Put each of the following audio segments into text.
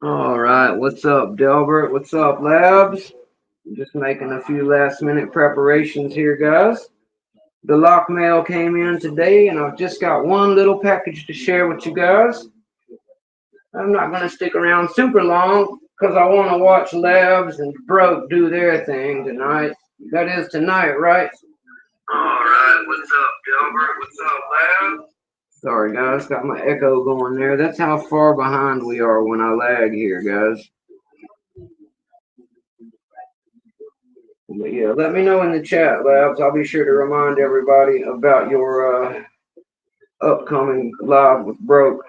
All right, what's up, Delbert? What's up, Labs? Just making a few last minute preparations here, guys. The lock mail came in today, and I've just got one little package to share with you guys. I'm not going to stick around super long because I want to watch Labs and Broke do their thing tonight. That is tonight, right? All right, what's up, Delbert? What's up, Labs? Sorry, guys, got my echo going there. That's how far behind we are when I lag here, guys. But yeah, let me know in the chat, Labs. I'll be sure to remind everybody about your upcoming live with Broke.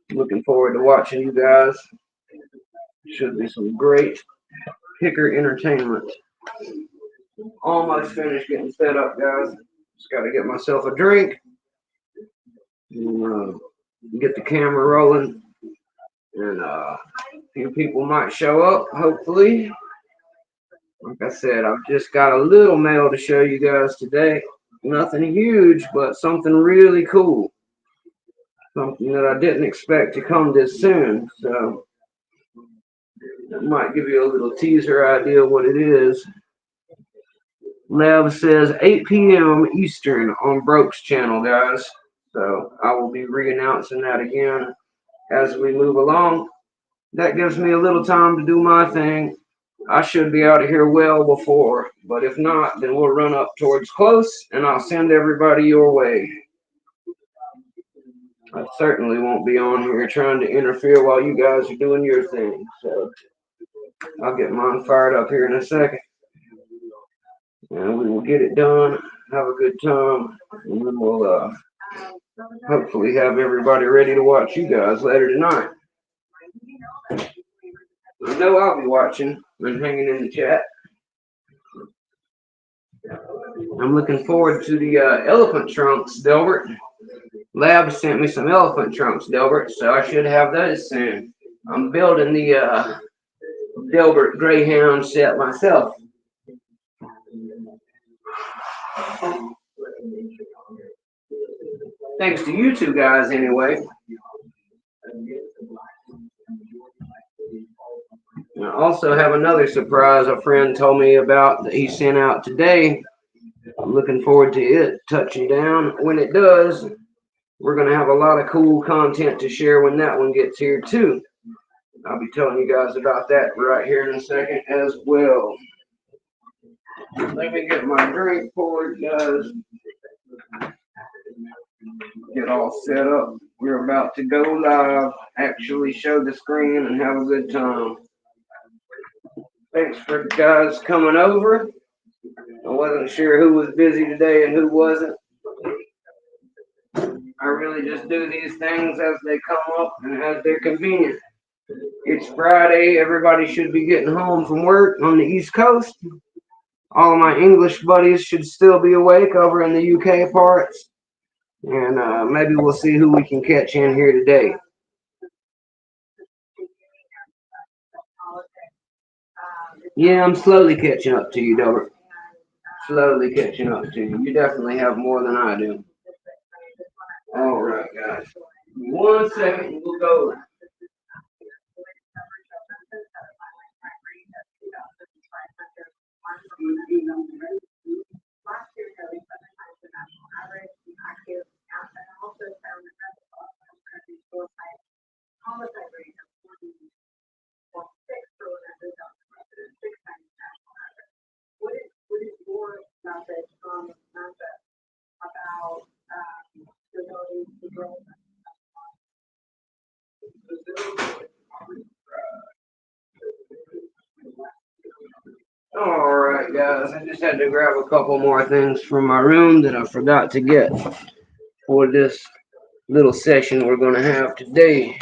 Looking forward to watching you guys. Should be some great kicker entertainment. Almost finished getting set up, guys. Just got to get myself a drink and get the camera rolling. And a few people might show up, hopefully. Like I said, I've just got a little mail to show you guys today. Nothing huge, but something really cool. Something that I didn't expect to come this soon. So that might give you a little teaser idea what it is. Lev says 8 p.m. Eastern on Broke's channel, guys. So I will be re-announcing that again as we move along. That gives me a little time to do my thing. I should be out of here well before, but if not, then we'll run up towards close and I'll send everybody your way. I certainly won't be on here trying to interfere while you guys are doing your thing. So I'll get mine fired up here in a second. And we will get it done, have a good time, and then we'll hopefully have everybody ready to watch you guys later tonight. I know I'll be watching and hanging in the chat. I'm looking forward to the elephant trunks, Delbert. Lab sent me some elephant trunks, Delbert, so I should have those soon. I'm building the Delbert Greyhound set myself. Thanks to you two guys, anyway. I also have another surprise a friend told me about that he sent out today. I'm looking forward to it touching down. When it does, we're going to have a lot of cool content to share when that one gets here, too. I'll be telling you guys about that right here in a second as well. Let me get my drink poured, guys. Get all set up. We're about to go live, actually show the screen and have a good time. Thanks for guys coming over. I wasn't sure who was busy today and who wasn't. I really just do these things as they come up and as they're convenient. It's Friday. Everybody should be getting home from work on the East Coast. All of my English buddies should still be awake over in the UK parts. And maybe we'll see who we can catch in here today. Yeah, I'm slowly catching up to you, Delbert. Slowly catching up to you. You definitely have more than I do. All right, guys. 1 second, we'll go. All right, guys. I just had to grab a couple more things from my room that I forgot to get for this little session we're going to have today.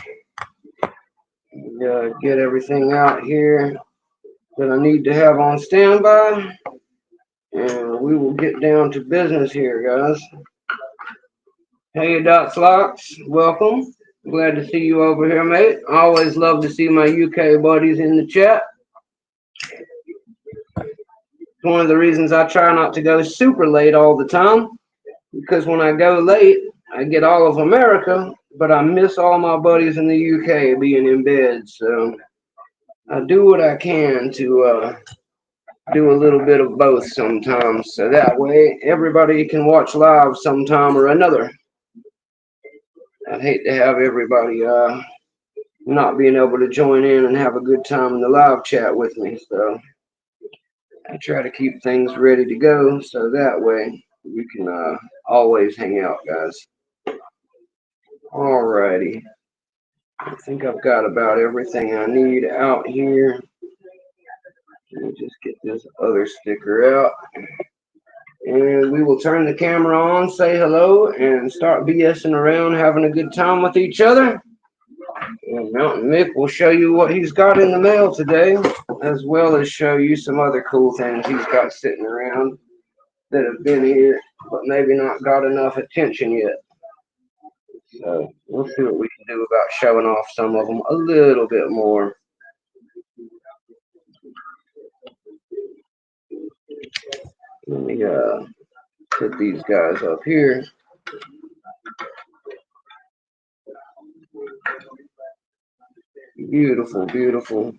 Get everything out here that I need to have on standby. And we will get down to business here, guys. Hey, Dots Locks, welcome. Glad to see you over here, mate. I always love to see my UK buddies in the chat. It's one of the reasons I try not to go super late all the time, because when I go late, I get all of America, but I miss all my buddies in the UK being in bed, so I do what I can to do a little bit of both sometimes, so that way everybody can watch live sometime or another. I'd hate to have everybody not being able to join in and have a good time in the live chat with me, so I try to keep things ready to go so that way we can always hang out, guys. Alrighty. I think I've got about everything I need out here. Let me just get this other sticker out. And we will turn the camera on, say hello, and start BSing around, having a good time with each other. And Mounta1nM1ck will show you what he's got in the mail today, as well as show you some other cool things he's got sitting around that have been here, but maybe not got enough attention yet. So we'll see what we can do about showing off some of them a little bit more. Let me put these guys up here. Beautiful, beautiful.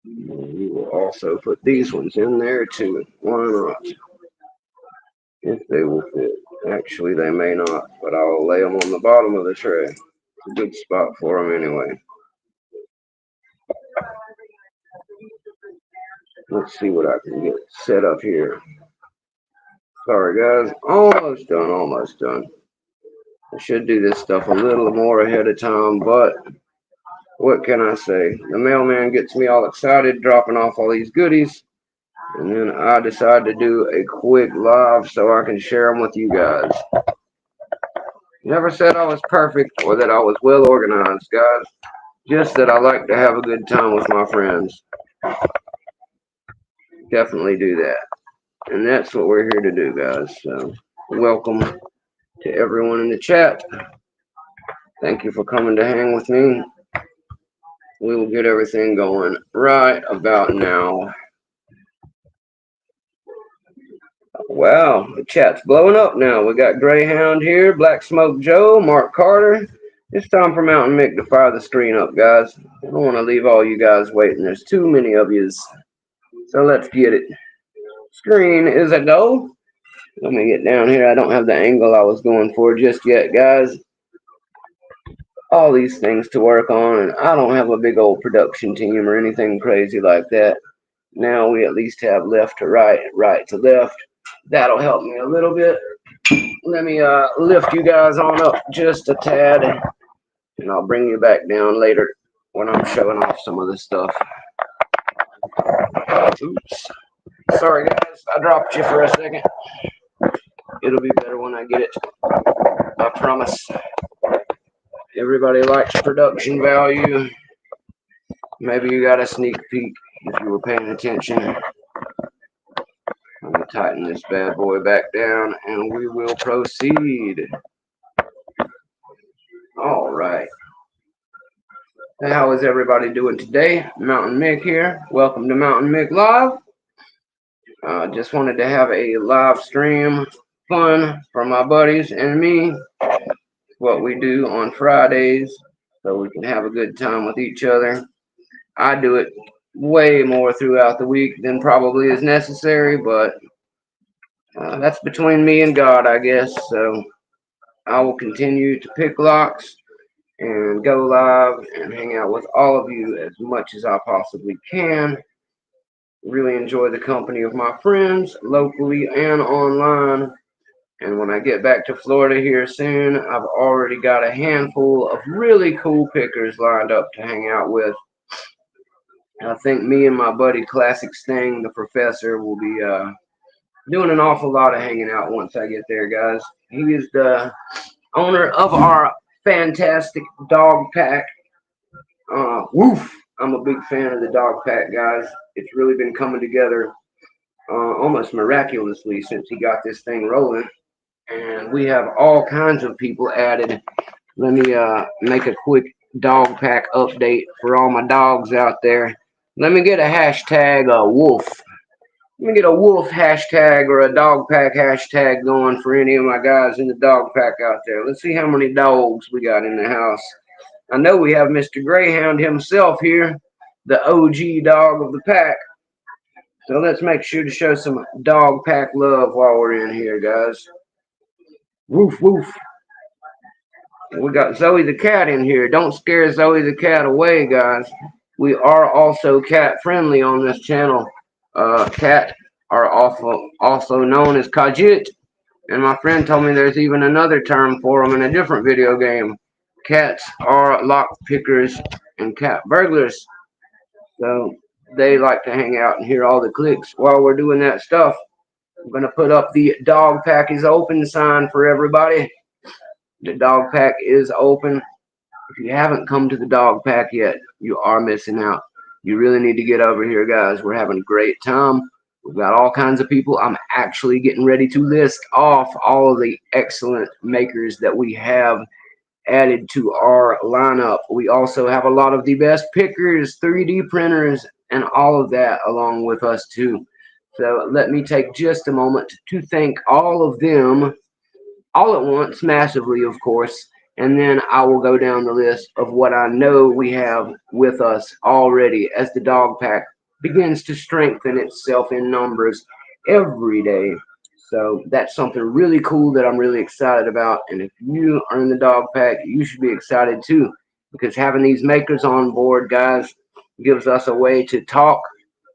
We will also put these ones in there too. Why not? If they will fit. Actually, they may not, but I'll lay them on the bottom of the tray. It's a good spot for them anyway. Let's see what I can get set up here. Sorry, guys. Almost done, almost done. I should do this stuff a little more ahead of time, but what can I say? The mailman gets me all excited dropping off all these goodies, and then I decide to do a quick live so I can share them with you guys. Never said I was perfect or that I was well organized, guys. Just that I like to have a good time with my friends. Definitely do that. And that's what we're here to do, guys. So, welcome to everyone in the chat. Thank you for coming to hang with me. We will get everything going right about now. Wow, the chat's blowing up now. We got Greyhound here, Black Smoke Joe, Mark Carter. It's time for Mounta1nM1ck to fire the screen up, guys. I don't want to leave all you guys waiting. There's too many of yous. So let's get it. Screen is a go. Let me get down here. I don't have the angle I was going for just yet, guys. All these things to work on, and I don't have a big old production team or anything crazy like that. Now we at least have left to right, right to left. That'll help me a little bit. Let me lift you guys on up just a tad, and I'll bring you back down later when I'm showing off some of this stuff. Oops. Sorry, guys. I dropped you for a second. It'll be better when I get it. I promise. Everybody likes production value. Maybe you got a sneak peek if you were paying attention. I'm going to tighten this bad boy back down and we will proceed. All right. How is everybody doing today? Mounta1nM1ck here. Welcome to Mounta1nM1ck Live. Just wanted to have a live stream fun for my buddies and me. What we do on Fridays so we can have a good time with each other. I do it way more throughout the week than probably is necessary, but that's between me and God, I guess. So I will continue to pick locks and go live and hang out with all of you as much as I possibly can. Really enjoy the company of my friends locally and online. And when I get back to Florida here soon, I've already got a handful of really cool pickers lined up to hang out with. I think me and my buddy Classic Sting, the professor, will be doing an awful lot of hanging out once I get there, guys. He is the owner of our fantastic dog pack. Woof! I'm a big fan of the dog pack, guys. It's really been coming together almost miraculously since he got this thing rolling. And we have all kinds of people added. Let me make a quick dog pack update for all my dogs out there. Let me get a hashtag wolf. Let me get a wolf hashtag or a dog pack hashtag going for any of my guys in the dog pack out there. Let's see how many dogs we got in the house. I know we have Mr. Greyhound himself here, the OG dog of the pack. So let's make sure to show some dog pack love while we're in here, guys. Woof, woof. We got Zoe the cat in here. Don't scare Zoe the cat away, guys. We are also cat friendly on this channel. Cat are also known as Kajit. And my friend told me there's even another term for them in a different video game. Cats are lock pickers and cat burglars. So they like to hang out and hear all the clicks while we're doing that stuff. I'm going to put up the dog pack is open sign for everybody. The dog pack is open. If you haven't come to the dog pack yet, you are missing out. You really need to get over here, guys. We're having a great time. We've got all kinds of people. I'm actually getting ready to list off all of the excellent makers that we have added to our lineup. We also have a lot of the best pickers, 3D printers, and all of that along with us too. So let me take just a moment to thank all of them all at once, massively, of course, and then I will go down the list of what I know we have with us already as the dog pack begins to strengthen itself in numbers every day. So that's something really cool that I'm really excited about. And if you are in the dog pack, you should be excited too, because having these makers on board, guys, gives us a way to talk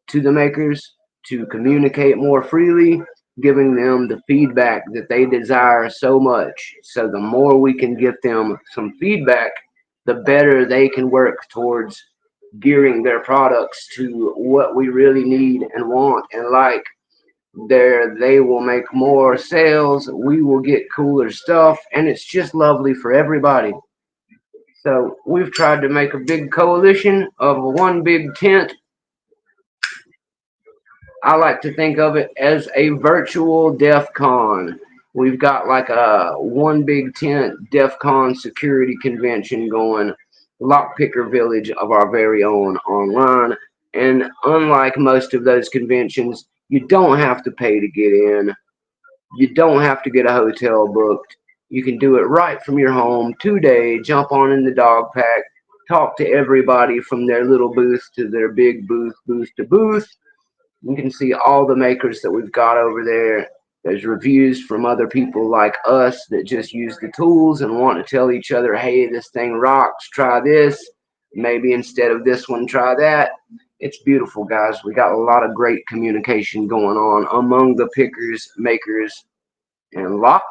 to the makers, to communicate more freely, giving them the feedback that they desire so much. So the more we can get them some feedback, the better they can work towards gearing their products to what we really need and want and like. There, they will make more sales, we will get cooler stuff, and it's just lovely for everybody. So we've tried to make a big coalition of one big tent. I like to think of it as a virtual DEF CON. We've got like a one big tent DEF CON security convention going, Lockpicker Village of our very own online. And unlike most of those conventions, you don't have to pay to get in. You don't have to get a hotel booked. You can do it right from your home today. Jump on in the dog pack, talk to everybody from their little booth to their big booth, booth to booth. You can see all the makers that we've got over there. There's reviews from other people like us that just use the tools and want to tell each other, hey, this thing rocks, try this. Maybe instead of this one, try that. It's beautiful, guys. We got a lot of great communication going on among the pickers, makers, and lock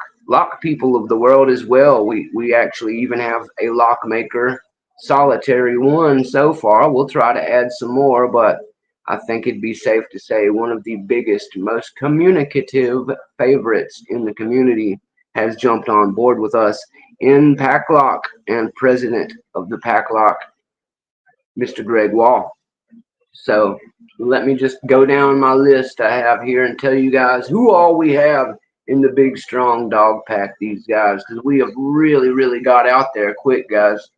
people of the world as well. We actually even have a lock maker, solitary one so far. We'll try to add some more, but I think it'd be safe to say one of the biggest, most communicative favorites in the community has jumped on board with us in Packlock, and president of the Packlock, Mr. Greg Wall. So let me just go down my list I have here and tell you guys who all we have in the big strong dog pack, these guys, because we have really got out there quick, guys.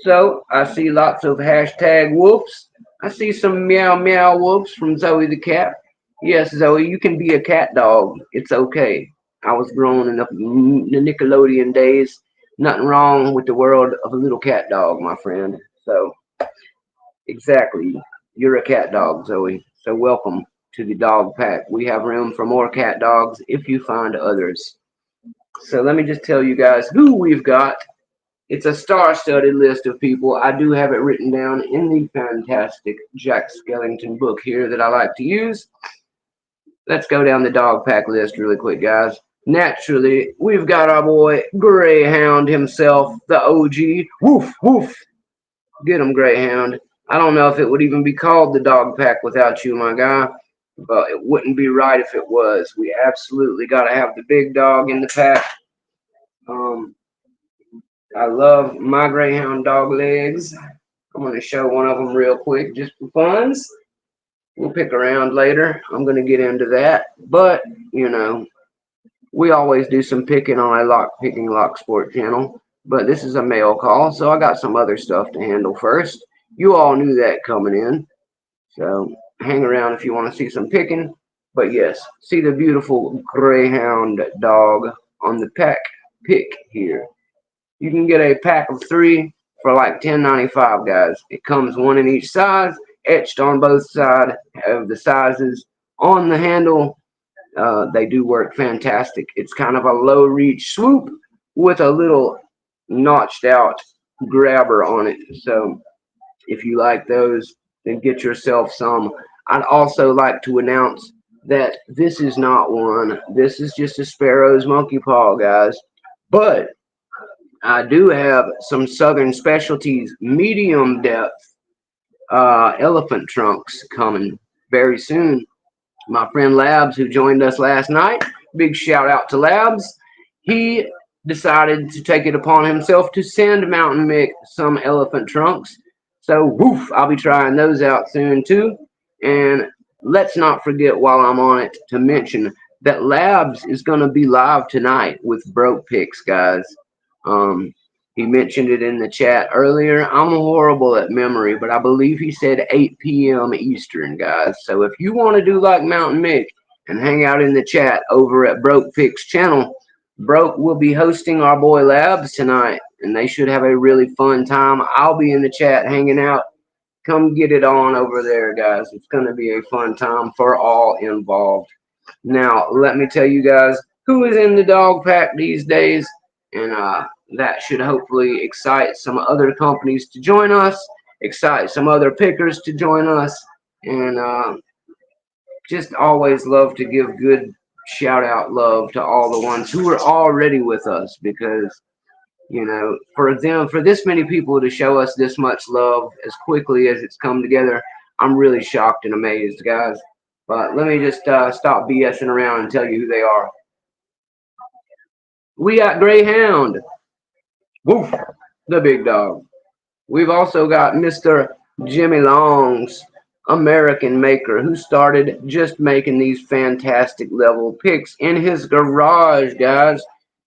So I see lots of hashtag whoops. I see some meow meow whoops from Zoe the cat. Yes, Zoe, you can be a cat dog. It's okay. I was grown in the Nickelodeon days. Nothing wrong with the world of a little cat dog, my friend. So exactly, you're a cat dog, Zoe. So welcome to the dog pack. We have room for more cat dogs if you find others. So let me just tell you guys who we've got. It's a star-studded list of people. I do have it written down in the fantastic Jack Skellington book here that I like to use. Let's go down the dog pack list really quick, guys. Naturally, we've got our boy Greyhound himself, the OG. Woof, woof. Get him, Greyhound. I don't know if it would even be called the dog pack without you, my guy, but it wouldn't be right if it was. We absolutely got to have the big dog in the pack. I love my Greyhound dog legs. I'm going to show one of them real quick just for funs. We'll pick around later. I'm going to get into that. But, you know, we always do some picking on a lock sport channel. But this is a mail call, so I got some other stuff to handle first. You all knew that coming in. So hang around if you want to see some picking. But yes, see the beautiful greyhound dog on the pack pick here. You can get a pack of 3 for like $10.95, guys. It comes one in each size, etched on both sides of the sizes on the handle. They do work fantastic. It's kind of a low reach swoop with a little notched out grabber on it. So if you like those, then get yourself some. I'd also like to announce that this is not one. This is just a Sparrow's monkey paw, guys. But I do have some Southern Specialties medium depth elephant trunks coming very soon. My friend Labs, who joined us last night, big shout out to Labs. He decided to take it upon himself to send Mounta1nM1ck some elephant trunks. So, woof, I'll be trying those out soon too. And let's not forget while I'm on it to mention that Labs is going to be live tonight with Broke Picks, guys. Um, he mentioned it in the chat earlier. I'm horrible at memory, but I believe he said 8 p.m. Eastern, guys. So if you want to do like Mounta1nM1ck and hang out in the chat over at Broke Picks channel, Broke will be hosting our boy Labs tonight, and they should have a really fun time. I'll be in the chat hanging out. Come get it on over there, guys. It's going to be a fun time for all involved. Now, let me tell you guys who is in the dog pack these days, and that should hopefully excite some other companies to join us, excite some other pickers to join us, and just always love to give good shout out love to all the ones who are already with us, because for this many people to show us this much love as quickly as it's come together, I'm really shocked and amazed, guys. But let me just stop BSing around and tell you who they are. We got Greyhound, woof, the big dog. We've also got Mr. Jimmy Long's American maker, who started just making these fantastic level picks in his garage, guys.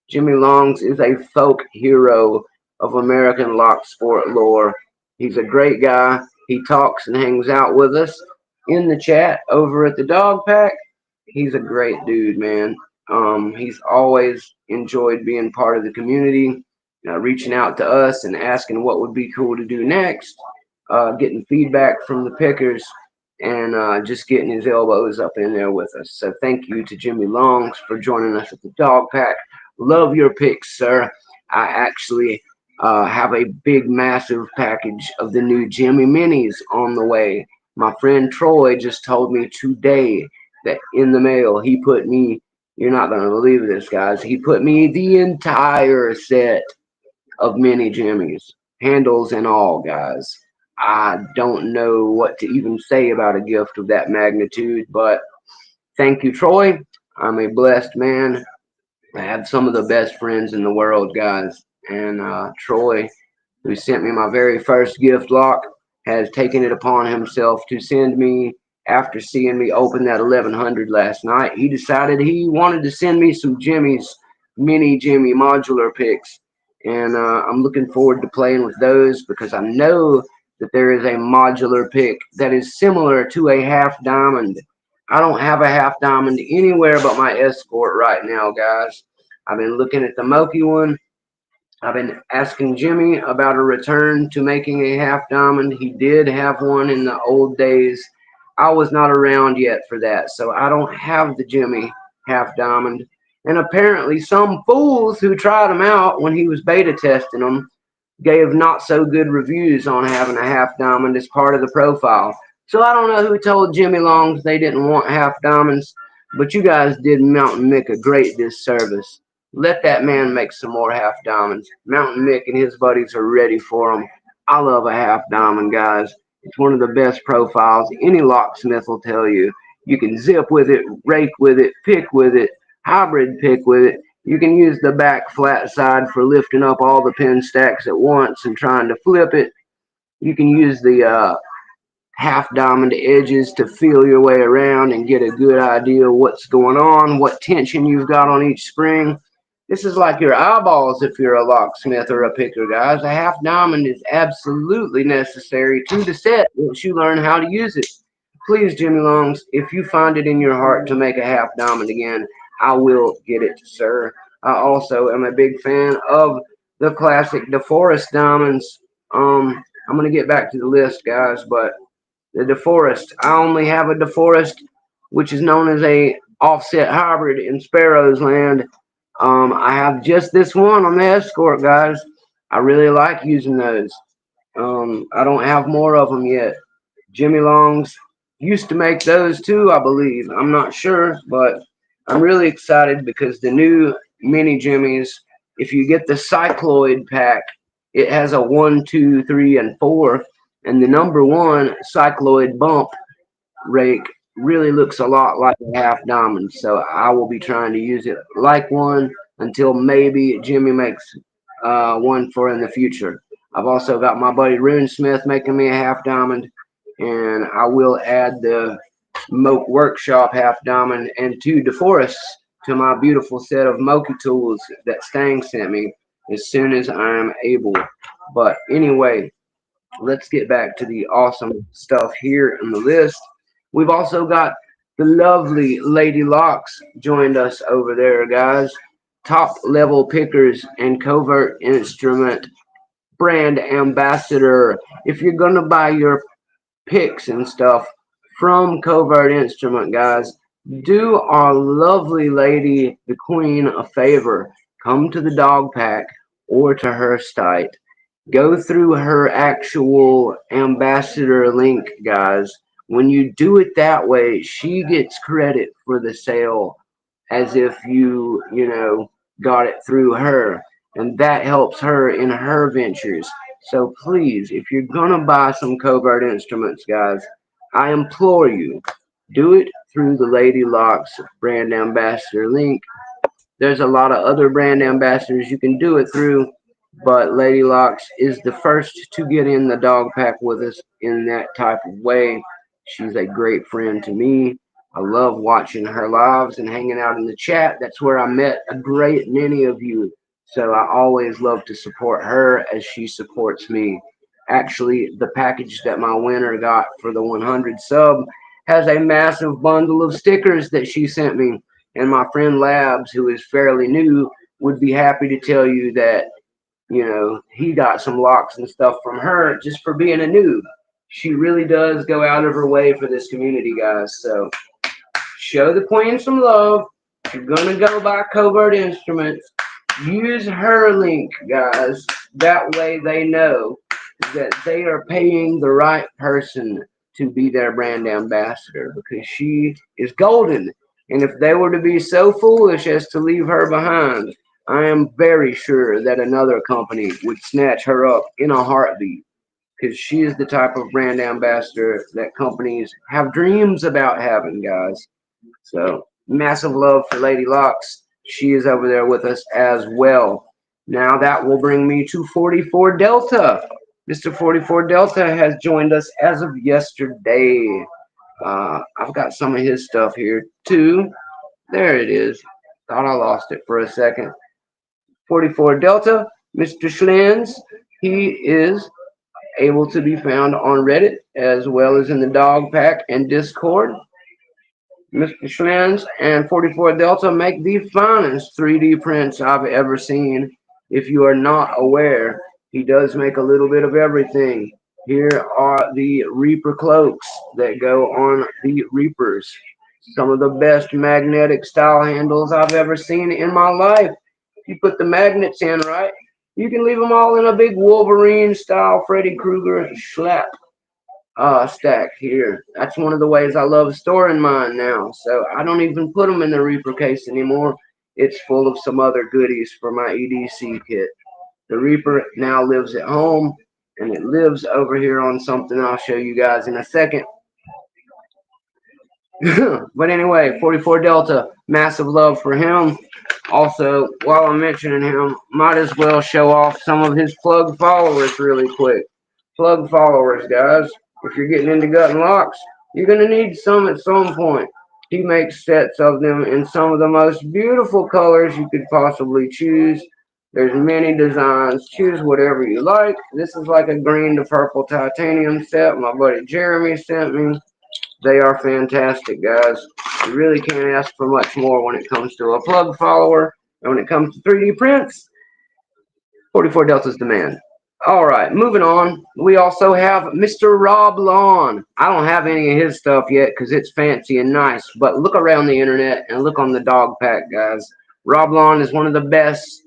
Jimmy Long's is a folk hero of American lock sport lore. He's a great guy. He talks and hangs out with us in the chat over at the dog pack. He's a great dude, man. He's always enjoyed being part of the community, reaching out to us and asking what would be cool to do next, getting feedback from the pickers, and just getting his elbows up in there with us. So thank you to Jimmy Longs for joining us at the dog pack. Love your picks, sir. I actually have a big, massive package of the new Jimmy Minis on the way. My friend Troy just told me today that in the mail he put me, you're not going to believe this, guys, he put me the entire set of mini Jimmys, handles and all, guys. I don't know what to even say about a gift of that magnitude, but thank you, Troy. I'm a blessed man. I have some of the best friends in the world, guys. And Troy, who sent me my very first gift lock, has taken it upon himself to send me, after seeing me open that 1100 last night, he decided he wanted to send me some Jimmy's mini Jimmy modular picks. And I'm looking forward to playing with those, because I know that there is a modular pick that is similar to a half diamond. I don't have a half diamond anywhere but my escort right now, guys. I've been looking at the Moki one. I've been asking Jimmy about a return to making a half diamond. He did have one in the old days. I was not around yet for that, so I don't have the Jimmy half diamond. And apparently some fools who tried him out when he was beta testing them gave not so good reviews on having a half diamond as part of the profile. So I don't know who told Jimmy Longs they didn't want half diamonds, but you guys did Mounta1nM1ck a great disservice. Let that man make some more half diamonds. Mounta1nM1ck and his buddies are ready for them. I love a half diamond, guys. It's one of the best profiles. Any locksmith will tell you. You can zip with it, rake with it, pick with it, hybrid pick with it. You can use the back flat side for lifting up all the pin stacks at once and trying to flip it. You can use the half diamond edges to feel your way around and get a good idea of what's going on, what tension you've got on each spring. This is like your eyeballs if you're a locksmith or a picker, guys. A half diamond is absolutely necessary to the set once you learn how to use it. Please, Jimmy Longs, if you find it in your heart to make a half diamond again, I will get it, sir. I also am a big fan of the classic DeForest diamonds. I'm gonna get back to the list, guys, but the DeForest, I only have a DeForest, which is known as a offset hybrid in Sparrow's Land. I have just this one on the Escort, guys. I really like using those. I don't have more of them yet. Jimmy Longs used to make those too, I believe. I'm not sure, but I'm really excited because the new mini Jimmys, if you get the Cycloid pack, it has a 1, 2, 3, and 4. And the number one Cycloid bump rake really looks a lot like a half diamond. So I will be trying to use it like one until maybe Jimmy makes one for in the future. I've also got my buddy Rune Smith making me a half diamond, and I will add the Moke Workshop half diamond and 2 DeForests to my beautiful set of Moki tools that Stang sent me as soon as I am able. But anyway, let's get back to the awesome stuff here in the list. We've also got the lovely Lady Locks joined us over there, guys. Top level pickers and covert instrument brand ambassador. If you're gonna buy your picks and stuff from Covert Instrument, guys, do our lovely lady, the Queen, a favor. Come to the dog pack or to her site. Go through her actual ambassador link, guys. When you do it that way, she gets credit for the sale as if got it through her. And that helps her in her ventures. So please, if you're going to buy some Covert Instruments, guys, I implore you, do it through the Lady Locks brand ambassador link. There's a lot of other brand ambassadors you can do it through, but Lady Locks is the first to get in the dog pack with us in that type of way. She's a great friend to me. I love watching her lives and hanging out in the chat. That's where I met a great many of you. So I always love to support her as she supports me. Actually, the package that my winner got for the 100 sub has a massive bundle of stickers that she sent me. And my friend Labs, who is fairly new, would be happy to tell you that, he got some locks and stuff from her just for being a noob. She really does go out of her way for this community, guys. So show the queen some love. If you're going to go buy Covert Instruments, use her link, guys. That way they know that they are paying the right person to be their brand ambassador because she is golden. And if they were to be so foolish as to leave her behind, I am very sure that another company would snatch her up in a heartbeat because she is the type of brand ambassador that companies have dreams about having, guys. So, massive love for Lady Locks. She is over there with us as well. Now, that will bring me to 44 Delta. Mr. 44 Delta has joined us as of yesterday. I've got some of his stuff here too. There it is. Thought I lost it for a second. 44 Delta, Mr. Schlins. He is able to be found on Reddit as well as in the dog pack and Discord. Mr. Schlins and 44 Delta make the finest 3D prints I've ever seen. If you are not aware, he does make a little bit of everything. Here are the Reaper cloaks that go on the Reapers. Some of the best magnetic style handles I've ever seen in my life. If you put the magnets in right, you can leave them all in a big Wolverine style Freddy Krueger slap stack here. That's one of the ways I love storing mine now. So I don't even put them in the Reaper case anymore. It's full of some other goodies for my EDC kit. The Reaper now lives at home, and it lives over here on something I'll show you guys in a second. But anyway, 44 Delta, massive love for him. Also, while I'm mentioning him, might as well show off some of his plug followers really quick. Plug followers, guys. If you're getting into gut and locks, you're going to need some at some point. He makes sets of them in some of the most beautiful colors you could possibly choose. There's many designs. Choose whatever you like. This is like a green to purple titanium set my buddy Jeremy sent me. They are fantastic, guys. You really can't ask for much more when it comes to a plug follower. And when it comes to 3D prints, 44 Delta's demand. All right, moving on. We also have Mr. Rob Lawn. I don't have any of his stuff yet because it's fancy and nice, but look around the internet and look on the dog pack, guys. Rob Lawn is one of the best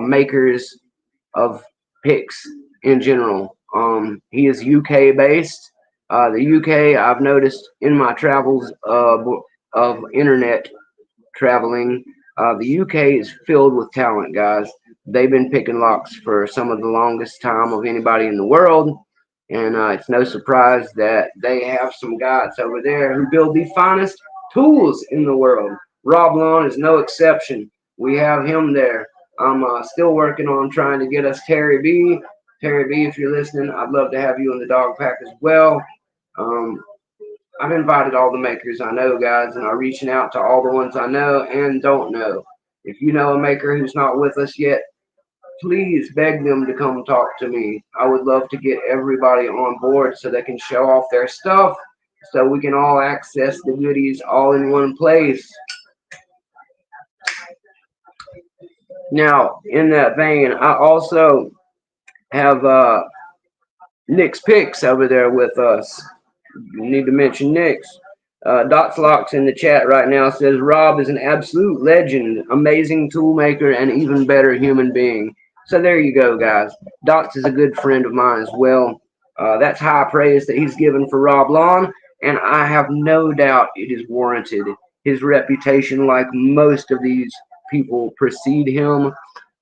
makers of picks in general. He is UK based. The UK, I've noticed in my travels of internet traveling, the UK is filled with talent, guys. They've been picking locks for some of the longest time of anybody in the world, and it's no surprise that they have some guys over there who build the finest tools in the world. Rob Lawn is no exception. We have him there. I'm still working on trying to get us Terry B. Terry B, if you're listening, I'd love to have you in the dog pack as well. Um, I've invited all the makers I know, guys, and I'm reaching out to all the ones I know and don't know. If you know a maker who's not with us yet, please beg them to come talk to me. I would love to get everybody on board so they can show off their stuff so we can all access the goodies all in one place. Now, in that vein, I also have Nick's Picks over there with us. You need to mention Nick's. Dots Locks in the chat right now says Rob is an absolute legend, amazing tool maker, and even better human being. So there you go, guys. Dots is a good friend of mine as well. That's high praise that he's given for Rob Lawn, and I have no doubt it is warranted. His reputation, like most of these people, precede him.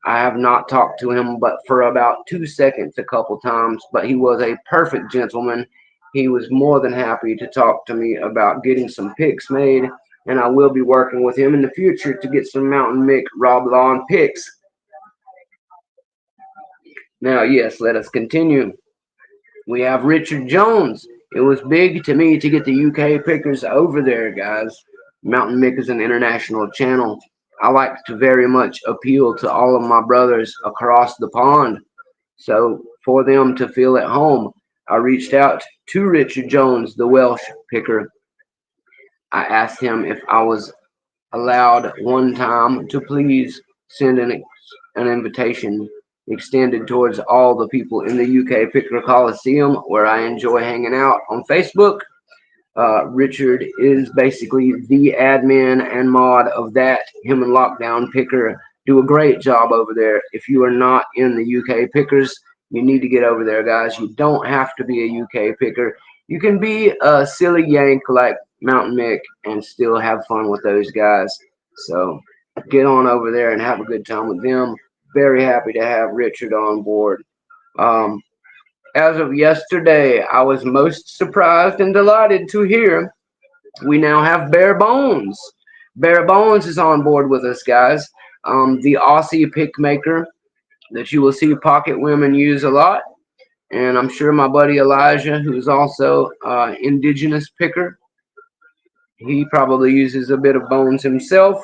I have not talked to him but for about 2 seconds a couple times, but he was a perfect gentleman. He was more than happy to talk to me about getting some picks made, and I will be working with him in the future to get some Mounta1nM1ck Rob Lawn picks. Now, yes, let us continue. We have Richard Jones. It was big to me to get the UK pickers over there, guys. Mounta1nM1ck is an international channel. I like to very much appeal to all of my brothers across the pond. So for them to feel at home, I reached out to Richard Jones, the Welsh picker. I asked him if I was allowed one time to please send an invitation extended towards all the people in the UK Picker Coliseum where I enjoy hanging out on Facebook. Richard is basically the admin and mod of that. Him and Lockdown Picker do a great job over there. If you are not in the UK Pickers, you need to get over there, guys. You don't have to be a UK Picker. You can be a silly yank like Mounta1nM1ck and still have fun with those guys. So get on over there and have a good time with them. Very happy to have Richard on board. Um, as of yesterday, I was most surprised and delighted to hear we now have Bare Bones. Bare Bones is on board with us, guys. The Aussie pick maker that you will see pocket women use a lot. And I'm sure my buddy Elijah, who's also indigenous picker, he probably uses a bit of Bones himself.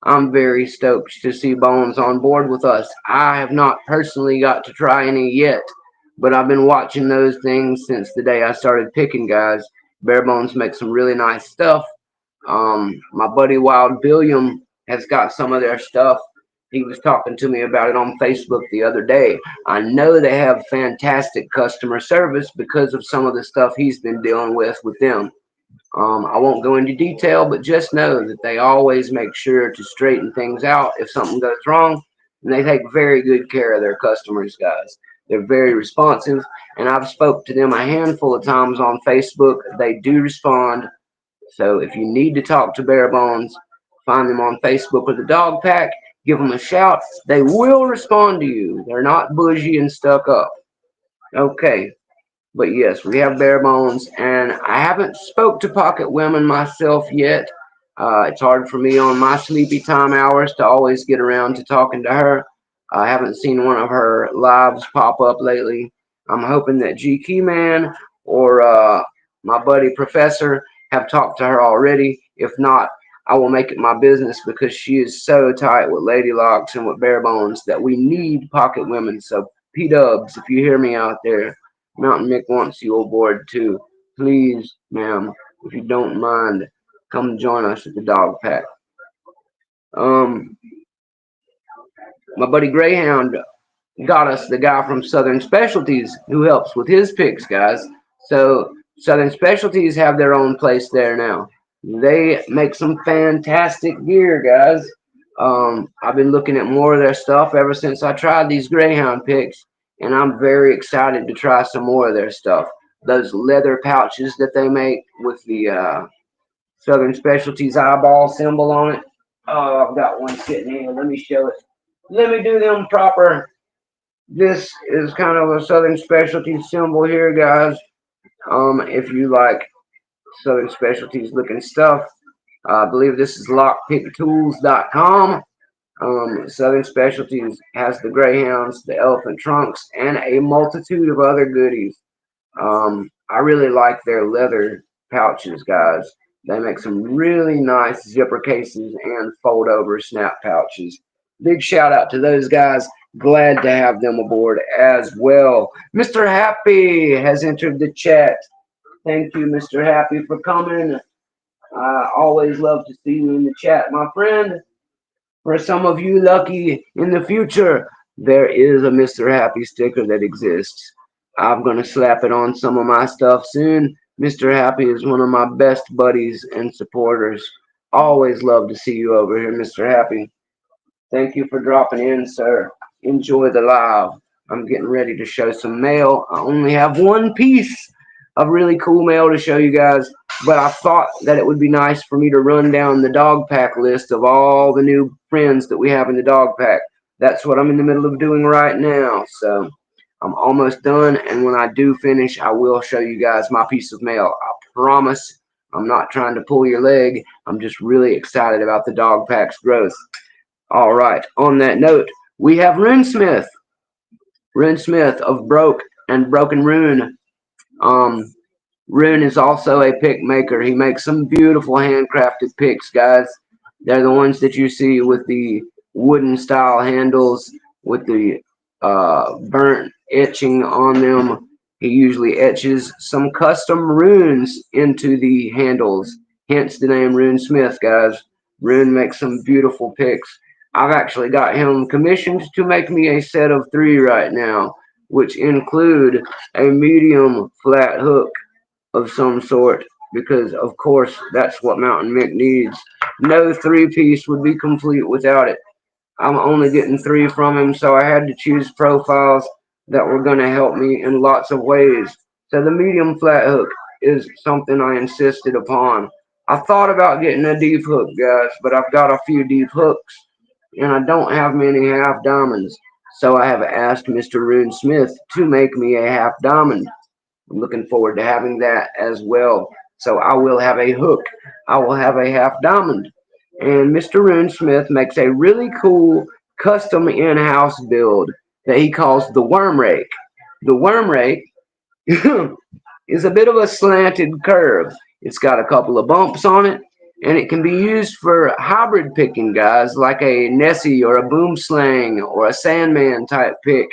I'm very stoked to see Bones on board with us. I have not personally got to try any yet, but I've been watching those things since the day I started picking, guys. Bare Bones makes some really nice stuff. My buddy Wild Billiam has got some of their stuff. He was talking to me about it on Facebook the other day. I know they have fantastic customer service because of some of the stuff he's been dealing with them. I won't go into detail, but just know that they always make sure to straighten things out if something goes wrong, and they take very good care of their customers, guys. They're very responsive, and I've spoke to them a handful of times on Facebook. They do respond. So if you need to talk to Bare Bones, find them on Facebook or the Dog Pack. Give them a shout. They will respond to you. They're not bougie and stuck up. Okay. But yes, we have Bare Bones, and I haven't spoke to Pocket Women myself yet. It's hard for me on my sleepy time hours to always get around to talking to her. I haven't seen one of her lives pop up lately. I'm hoping that GQ Man or my buddy Professor have talked to her already. If not, I will make it my business because she is so tight with Lady Locks and with Bare Bones that we need Pocket Women. So P-Dubs, if you hear me out there, Mounta1nM1ck wants you aboard too. Please, ma'am, if you don't mind, come join us at the dog pack. Um, my buddy Greyhound got us the guy from Southern Specialties who helps with his picks, guys. So Southern Specialties have their own place there now. They make some fantastic gear, guys. I've been looking at more of their stuff ever since I tried these Greyhound picks, and I'm very excited to try some more of their stuff. Those leather pouches that they make with the Southern Specialties eyeball symbol on it. Oh, I've got one sitting here. Let me show it. Let me do them proper. This is kind of a Southern Specialties symbol here, guys. If you like Southern Specialties looking stuff, I believe this is lockpicktools.com. Southern Specialties has the Greyhounds, the Elephant Trunks, and a multitude of other goodies. I really like their leather pouches, guys. They make some really nice zipper cases and fold over snap pouches. Big shout out to those guys. Glad to have them aboard as well. Mr. Happy has entered the chat. Thank you, Mr. Happy, for coming. I always love to see you in the chat, my friend. For some of you lucky in the future, there is a Mr. Happy sticker that exists. I'm going to slap it on some of my stuff soon. Mr. Happy is one of my best buddies and supporters. Always love to see you over here, Mr. Happy. Thank you for dropping in, sir. Enjoy the live. I'm getting ready to show some mail. I only have one piece of really cool mail to show you guys, but I thought that it would be nice for me to run down the dog pack list of all the new friends that we have in the dog pack. That's what I'm in the middle of doing right now. So I'm almost done, and when I do finish, I will show you guys my piece of mail. I promise. I'm not trying to pull your leg. I'm just really excited about the dog pack's growth. All right. On that note, we have Rune Smith. Rune Smith of Broke and Broken Rune. Rune is also a pick maker. He makes some beautiful handcrafted picks, guys. They're the ones that you see with the wooden style handles with the burnt etching on them. He usually etches some custom runes into the handles, hence the name Rune Smith, guys. Rune makes some beautiful picks. I've actually got him commissioned to make me a set of 3 right now, which include a medium flat hook of some sort, because of course that's what Mounta1nM1ck needs. No 3-piece would be complete without it. I'm only getting 3 from him, so I had to choose profiles that were going to help me in lots of ways. So the medium flat hook is something I insisted upon. I thought about getting a deep hook, guys, but I've got a few deep hooks and I don't have many half diamonds. So I have asked Mr. Rune Smith to make me a half diamond. I'm looking forward to having that as well. So I will have a hook. I will have a half diamond. And Mr. Rune Smith makes a really cool custom in-house build that he calls the worm rake. The worm rake is a bit of a slanted curve. It's got a couple of bumps on it, and it can be used for hybrid picking, guys, like a Nessie or a boom slang or a Sandman type pick.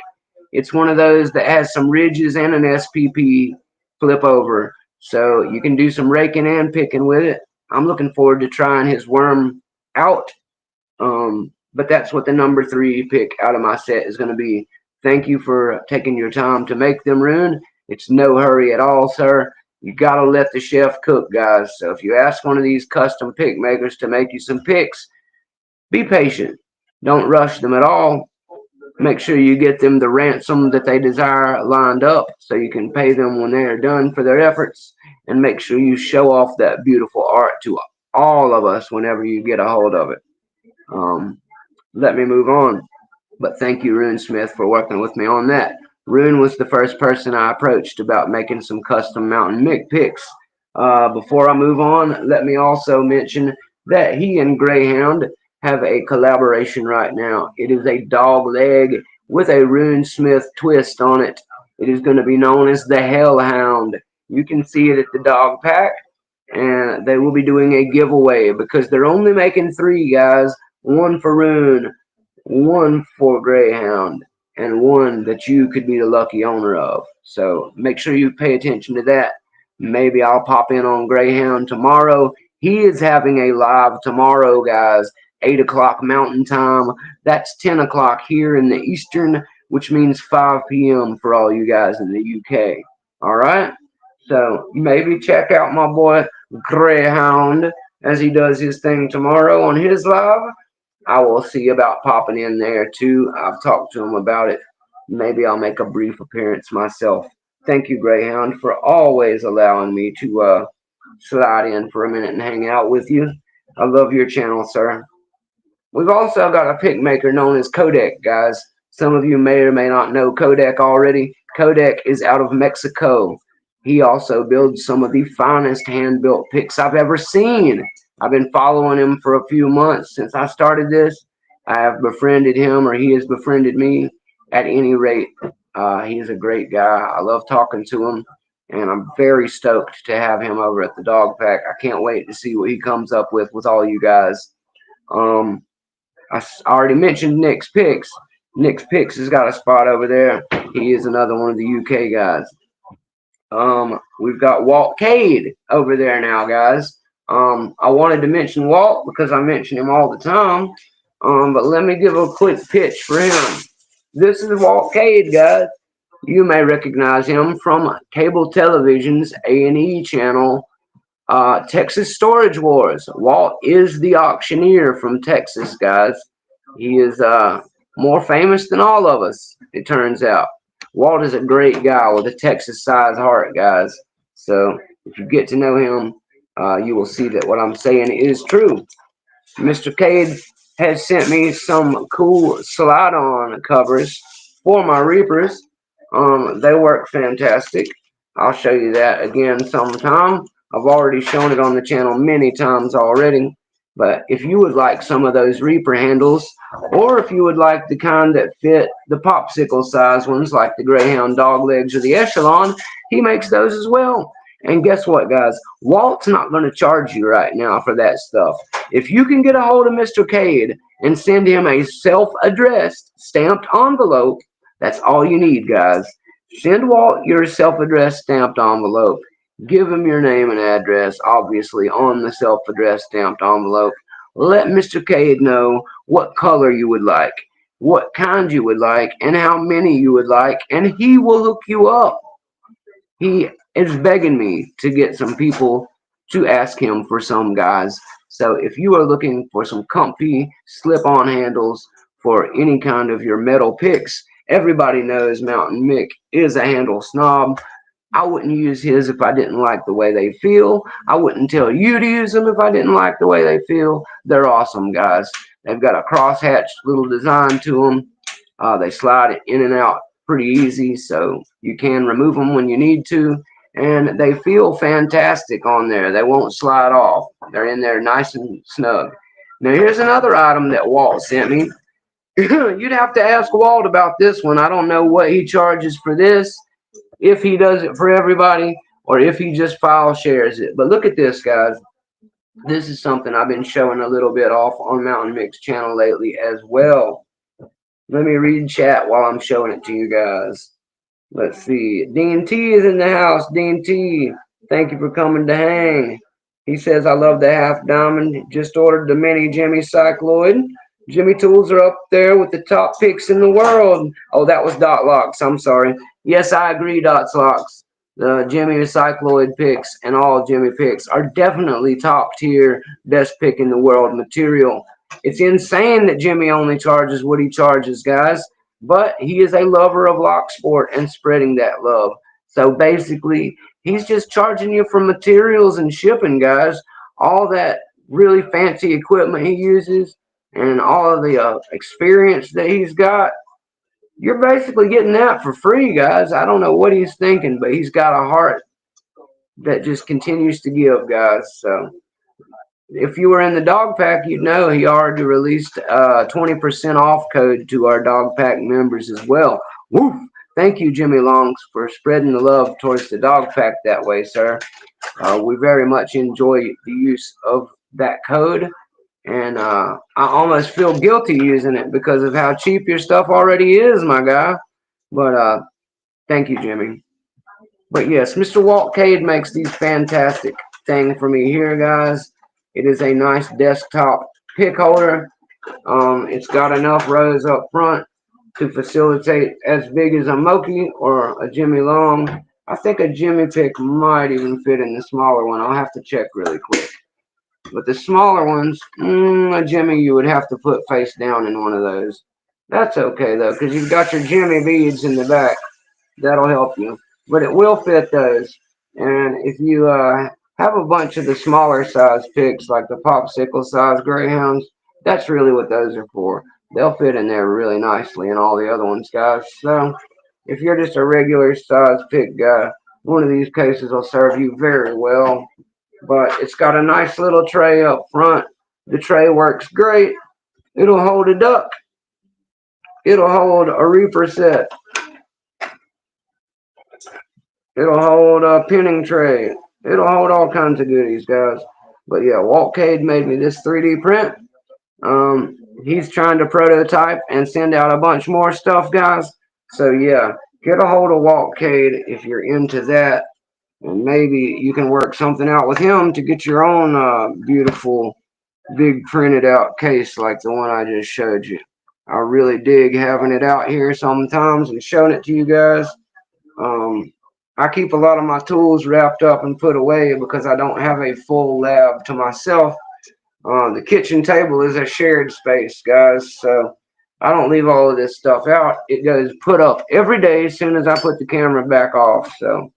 It's one of those that has some ridges and an SPP flip over, so you can do some raking and picking with it. I'm looking forward to trying his worm out, but that's what the number 3 pick out of my set is going to be. Thank you for taking your time to make them, Rune. It's no hurry at all, sir. You gotta let the chef cook, guys. So if you ask one of these custom pick makers to make you some picks, be patient. Don't rush them at all. Make sure you get them the ransom that they desire lined up so you can pay them when they are done for their efforts. And make sure you show off that beautiful art to all of us whenever you get a hold of it. Let me move on. But thank you, Rune Smith, for working with me on that. Rune was the first person I approached about making some custom Mounta1nM1ck picks. Before I move on, let me also mention that he and Greyhound have a collaboration right now. It is a dog leg with a Rune Smith twist on it. It is going to be known as the Hellhound. You can see it at the dog pack, and they will be doing a giveaway because they're only making 3, guys. 1 for Rune, 1 for Greyhound, and 1 that you could be the lucky owner of. So make sure you pay attention to that. Maybe I'll pop in on Greyhound tomorrow. He is having a live tomorrow, guys. 8 o'clock Mountain Time. That's 10 o'clock here in the Eastern, which means 5 p.m. for all you guys in the UK. All right? So maybe check out my boy Greyhound as he does his thing tomorrow on his live. I will see about popping in there too. I've talked to him about it. Maybe I'll make a brief appearance myself. Thank you, Greyhound, for always allowing me to slide in for a minute and hang out with you. I love your channel, sir. We've also got a pick maker known as Kodak, guys. Some of you may or may not know Kodak already. Kodak is out of Mexico. He also builds some of the finest hand-built picks I've ever seen. I've been following him for a few months since I started this. I have befriended him, or he has befriended me. At any rate, he is a great guy. I love talking to him, and I'm very stoked to have him over at the Dog Pack. I can't wait to see what he comes up with all you guys. I already mentioned Nick's Picks. Nick's Picks has got a spot over there. He is another one of the UK guys. We've got Walt Cade over there now, guys. I wanted to mention Walt because I mention him all the time. But let me give a quick pitch for him. This is Walt Cade, guys. You may recognize him from cable television's A&E channel, Texas Storage Wars. Walt is the auctioneer from Texas, guys. He is more famous than all of us, it turns out. Walt is a great guy with a Texas-sized heart, guys. So if you get to know him, you will see that what I'm saying is true. Mr. Cade has sent me some cool slide-on covers for my Reapers. They work fantastic. I'll show you that again sometime. I've already shown it on the channel many times already. But if you would like some of those Reaper handles, or if you would like the kind that fit the popsicle size ones like the Greyhound dog legs or the Echelon, he makes those as well. And guess what, guys? Walt's not going to charge you right now for that stuff. If you can get a hold of Mr. Cade and send him a self-addressed stamped envelope, that's all you need, guys. Send Walt your self-addressed stamped envelope. Give him your name and address, obviously, on the self-addressed stamped envelope. Let Mr. Cade know what color you would like, what kind you would like, and how many you would like, and he will hook you up. He is begging me to get some people to ask him for some, guys. So if you are looking for some comfy slip-on handles for any kind of your metal picks, everybody knows Mounta1nM1ck is a handle snob. I wouldn't use his if I didn't like the way they feel. I wouldn't tell you to use them if I didn't like the way they feel. They're awesome, guys. They've got a cross-hatched little design to them. They slide it in and out pretty easy, so you can remove them when you need to. And they feel fantastic on there. They won't slide off. They're in there nice and snug. Now, here's another item that Walt sent me. You'd have to ask Walt about this one. I don't know what he charges for this, if he does it for everybody, or if he just file shares it. But look at this, guys. This is something I've been showing a little bit off on Mounta1nM1ck's channel lately as well. Let me read chat while I'm showing it to you guys. Let's see. Dean T is in the house. Dean T, thank you for coming to hang. He says, I love the half diamond. Just ordered the mini Jimmy Cycloid. Jimmy tools are up there with the top picks in the world. Oh, that was Dot Locks. I'm sorry. Yes, I agree, Dot Locks. The Jimmy Cycloid picks and all Jimmy picks are definitely top tier, best pick in the world material. It's insane that Jimmy only charges what he charges, guys. But he is a lover of lock sport and spreading that love. So basically, he's just charging you for materials and shipping, guys. All that really fancy equipment he uses and all of the experience that he's got, you're basically getting that for free, guys. I don't know what he's thinking, but he's got a heart that just continues to give, guys. So if you were in the dog pack, you'd know he already released a 20% off code to our dog pack members as well. Woof! Thank you, Jimmy Longs, for spreading the love towards the dog pack that way, sir. We very much enjoy the use of that code. And I almost feel guilty using it because of how cheap your stuff already is, my guy. But thank you, Jimmy. But yes, Mr. Walt Cade makes these fantastic thing for me here, guys. It is a nice desktop pick holder. It's got enough rows up front to facilitate as big as a Moki or a Jimmy Long. I think a Jimmy pick might even fit in the smaller one. I'll have to check really quick. But the smaller ones, a Jimmy you would have to put face down in one of those. That's okay though, because you've got your Jimmy beads in the back. That'll help you. But it will fit those. And if you have a bunch of the smaller size picks, like the popsicle size greyhounds, that's really what those are for. They'll fit in there really nicely, and all the other ones, guys. So if you're just a regular size pick guy, one of these cases will serve you very well. But it's got a nice little tray up front. The tray works great. It'll hold a duck. It'll hold a reaper set. It'll hold a pinning tray. It'll hold all kinds of goodies, guys. But yeah, Walt Cade made me this 3D print. He's trying to prototype and send out a bunch more stuff, guys. So yeah, get a hold of Walt Cade if you're into that. And maybe you can work something out with him to get your own beautiful, big printed out case like the one I just showed you. I really dig having it out here sometimes and showing it to you guys. I keep a lot of my tools wrapped up and put away because I don't have a full lab to myself. The kitchen table is a shared space, guys, so I don't leave all of this stuff out. It goes put up every day as soon as I put the camera back off. So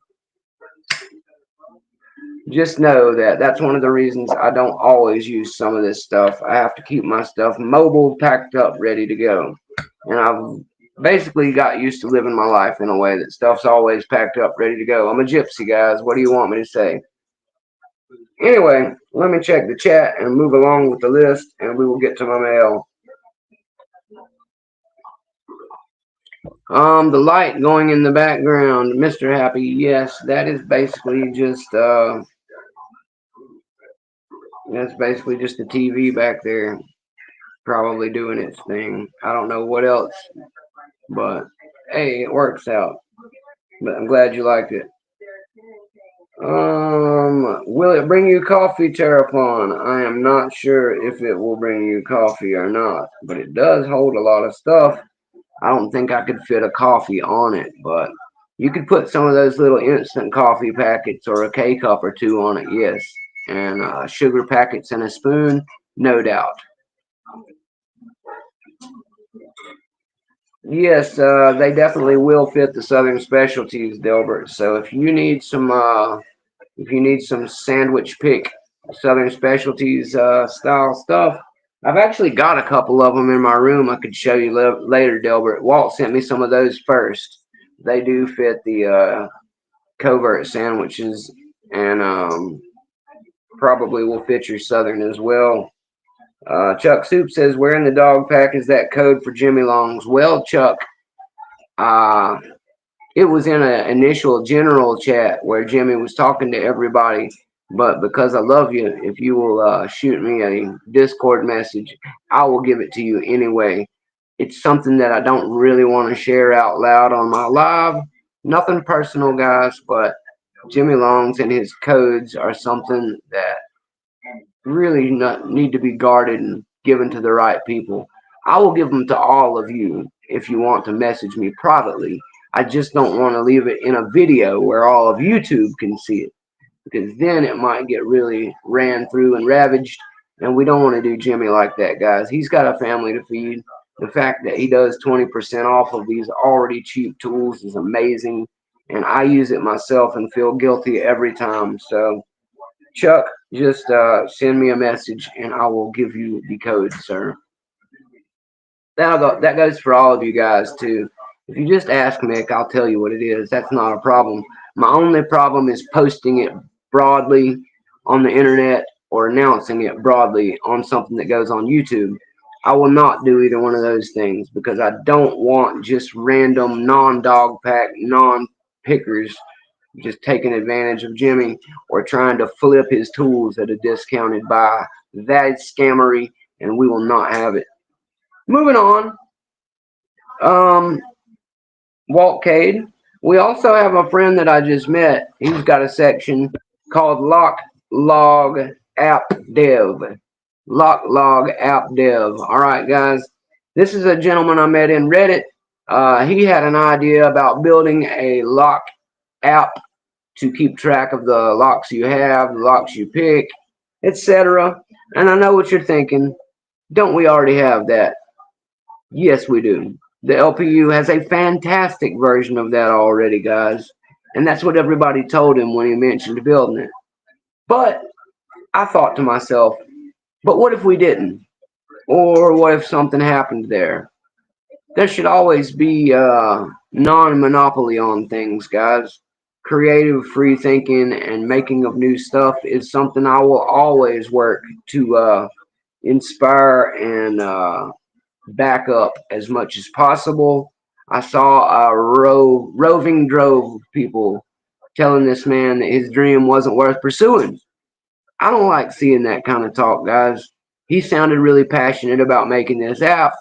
just know that that's one of the reasons I don't always use some of this stuff. I have to keep my stuff mobile, packed up, ready to go. And I've basically got used to living my life in a way that stuff's always packed up, ready to go. I'm a gypsy, guys. What do you want me to say? Anyway, let me check the chat and move along with the list, and we will get to my mail. The light going in the background, Mr. Happy. Yes, that is basically just that's basically just the TV back there, probably doing its thing. I don't know what else, but hey, it works out. But I'm glad you liked it. Will it bring you coffee, Terrapon? I am not sure if it will bring you coffee or not, but it does hold a lot of stuff. I don't think I could fit a coffee on it, but you could put some of those little instant coffee packets or a K-cup or two on it, yes. And sugar packets and a spoon, no doubt. Yes, they definitely will fit the Southern specialties, Delbert. So if you need some sandwich pick Southern specialties style stuff, I've actually got a couple of them in my room. I could show you later, Delbert. Walt sent me some of those first. They do fit the covert sandwiches, and probably will fit your Southern as well. Chuck Soup says, "Where in the dog pack is that code for Jimmy Longs?" Well, Chuck, uh, it was in an initial general chat where Jimmy was talking to everybody. But because I love you, if you will shoot me a Discord message, I will give it to you anyway. It's something that I don't really want to share out loud on my live. Nothing personal, guys, but Jimmy Longs and his codes are something that really not, need to be guarded and given to the right people. I will give them to all of you if you want to message me privately. I just don't want to leave it in a video where all of YouTube can see it, because then it might get really ran through and ravaged, and we don't want to do Jimmy like that, guys. He's got a family to feed. The fact that he does 20% off of these already cheap tools is amazing, and I use it myself and feel guilty every time. So Chuck, just send me a message and I will give you the code, sir. That goes for all of you guys too. If you just ask Mick, I'll tell you what it is. That's not a problem. My only problem is posting it broadly on the internet or announcing it broadly on something that goes on YouTube. I will not do either one of those things because I don't want just random non-dog pack, non-pickers just taking advantage of Jimmy or trying to flip his tools at a discounted buy. That is scammery, and we will not have it. Moving on. Um, Walt Cade. We also have a friend that I just met. He's got a section called Lock Log App Dev. Lock Log App Dev. All right, guys. This is a gentleman I met in Reddit. He had an idea about building a lock app to keep track of the locks you have, the locks you pick, etc. And I know what you're thinking. Don't we already have that? Yes, we do. The LPU has a fantastic version of that already, guys. And that's what everybody told him when he mentioned building it. But I thought to myself, but what if we didn't? Or what if something happened there? There should always be non-monopoly on things, guys. Creative, free thinking, and making of new stuff is something I will always work to inspire and back up as much as possible. I saw a roving drove of people telling this man that his dream wasn't worth pursuing. I don't like seeing that kind of talk, guys. He sounded really passionate about making this app.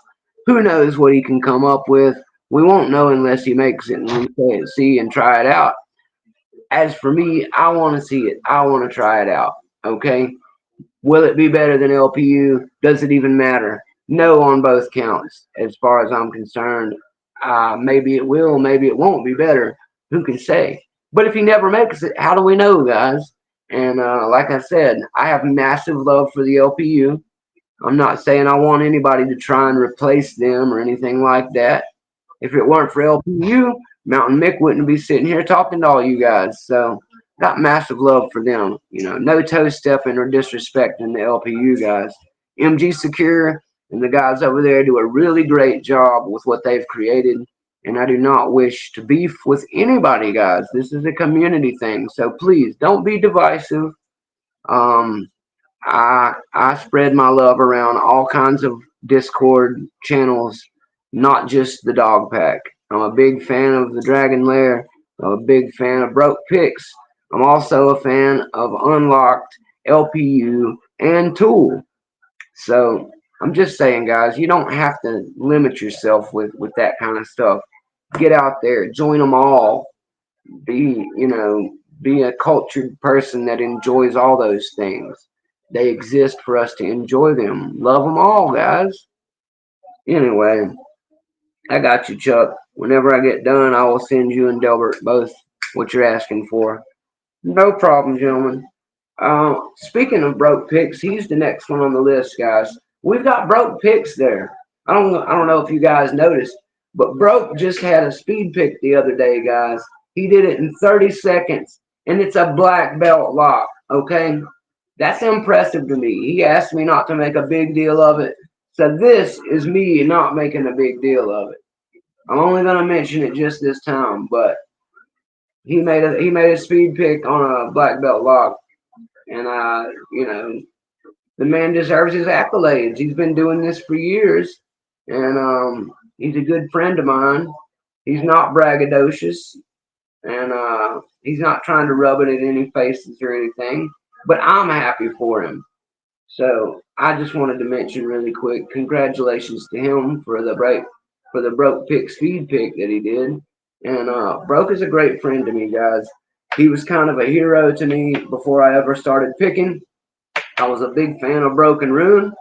Who knows what he can come up with? We won't know unless he makes it and we see and try it out. As for me, I want to see it. I want to try it out. Okay? Will it be better than LPU? Does it even matter? No on both counts, as far as I'm concerned. Maybe it will, maybe it won't be better. Who can say? But if he never makes it, how do we know, guys? And like I said, I have massive love for the LPU. I'm not saying I want anybody to try and replace them or anything like that. If it weren't for LPU, Mounta1nM1ck wouldn't be sitting here talking to all you guys. So, got massive love for them. You know, no toe stepping or disrespecting the LPU guys. MG Secure and the guys over there do a really great job with what they've created. And I do not wish to beef with anybody, guys. This is a community thing. So please don't be divisive. Um, I spread my love around all kinds of Discord channels, not just the dog pack. I'm a big fan of the Dragon Lair. I'm a big fan of Broke Picks. I'm also a fan of Unlocked, LPU, and Tool. So I'm just saying, guys, you don't have to limit yourself with that kind of stuff. Get out there, join them all. Be a cultured person that enjoys all those things. They exist for us to enjoy them. Love them all, guys. Anyway, I got you, Chuck. Whenever I get done, I will send you and Delbert both what you're asking for. No problem, gentlemen. Speaking of broke picks, he's the next one on the list, guys. We've got broke picks there. I don't know if you guys noticed, but broke just had a speed pick the other day, guys. He did it in 30 seconds, and it's a black belt lock. Okay, that's impressive to me. He asked me not to make a big deal of it, so this is me not making a big deal of it. I'm only gonna mention it just this time, but he made a speed pick on a black belt lock, and the man deserves his accolades. He's been doing this for years, and he's a good friend of mine. He's not braggadocious, and he's not trying to rub it in any faces or anything. But I'm happy for him. So I just wanted to mention really quick, congratulations to him for the broke pick speed pick that he did. And Broke is a great friend to me, guys. He was kind of a hero to me before I ever started picking. I was a big fan of Broken Rune.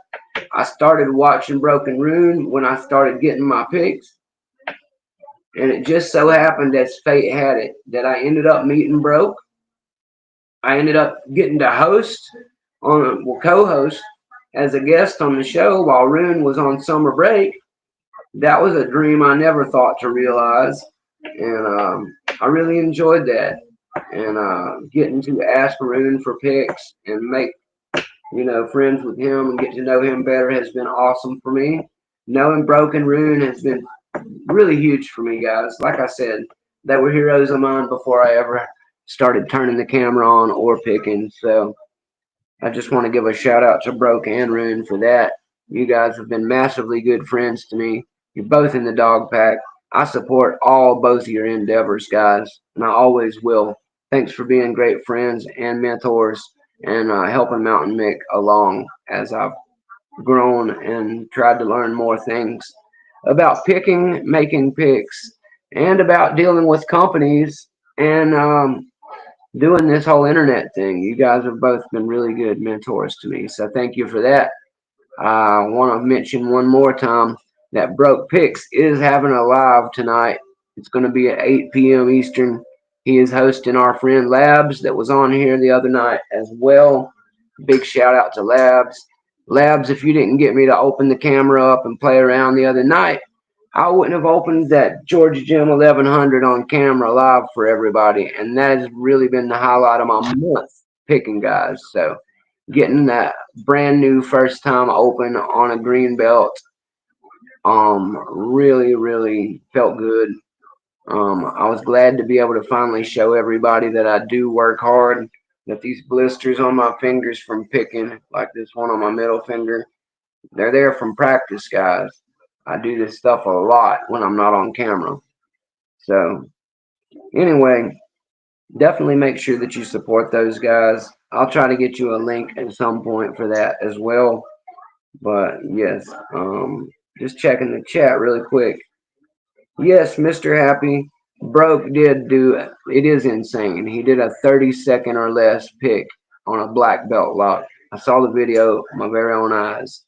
I started watching Broken Rune when I started getting my picks. And it just so happened, as fate had it, that I ended up meeting Broke. I ended up getting to co-host as a guest on the show while Rune was on summer break. That was a dream I never thought to realize, and I really enjoyed that. And getting to ask Rune for picks and make friends with him and get to know him better has been awesome for me. Knowing Broken Rune has been really huge for me, guys. Like I said, they were heroes of mine before I ever started turning the camera on or picking. So I just want to give a shout out to Broke and Rune for that. You guys have been massively good friends to me. You're both in the dog pack. I support both of your endeavors, guys, and I always will. Thanks for being great friends and mentors and helping Mounta1nM1ck along as I've grown and tried to learn more things about picking, making picks, and about dealing with companies and doing this whole internet thing. You guys have both been really good mentors to me, so thank you for that. I want to mention one more time that Broke Picks is having a live tonight. It's going to be at 8 p.m. Eastern. He is hosting our friend Labs that was on here the other night as well. Big shout out to Labs. Labs, if you didn't get me to open the camera up and play around the other night, I wouldn't have opened that Georgia Gym 1100 on camera live for everybody. And that has really been the highlight of my month picking guys. So getting that brand new first time open on a green belt really felt good. I was glad to be able to finally show everybody that I do work hard, that these blisters on my fingers from picking, like this one on my middle finger, they're there from practice, guys. I do this stuff a lot when I'm not on camera. So anyway, definitely make sure that you support those guys. I'll try to get you a link at some point for that as well. But yes, just checking the chat really quick. Yes, Mr. Happy Broke did do it. It is insane. He did a 30-second or less pick on a black belt lock. I saw the video with my very own eyes.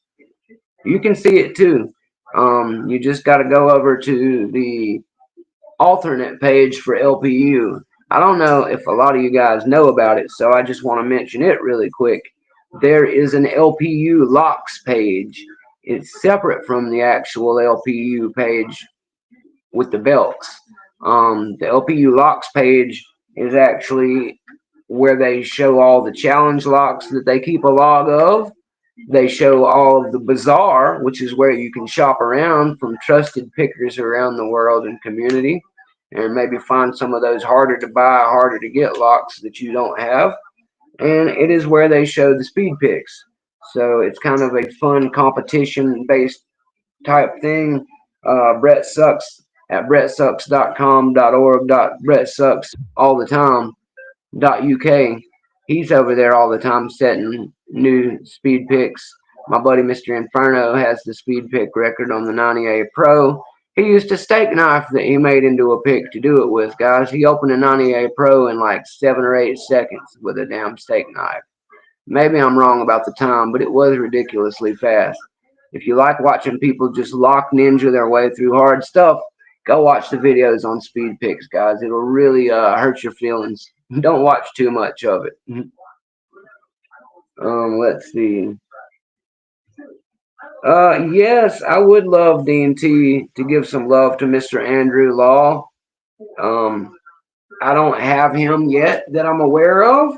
You can see it too. You just got to go over to the alternate page for LPU. I don't know if a lot of you guys know about it, so I just want to mention it really quick. There is an LPU locks page. It's separate from the actual LPU page with the belts. The LPU locks page is actually where they show all the challenge locks that they keep a log of. They show all of the bazaar, which is where you can shop around from trusted pickers around the world and community, and maybe find some of those harder to buy, harder to get locks that you don't have. And it is where they show the speed picks. So it's kind of a fun competition based type thing. Brett Sucks at brettsucks.com.org.brettsucks all the time .uk. He's over there all the time setting new speed picks. My buddy Mr. Inferno has the speed pick record on the 90A Pro. He used a steak knife that he made into a pick to do it with, guys. He opened a 90A Pro in like 7 or 8 seconds with a damn steak knife. Maybe I'm wrong about the time, but it was ridiculously fast. If you like watching people just lock ninja their way through hard stuff, go watch the videos on speed picks, guys. It'll really hurt your feelings. Don't watch too much of it. Let's see. Yes, I would love D&T to give some love to Mr. Andrew Law. I don't have him yet that I'm aware of,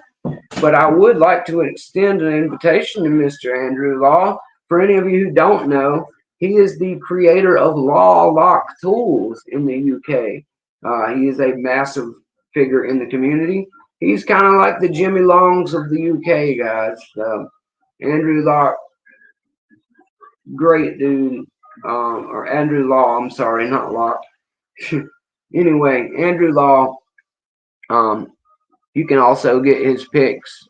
but I would like to extend an invitation to Mr. Andrew Law. For any of you who don't know, he is the creator of Law Lock Tools in the UK. He is a massive figure in the community. He's kind of like the Jimmy Longs of the UK, guys. Andrew Law, great dude. Or Andrew Law, I'm sorry, not Locke. Anyway, Andrew Law, you can also get his picks.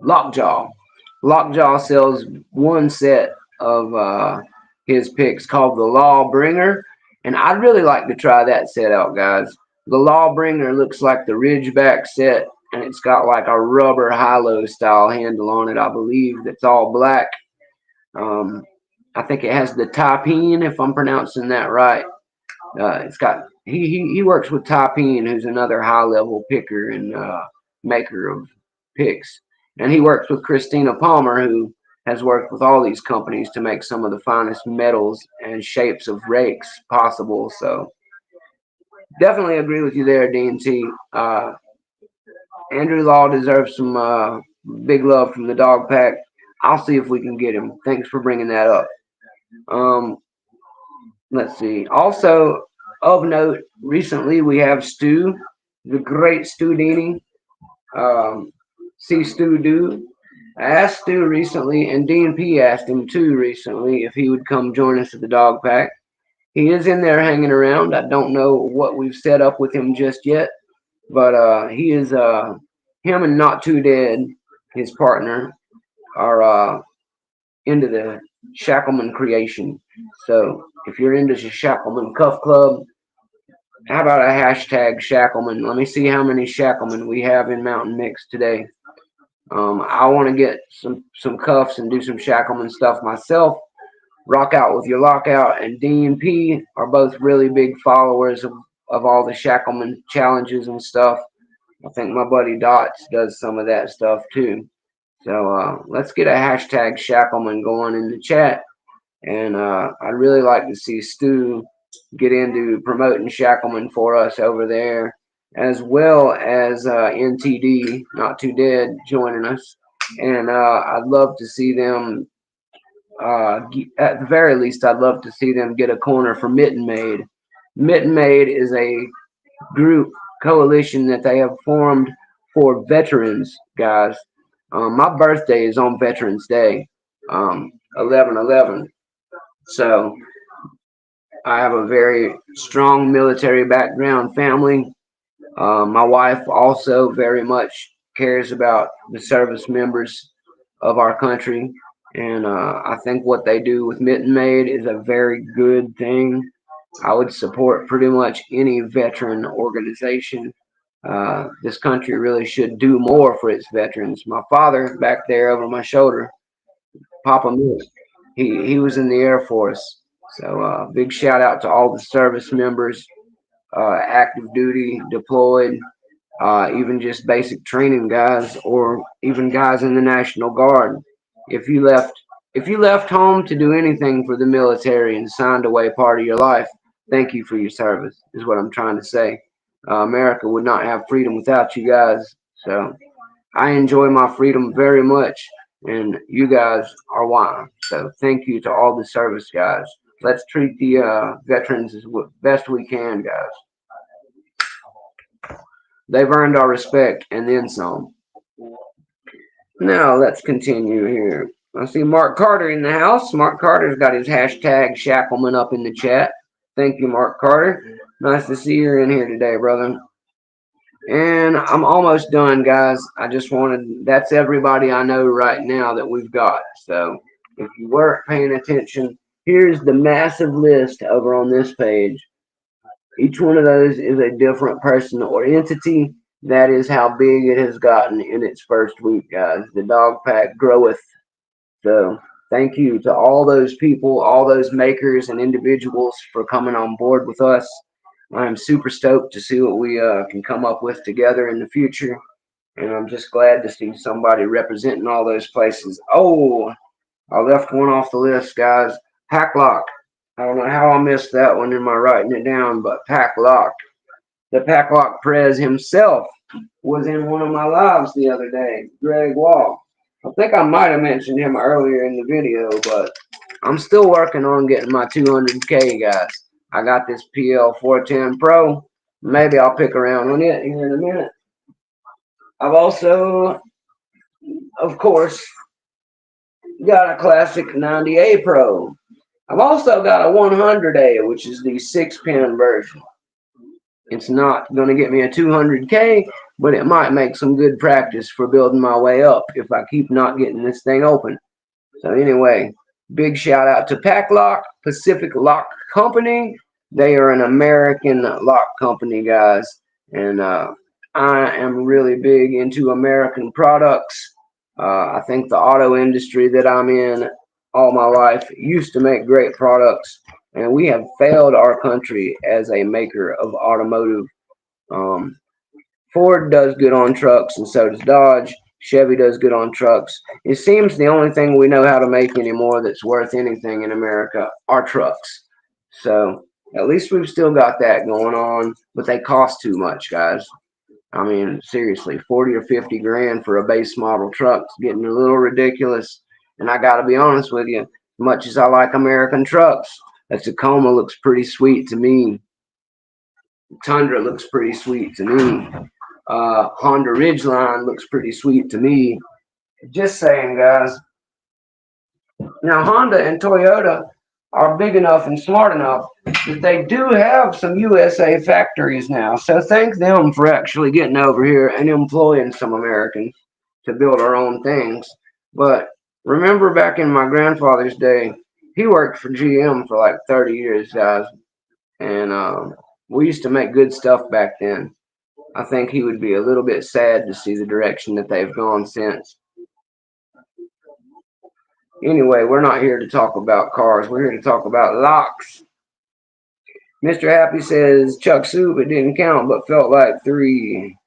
Lockjaw. Lockjaw sells one set of his picks called the Lawbringer, and I'd really like to try that set out, guys. The Lawbringer looks like the Ridgeback set, and it's got like a rubber high-low style handle on it, I believe, that's all black. I think it has the Typeen, if I'm pronouncing that right. It's got he works with Typeen, who's another high-level picker and maker of picks. And he works with Christina Palmer, who has worked with all these companies to make some of the finest metals and shapes of rakes possible. So definitely agree with you there, D&T. Andrew Law deserves some big love from the dog pack. I'll see if we can get him. Thanks for bringing that up. Let's see. Also, of note, recently we have Stu, the great Stu Dini. See Stu do. I asked Stu recently, and DNP asked him too recently if he would come join us at the dog pack. He is in there hanging around. I don't know what we've set up with him just yet, but he is him and Not Too Dead, his partner, are into the Shackleman creation. So If you're into the Shackleman Cuff Club, how about a hashtag Shackleman? Let me see how many Shackleman we have in Mountain Mix today. I want to get some cuffs and do some Shackleman stuff myself. Rock Out with Your Lockout and D&P are both really big followers of all the Shackleman challenges and stuff. I think my buddy Dots does some of that stuff too. So let's get a hashtag Shackleman going in the chat. And I'd really like to see Stu get into promoting Shackleman for us over there, as well as NTD, Not Too Dead, joining us. And I'd love to see them, at the very least, I'd love to see them get a corner for Mitten Maid. Mitten Maid is a group coalition that they have formed for veterans, guys. My birthday is on Veterans Day, 11/11. So I have a very strong military background family. My wife also very much cares about the service members of our country. And I think what they do with Mitten Maid is a very good thing. I would support pretty much any veteran organization. This country really should do more for its veterans. My father, back there over my shoulder, Papa Mick, he was in the Air Force. So big shout out to all the service members, active duty, deployed, even just basic training guys, or even guys in the National Guard. If you left, if you left home to do anything for the military and signed away part of your life, thank you for your service. Is what I'm trying to say. America would not have freedom without you guys. So I enjoy my freedom very much, and you guys are why. So thank you to all the service guys. Let's treat the veterans as best we can, guys. They've earned our respect and then some. Now let's continue here. I see Mark Carter in the house. Mark Carter's got his hashtag Shackleman up in the chat. Thank you, Mark Carter. Nice to see you in here today, brother. And I'm almost done, guys. I just wanted, that's everybody I know right now that we've got. So if you weren't paying attention, here's the massive list over on this page. Each one of those is a different person or entity. That is how big it has gotten in its first week, guys. The dog pack groweth. So thank you to all those people, all those makers and individuals for coming on board with us. I'm super stoked to see what we can come up with together in the future. And I'm just glad to see somebody representing all those places. Oh, I left one off the list, guys. Packlock. I don't know how I missed that one in my writing it down, but Packlock. The Packlock Prez himself was in one of my lives the other day, Greg Wall. I think I might have mentioned him earlier in the video, but I'm still working on getting my 200K, guys. I got this PL 410 Pro. Maybe I'll pick around on it here in a minute. I've also, of course, got a classic 90A Pro. I've also got a 100A, which is the 6-pin version. It's not going to get me a 200K, but it might make some good practice for building my way up if I keep not getting this thing open. So anyway, big shout out to Packlock, Pacific Lock Company. They are an American lock company, guys. And I am really big into American products. I think the auto industry that I'm in all my life used to make great products. And we have failed our country as a maker of automotive. Ford does good on trucks, and so does Dodge. Chevy does good on trucks. It seems the only thing we know how to make anymore that's worth anything in America are trucks. So at least we've still got that going on, but they cost too much, guys. I mean, seriously, 40 or 50 grand for a base model truck is getting a little ridiculous. And I got to be honest with you, as much as I like American trucks, a Tacoma looks pretty sweet to me. Tundra looks pretty sweet to me. Honda Ridgeline looks pretty sweet to me. Just saying, guys. Now, Honda and Toyota are big enough and smart enough that they do have some USA factories now. So thank them for actually getting over here and employing some Americans to build our own things. But remember back in my grandfather's day, He worked for GM for like 30 years, guys, and we used to make good stuff back then. I think he would be a little bit sad to see the direction that they've gone since. Anyway, we're not here to talk about cars. We're here to talk about locks. Mr. Happy says Chuck Soup, it didn't count, but felt like three.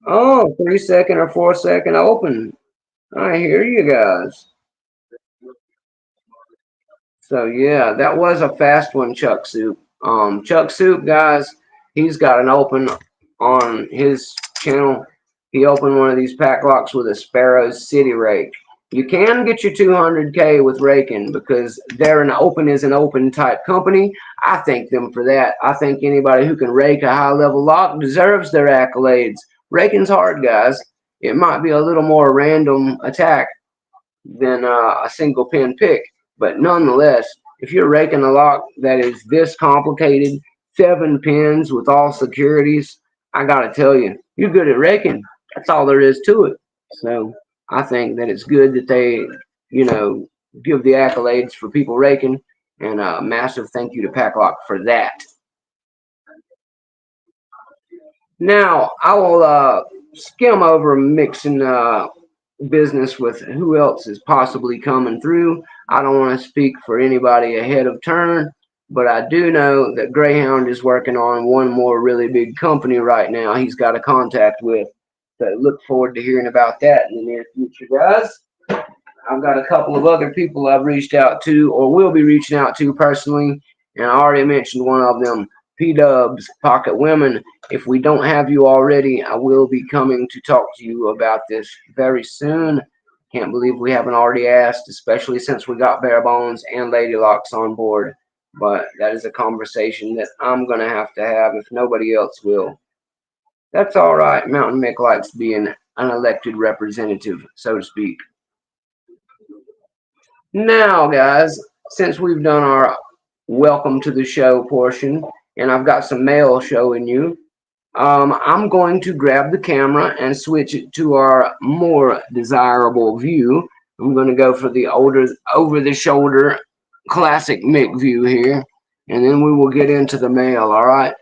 Oh, 3 second or 4 second open. I hear you guys. So yeah, that was a fast one, Chuck Soup. Chuck Soup, guys, he's got an open on his channel. He opened one of these pack locks with a Sparrows City Rake. You can get your 200K with raking because they're an open type company. I thank them for that. I think anybody who can rake a high level lock deserves their accolades. Raking's hard, guys. It might be a little more random attack than a single pin pick. But nonetheless, if you're raking a lock that is this complicated, 7 pins with all securities, I gotta tell you, you're good at raking. That's all there is to it. So I think that it's good that they, give the accolades for people raking, and a massive thank you to Packlock for that. Now I will skim over mixing business with who else is possibly coming through. I don't want to speak for anybody ahead of turn, but I do know that Greyhound is working on one more really big company right now he's got a contact with. So look forward to hearing about that in the near future, guys. I've got a couple of other people I've reached out to or will be reaching out to personally, and I already mentioned one of them, P-Dubs, Pocket Women. If we don't have you already, I will be coming to talk to you about this very soon. Can't believe we haven't already asked, especially since we got Bare Bones and Lady Locks on board. But that is a conversation that I'm going to have if nobody else will. That's all right. Mountain1nM1ck likes being an elected representative, so to speak. Now, guys, since we've done our welcome to the show portion, and I've got some mail showing you, I'm going to grab the camera and switch it to our more desirable view. I'm going to go for the older, over-the-shoulder classic Mick view here, and then we will get into the mail, all right?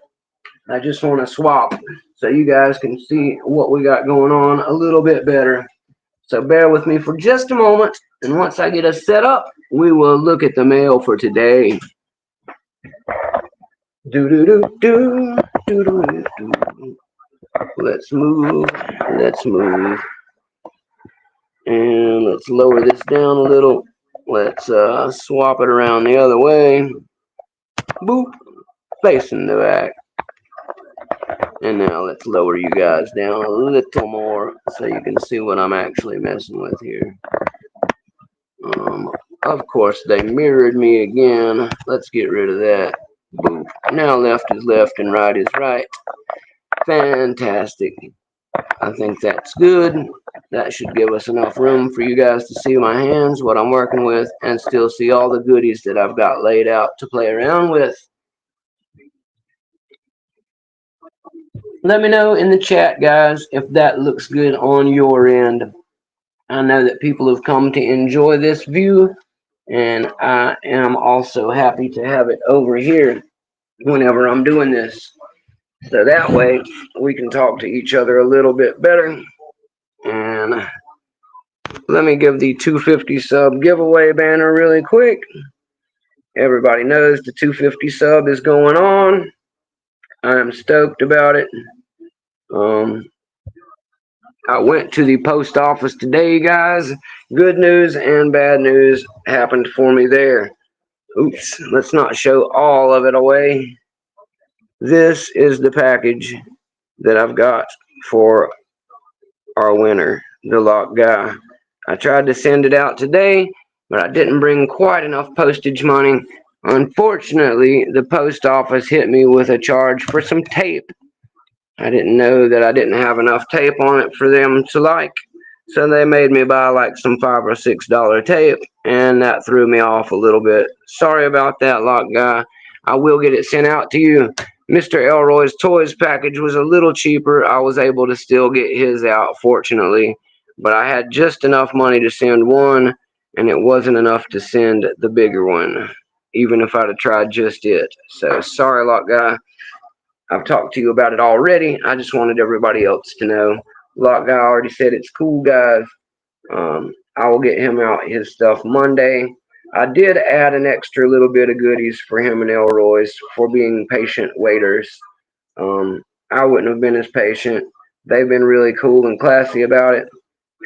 I just want to swap so you guys can see what we got going on a little bit better. So bear with me for just a moment, and once I get us set up, we will look at the mail for today. Let's move, and let's lower this down a little. Let's swap it around the other way. Boop, facing the back. And now let's lower you guys down a little more so you can see what I'm actually messing with here. Of course, they mirrored me again. Let's get rid of that. Boop. Now left is left and right is right. Fantastic. I think that's good. That should give us enough room for you guys to see my hands, what I'm working with, and still see all the goodies that I've got laid out to play around with. Let me know in the chat, guys, if that looks good on your end. I know that people have come to enjoy this view, and I am also happy to have it over here whenever I'm doing this. So that way we can talk to each other a little bit better. And let me give the 250 sub giveaway banner really quick. Everybody knows the 250 sub is going on. I'm stoked about it. I went to the post office today, guys. Good news and bad news happened for me there. Oops, let's not show all of it away. This is the package that I've got for our winner, the lock guy. I tried to send it out today, but I didn't bring quite enough postage money. Unfortunately, the post office hit me with a charge for some tape. I didn't know that I didn't have enough tape on it for them to like. So they made me buy like some $5 or $6 tape, and that threw me off a little bit. Sorry about that, lock guy. I will get it sent out to you. Mr. Elroy's Toys package was a little cheaper. I was able to still get his out, fortunately. But I had just enough money to send one, and it wasn't enough to send the bigger one, even if I'd have tried just it. So sorry, Lock Guy. I've talked to you about it already. I just wanted everybody else to know. Lock Guy already said it's cool, guys. I will get him out his stuff Monday. I did add an extra little bit of goodies for him and Elroy's for being patient waiters. I wouldn't have been as patient. They've been really cool and classy about it.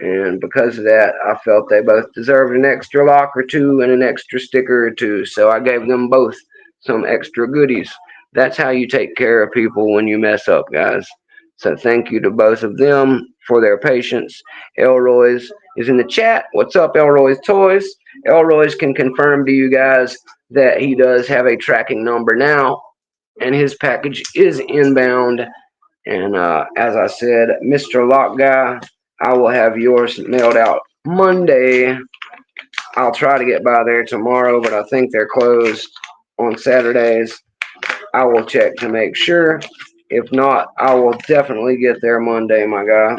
And because of that, I felt they both deserved an extra lock or two and an extra sticker or two. So I gave them both some extra goodies. That's how you take care of people when you mess up, guys. So thank you to both of them for their patience. Elroy's is in the chat. What's up, Elroy's Toys? Elroy's can confirm to you guys that he does have a tracking number now, and his package is inbound. And as I said, Mr. Lock Guy, I will have yours mailed out Monday. I'll try to get by there tomorrow, but I think they're closed on Saturdays. I will check to make sure. If not, I will definitely get there Monday, my guy.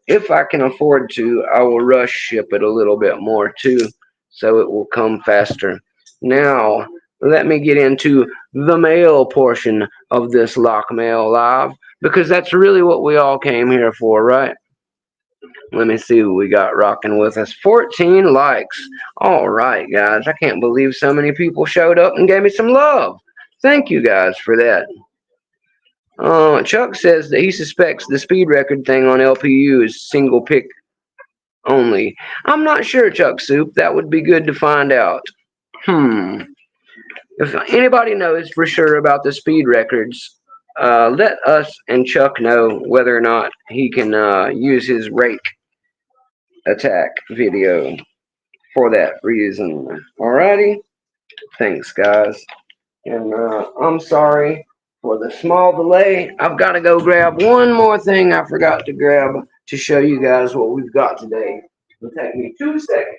If I can afford to, I will rush ship it a little bit more too, so it will come faster. Now, let me get into the mail portion of this Lock Mail Live, because that's really what we all came here for, right? Let me see who we got rocking with us. 14 likes. All right, guys. I can't believe so many people showed up and gave me some love. Thank you guys for that. Chuck says that he suspects the speed record thing on LPU is single pick only. I'm not sure, Chuck Soup. That would be good to find out. If anybody knows for sure about the speed records, let us and Chuck know whether or not he can use his rake attack video for that reason. Alrighty? Thanks, guys. And I'm sorry for the small delay. I've got to go grab one more thing I forgot to grab to show you guys what we've got today. It'll take me 2 seconds.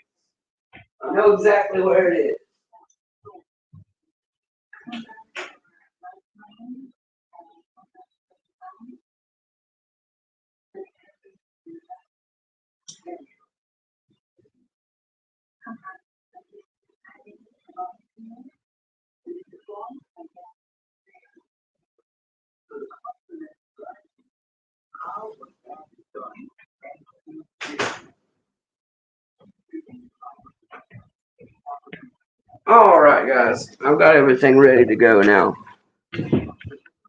I know exactly where it is. Alright, guys. I've got everything ready to go now.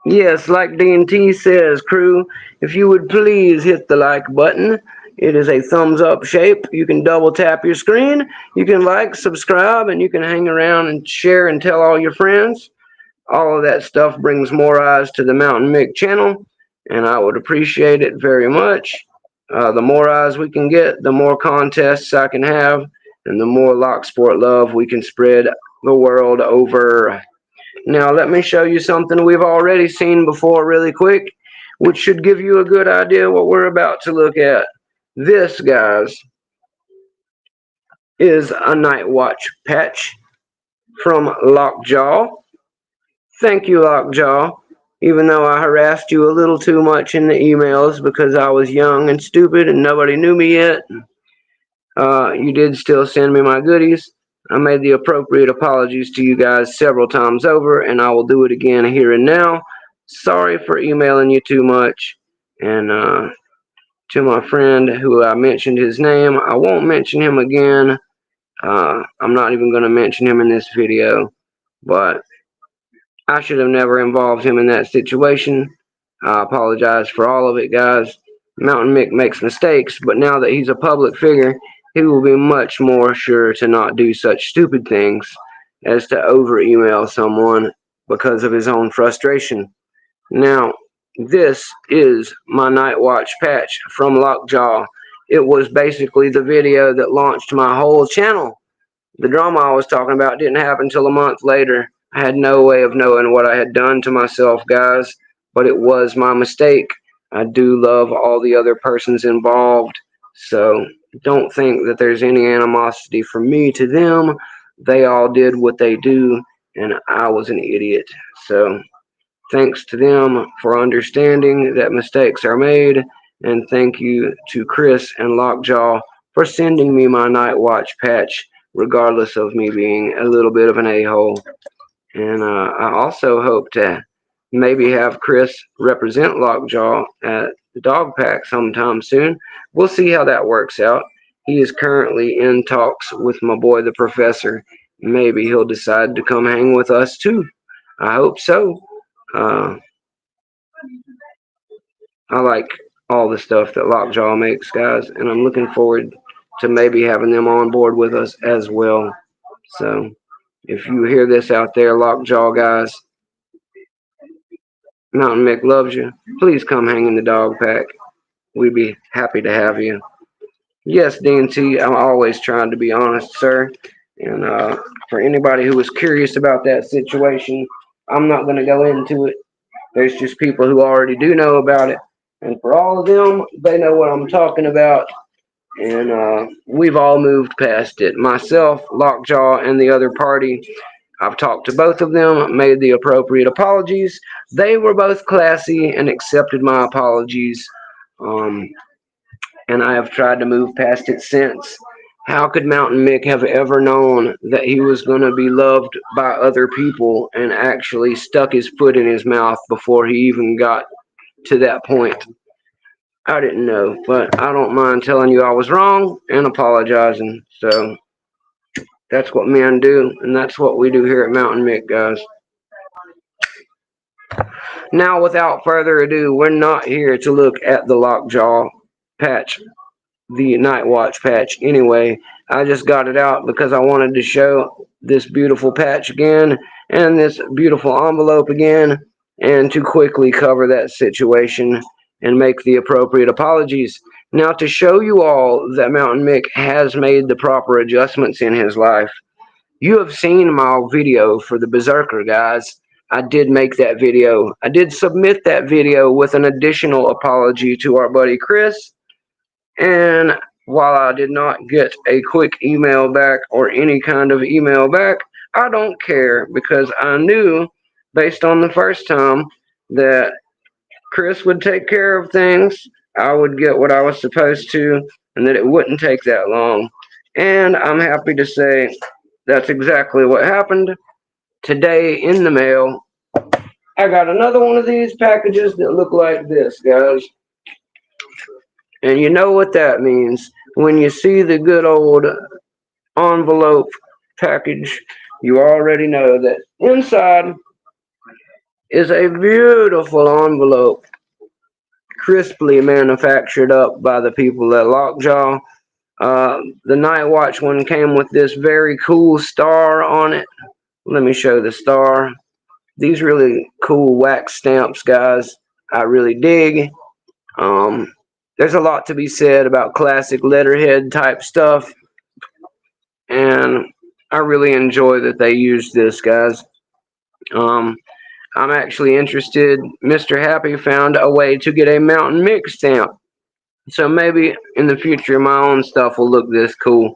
Yes, like D&T says, crew, if you would please hit the like button. It is a thumbs up shape. You can double tap your screen. You can like, subscribe, and you can hang around and share and tell all your friends. All of that stuff brings more eyes to the Mounta1nM1ck channel, and I would appreciate it very much. The more eyes we can get, the more contests I can have, and the more lock sport love we can spread the world over. Now let me show you something we've already seen before really quick, which should give you a good idea what we're about to look at. This, guys, is a night watch patch from Lockjaw. Thank you, Lockjaw. Even though I harassed you a little too much in the emails because I was young and stupid and nobody knew me yet, you did still send me my goodies. I made the appropriate apologies to you guys several times over, and I will do it again here and now. Sorry for emailing you too much. And to my friend who I mentioned his name, I won't mention him again. I'm not even going to mention him in this video, but I should have never involved him in that situation. I apologize for all of it, guys. Mounta1nM1ck makes mistakes, but now that he's a public figure, he will be much more sure to not do such stupid things as to over-email someone because of his own frustration. Now, this is my Night Watch patch from Lockjaw. It was basically the video that launched my whole channel. The drama I was talking about didn't happen until a month later. I had no way of knowing what I had done to myself, guys, but it was my mistake. I do love all the other persons involved, so don't think that there's any animosity from me to them. They all did what they do, and I was an idiot. So thanks to them for understanding that mistakes are made, and thank you to Chris and Lockjaw for sending me my night watch patch, regardless of me being a little bit of an a-hole. And I also hope to maybe have Chris represent Lockjaw at the dog pack sometime soon. We'll see how that works out. He is currently in talks with my boy the professor. Maybe he'll decide to come hang with us too. I hope so. Uh, I like all the stuff that Lockjaw makes, guys, and I'm looking forward to maybe having them on board with us as well. So, if you hear this out there, Lockjaw guys, Mountain1nM1ck loves you. Please come hang in the dog pack. We'd be happy to have you. Yes, DNT, I'm always trying to be honest, sir. And for anybody who was curious about that situation, I'm not going to go into it. There's just people who already do know about it. And for all of them, they know what I'm talking about. And we've all moved past it. Myself, Lockjaw, and the other party, I've talked to both of them, made the appropriate apologies. They were both classy and accepted my apologies. Um, and I have tried to move past it since. How could Mountain1nM1ck have ever known that he was going to be loved by other people and actually stuck his foot in his mouth before he even got to that point? I didn't know, but I don't mind telling you I was wrong and apologizing. So that's what men do, and that's what we do here at Mountain1nM1ck, guys. Now, without further ado, we're not here to look at the Lockjaw patch, the Night Watch patch. Anyway, I just got it out because I wanted to show this beautiful patch again and this beautiful envelope again, and to quickly cover that situation and make the appropriate apologies. Now, to show you all that Mountain1nM1ck has made the proper adjustments in his life, you have seen my video for the Berserker, guys. I did make that video. I did submit that video with an additional apology to our buddy Chris. And while I did not get a quick email back or any kind of email back, I don't care because I knew based on the first time that Chris would take care of things. I would get what I was supposed to, and that it wouldn't take that long. And I'm happy to say that's exactly what happened. Today in the mail, I got another one of these packages that look like this, guys. And you know what that means. When you see the good old envelope package, you already know that inside is a beautiful envelope, crisply manufactured up by the people at Lockjaw. The Night Watch one came with this very cool star on it. Let me show the star. These really cool wax stamps, guys. I really dig. There's a lot to be said about classic letterhead type stuff, and I really enjoy that they used this, guys. I'm actually interested. Mr. Happy found a way to get a Mountain1nM1ck stamp, so maybe in the future my own stuff will look this cool.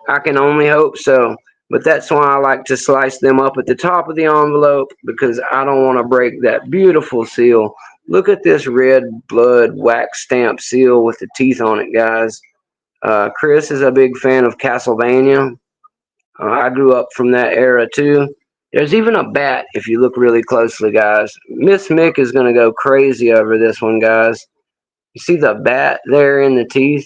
I can only hope so. But that's why I like to slice them up at the top of the envelope, because I don't want to break that beautiful seal. Look at this red blood wax stamp seal with the teeth on it, guys. Chris is a big fan of Castlevania. I grew up from that era too. There's even a bat if you look really closely, guys. Miss Mick is going to go crazy over this one, guys. You see the bat there in the teeth?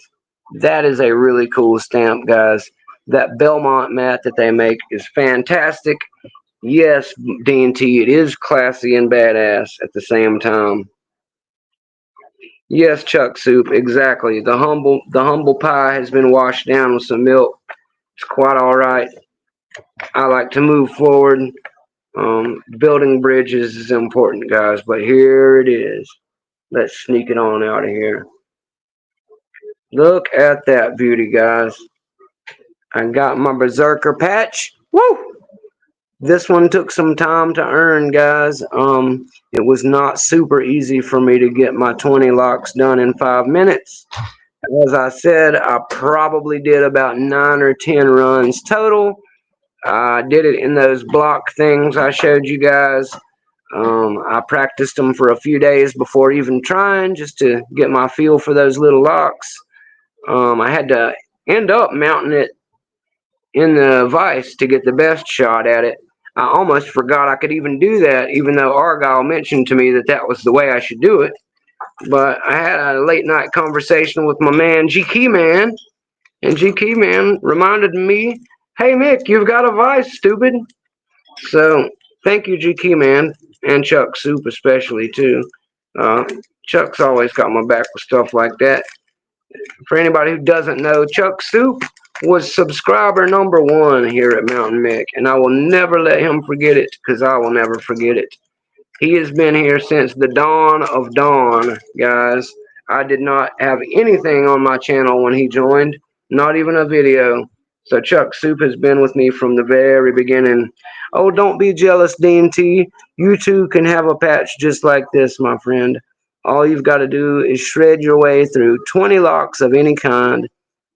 That is a really cool stamp, guys. That Belmont mat that they make is fantastic. Yes, D&T, it is classy and badass at the same time. Yes, Chuck Soup, exactly. The humble pie has been washed down with some milk. It's quite all right. I like to move forward. Building bridges is important, guys, but here it is. Let's sneak it on out of here. Look at that beauty, guys. I got my Berserker patch. Woo! This one took some time to earn, guys. It was not super easy for me to get my 20 locks done in 5 minutes. As I said, I probably did about 9 or 10 runs total. I did it in those block things I showed you guys. I practiced them for a few days before even trying, just to get my feel for those little locks. I had to end up mounting it in the vise to get the best shot at it. I almost forgot I could even do that, even though Argyle mentioned to me that that was the way I should do it. But I had a late night conversation with my man GK Man, and GK Man reminded me, "Hey Mick, you've got a vise, stupid." So thank you, GK Man, and Chuck Soup especially too. Uh, Chuck's always got my back with stuff like that. For anybody who doesn't know, Chuck Soup was subscriber number 1 here at Mountain1nM1ck, and I will never let him forget it because I will never forget it. He has been here since the dawn of dawn, guys. I did not have anything on my channel when he joined, not even a video. So Chuck Soup has been with me from the very beginning. Oh, don't be jealous, Dean T. You too can have a patch just like this, my friend. All you've got to do is shred your way through 20 locks of any kind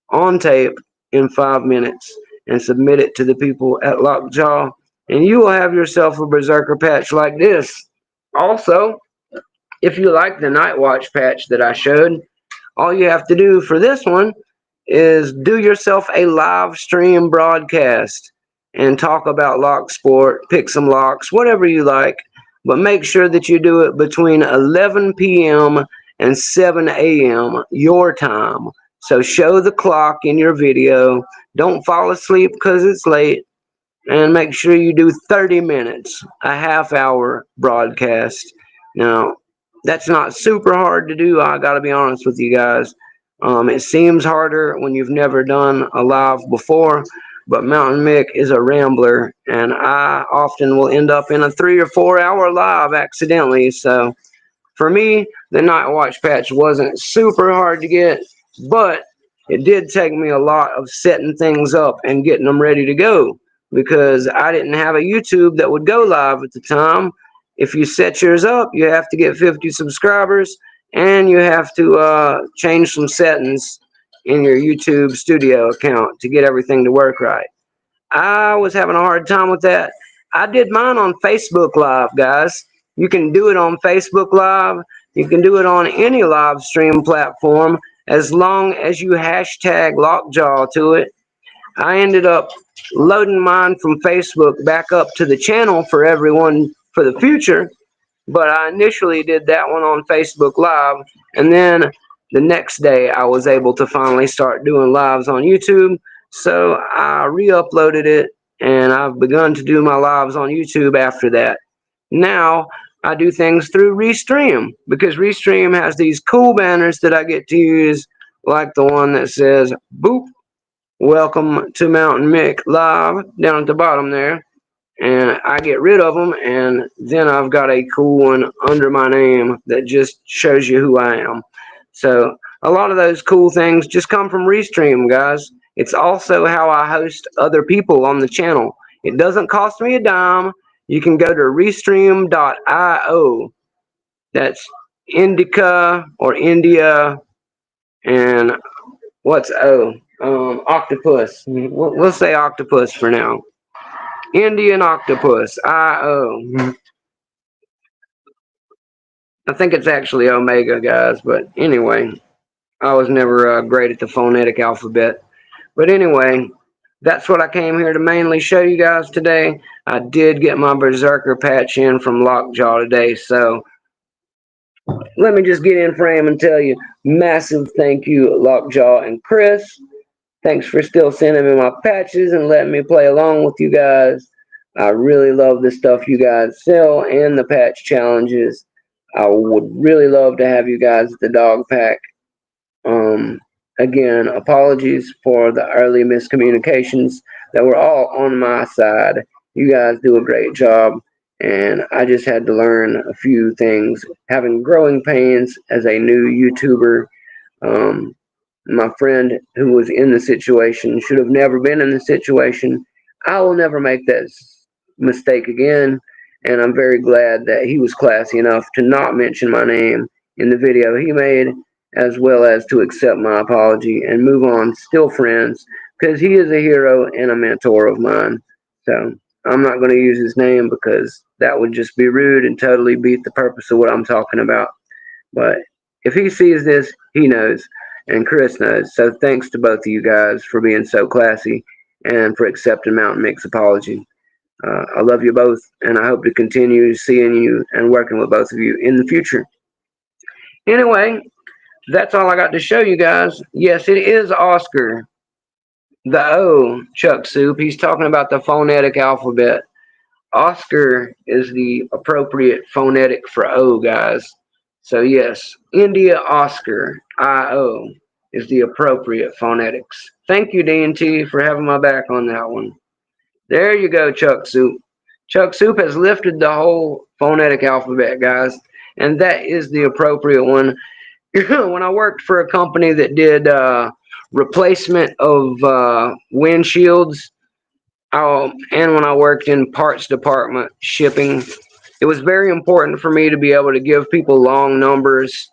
on tape in 5 minutes and submit it to the people at Lockjaw, and you will have yourself a Berserker patch like this. Also, if you like the Night Watch patch that I showed, all you have to do for this one is do yourself a live stream broadcast and talk about lock sport, pick some locks, whatever you like, but make sure that you do it between 11 p.m. and 7 a.m. your time. So show the clock in your video. Don't fall asleep because it's late. And make sure you do 30 minutes, a half hour broadcast. Now, that's not super hard to do, I gotta be honest with you guys. It seems harder when you've never done a live before, but Mountain1nM1ck is a rambler, and I often will end up in a 3 or 4 hour live accidentally. So for me, the Night Watch patch wasn't super hard to get, but it did take me a lot of setting things up and getting them ready to go because I didn't have a YouTube that would go live at the time. If you set yours up, you have to get 50 subscribers and you have to change some settings in your YouTube studio account to get everything to work right. I was having a hard time with that. I did mine on Facebook Live, guys. You can do it on Facebook Live. You can do it on any live stream platform as long as you hashtag Lockjaw to it. I ended up loading mine from Facebook back up to the channel for everyone for the future, but I initially did that one on Facebook Live, and then the next day I was able to finally start doing lives on YouTube. So I re-uploaded it, and I've begun to do my lives on YouTube after that. Now I do things through Restream because Restream has these cool banners that I get to use, like the one that says "Boop, welcome to Mountain1nM1ck Live" down at the bottom there, and I get rid of them, and then I've got a cool one under my name that just shows you who I am. So a lot of those cool things just come from Restream, guys. It's also how I host other people on the channel. It doesn't cost me a dime. You can go to restream.io. That's Indica or India, and what's O? Octopus. We'll say octopus for now. Indian Octopus, IO. I think it's actually Omega, guys, but anyway, I was never great at the phonetic alphabet. But anyway, that's what I came here to mainly show you guys today. I did get my Berserker patch in from Lockjaw today, so let me just get in frame and tell you, massive thank you, Lockjaw and Chris. Thanks for still sending me my patches and letting me play along with you guys. I really love the stuff you guys sell and the patch challenges. I would really love to have you guys at the dog pack. Again, apologies for the early miscommunications that were all on my side. You guys do a great job, and I just had to learn a few things. Having growing pains as a new YouTuber, my friend who was in the situation should have never been in the situation. I will never make that mistake again, and I'm very glad that he was classy enough to not mention my name in the video he made, as well as to accept my apology and move on, still friends, because he is a hero and a mentor of mine. So I'm not going to use his name because that would just be rude and totally beat the purpose of what I'm talking about. But if he sees this, he knows. and Chris knows. So thanks to both of you guys for being so classy and for accepting Mountain1nM1ck's apology. I love you both, and I hope to continue seeing you and working with both of you in the future. Anyway, that's all I got to show you guys. Yes, it is Oscar. The O, Chuck Soup. He's talking about the phonetic alphabet. Oscar is the appropriate phonetic for O, guys. So yes, India Oscar, I-O, is the appropriate phonetics. Thank you, D&T, for having my back on that one. There you go, Chuck Soup. Chuck Soup has lifted the whole phonetic alphabet, guys, and that is the appropriate one. When I worked for a company that did replacement of windshields, and when I worked in parts department shipping, it was very important for me to be able to give people long numbers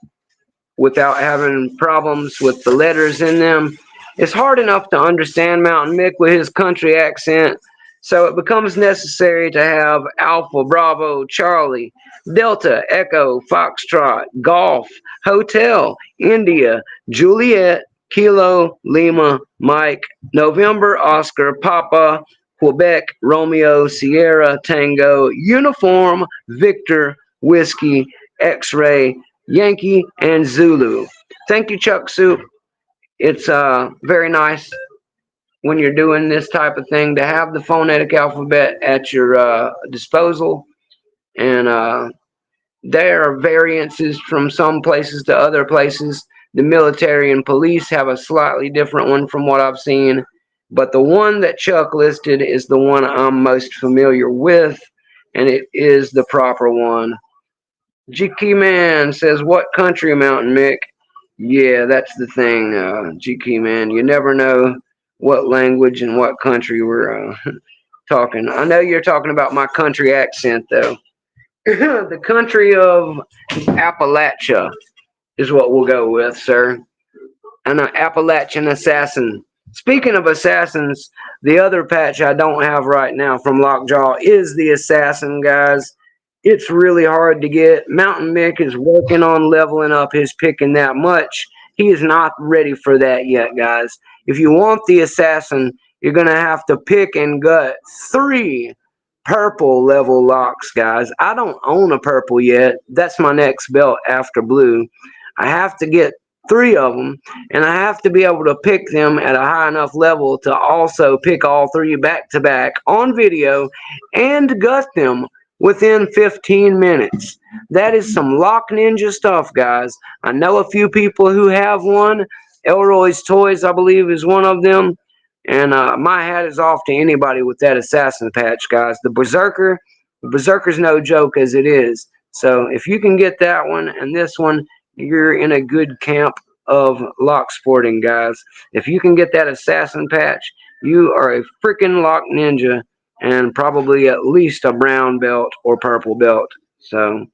without having problems with the letters in them. It's hard enough to understand Mountain1nM1ck with his country accent, so it becomes necessary to have Alpha, Bravo, Charlie, Delta, Echo, Foxtrot, Golf, Hotel, India, Juliet, Kilo, Lima, Mike, November, Oscar, Papa, Quebec, Romeo, Sierra, Tango, Uniform, Victor, Whiskey, X-Ray, Yankee, and Zulu. Thank you, Chuck Soup. It's very nice when you're doing this type of thing to have the phonetic alphabet at your disposal. And there are variances from some places to other places. The military and police have a slightly different one from what I've seen. But the one that Chuck listed is the one I'm most familiar with, and it is the proper one. GK Man says, what country, Mountain1nM1ck? Yeah, that's the thing, GK Man. You never know what language and what country we're talking. I know you're talking about my country accent, though. The country of Appalachia is what we'll go with, sir. An Appalachian assassin. Speaking of assassins, the other patch I don't have right now from Lockjaw is the assassin, guys. It's really hard to get. Mountain1nM1ck is working on leveling up his picking that much. He is not ready for that yet, guys. If you want the assassin, you're going to have to pick and gut 3 purple level locks, guys. I don't own a purple yet. That's my next belt after blue. I have to get 3 of them, and I have to be able to pick them at a high enough level to also pick all 3 back to back on video and gut them within 15 minutes. That is some Lock Ninja stuff, guys. I know a few people who have one. Elroy's Toys, I believe, is one of them. And my hat is off to anybody with that assassin patch, guys. The Berserker's no joke as it is. So if you can get that one and this one, you're in a good camp of lock sporting, guys. If you can get that assassin patch, you are a freaking lock ninja and probably at least a brown belt or purple belt. So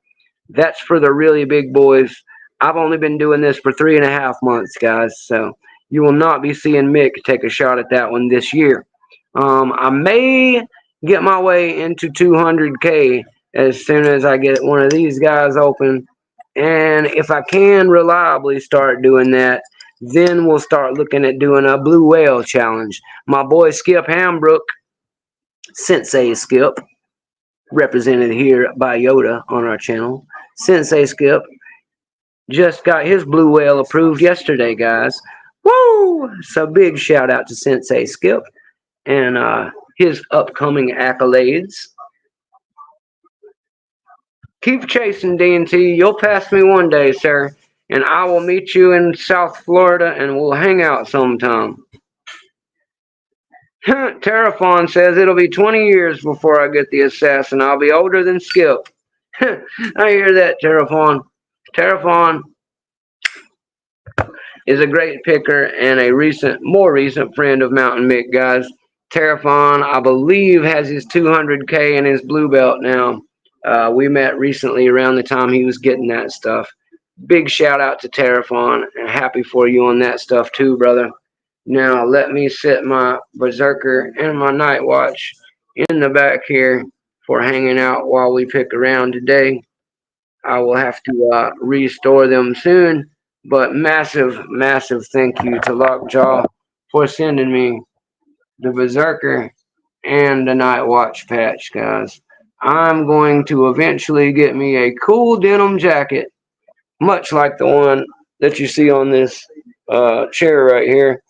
that's for the really big boys. I've only been doing this for 3.5 months, guys. So you will not be seeing Mick take a shot at that one this year. I may get my way into 200K as soon as I get one of these guys open. And if I can reliably start doing that, then we'll start looking at doing a blue whale challenge. My boy Skip Hambrook, Sensei Skip, represented here by Yoda on our channel. Sensei Skip just got his blue whale approved yesterday, guys. Woo! So big shout out to Sensei Skip and his upcoming accolades. Keep chasing, D&T. You'll pass me one day, sir, and I will meet you in South Florida and we'll hang out sometime. Terraphon says it'll be 20 years before I get the assassin. I'll be older than Skip. I hear that, Terraphon. Terraphon is a great picker and a more recent friend of Mountain1nM1ck, guys. Terraphon, I believe, has his 200K and his blue belt now. We met recently around the time he was getting that stuff. Big shout out to Terraphon and happy for you on that stuff too, brother. Now let me set my Berserker and my Night Watch in the back here for hanging out while we pick around today. I will have to restore them soon, But massive thank you to Lockjaw for sending me the Berserker and the Night Watch patch, guys. I'm going to eventually get me a cool denim jacket, much like the one that you see on this chair right here.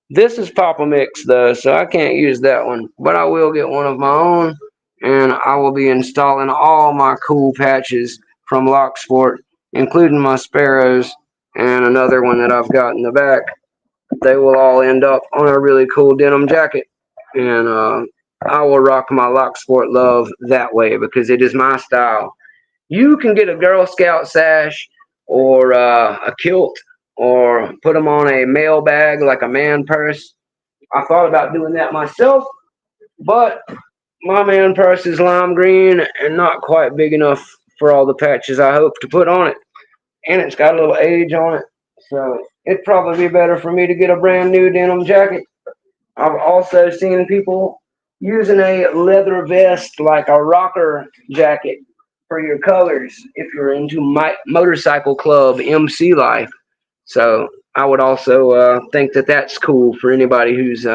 This is Papa Mix though, so I can't use that one, but I will get one of my own, and I will be installing all my cool patches from Locksport, including my sparrows and another one that I've got in the back. They will all end up on a really cool denim jacket, and I will rock my Locksport love that way because it is my style. You can get a Girl Scout sash or a kilt or put them on a mail bag like a man purse. I thought about doing that myself, but my man purse is lime green and not quite big enough for all the patches I hope to put on it. And it's got a little age on it, so it'd probably be better for me to get a brand new denim jacket. I've also seen people using a leather vest like a rocker jacket for your colors if you're into motorcycle club MC life. So I would also think that that's cool for anybody who's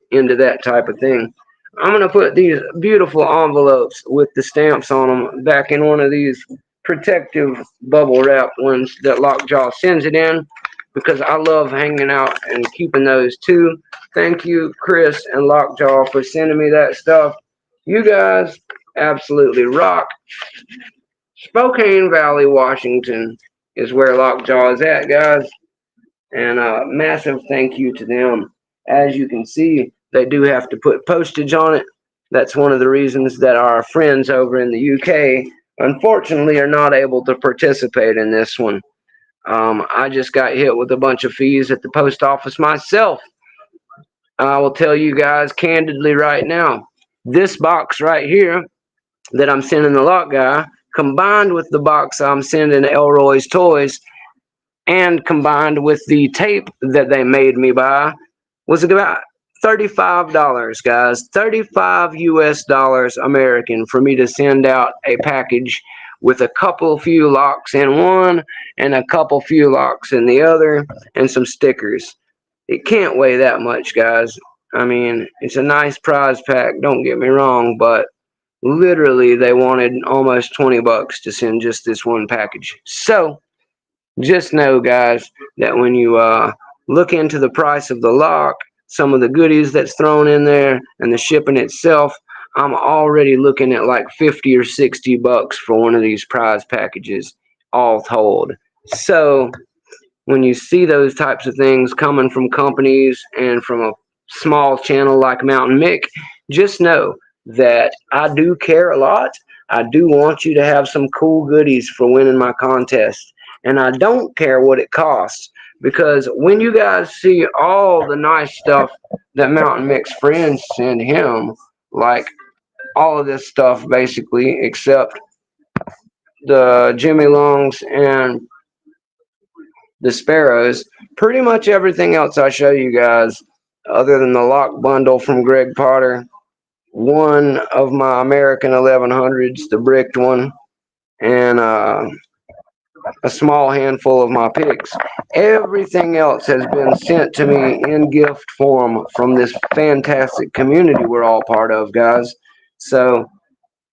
into that type of thing. I'm going to put these beautiful envelopes with the stamps on them back in one of these protective bubble wrap ones that Lockjaw sends it in because I love hanging out and keeping those too. Thank you, Chris and Lockjaw, for sending me that stuff. You guys absolutely rock. Spokane Valley, Washington is where Lockjaw is at, guys. And a massive thank you to them. As you can see, they do have to put postage on it. That's one of the reasons that our friends over in the UK, unfortunately, are not able to participate in this one. I just got hit with a bunch of fees at the post office myself. I will tell you guys candidly right now, this box right here that I'm sending the lock guy, combined with the box I'm sending Elroy's Toys, and combined with the tape that they made me buy, was about $35, guys. 35 US dollars American for me to send out a package with a couple few locks in one and a couple few locks in the other and some stickers. It can't weigh that much, guys. I mean, it's a nice prize pack, don't get me wrong, but literally they wanted almost 20 bucks to send just this one package. So, just know, guys, that when you look into the price of the lock, some of the goodies that's thrown in there, and the shipping itself, I'm already looking at like 50 or 60 bucks for one of these prize packages, all told. So when you see those types of things coming from companies and from a small channel like Mounta1nM1ck, just know that I do care a lot. I do want you to have some cool goodies for winning my contest. And I don't care what it costs because when you guys see all the nice stuff that Mounta1nM1ck's friends send him, like all of this stuff basically, except the Jimmy Longs and the Sparrows, pretty much everything else I show you guys, other than the lock bundle from Greg Potter, one of my American 1100s, the bricked one, and a small handful of my picks. Everything else has been sent to me in gift form from this fantastic community we're all part of, guys. So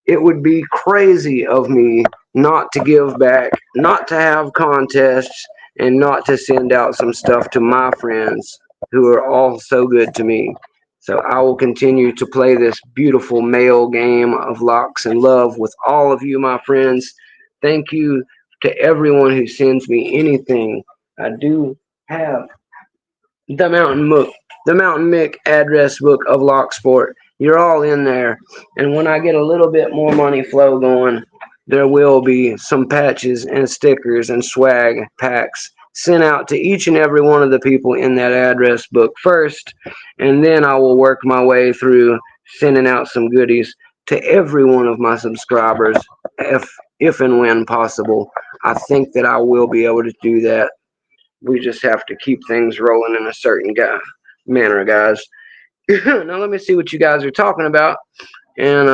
it would be crazy of me not to give back, not to have contests, and not to send out some stuff to my friends who are all so good to me. So I will continue to play this beautiful male game of locks and love with all of you, my friends. Thank you to everyone who sends me anything. I do have the Mounta1nM1ck address book of Locksport. You're all in there. And when I get a little bit more money flow going, there will be some patches and stickers and swag packs sent out to each and every one of the people in that address book first. And then I will work my way through sending out some goodies to every one of my subscribers if and when possible. I think that I will be able to do that. We just have to keep things rolling in a certain manner, guys. Now let me see what you guys are talking about, and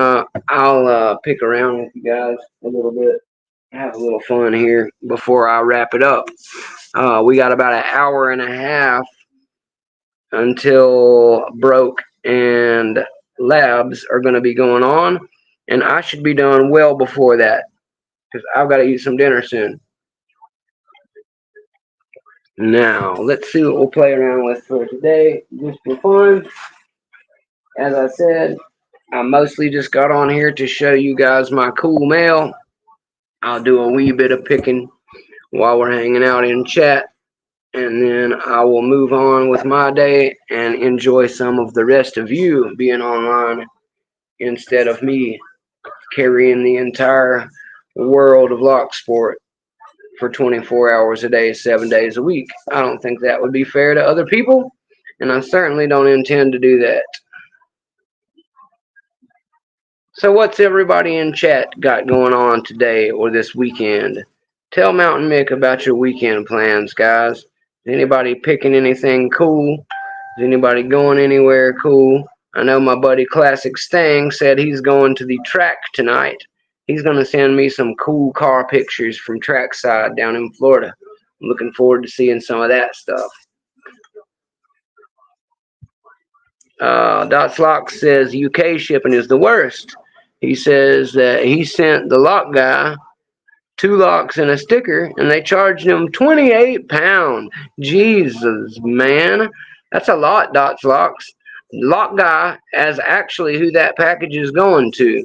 I'll pick around with you guys a little bit, have a little fun here before I wrap it up. We got about an hour and a half until broke and labs are going to be going on, and I should be done well before that because I've got to eat some dinner soon. Now let's see what we'll play around with for today, just for fun. As I said, I mostly just got on here to show you guys my cool mail. I'll do a wee bit of picking while we're hanging out in chat, and then I will move on with my day and enjoy some of the rest of you being online instead of me carrying the entire world of lock sport for 24 hours a day, 7 days a week. I don't think that would be fair to other people, and I certainly don't intend to do that. So what's everybody in chat got going on today or this weekend? Tell Mounta1nM1ck about your weekend plans, guys. Is anybody picking anything cool? Is anybody going anywhere cool? I know my buddy Classic Stang said he's going to the track tonight. He's going to send me some cool car pictures from trackside down in Florida. I'm looking forward to seeing some of that stuff. Dotslock says UK shipping is the worst. He says that he sent the lock guy 2 locks and a sticker, and they charged him £28. Jesus, man. That's a lot, Dotlocks. Lock guy as actually who that package is going to.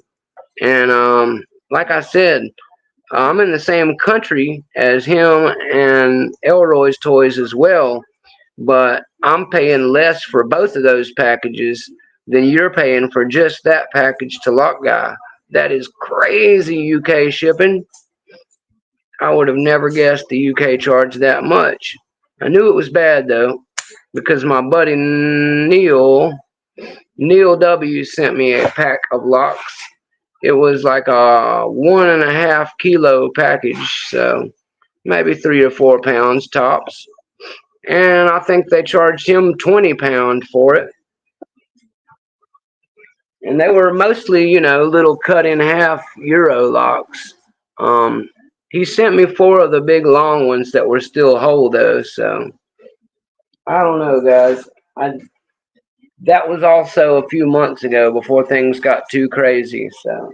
And like I said, I'm in the same country as him and Elroy's Toys as well, but I'm paying less for both of those packages than you're paying for just that package to Lock Guy. That is crazy UK shipping. I would have never guessed the UK charged that much. I knew it was bad though, because my buddy Neil W sent me a pack of locks. It was like a 1.5 kilo package, so maybe 3 or 4 pounds tops. And I think they charged him £20 for it. And they were mostly, little cut in half Euro locks. He sent me 4 of the big long ones that were still whole though, so I don't know, guys. That was also a few months ago before things got too crazy, so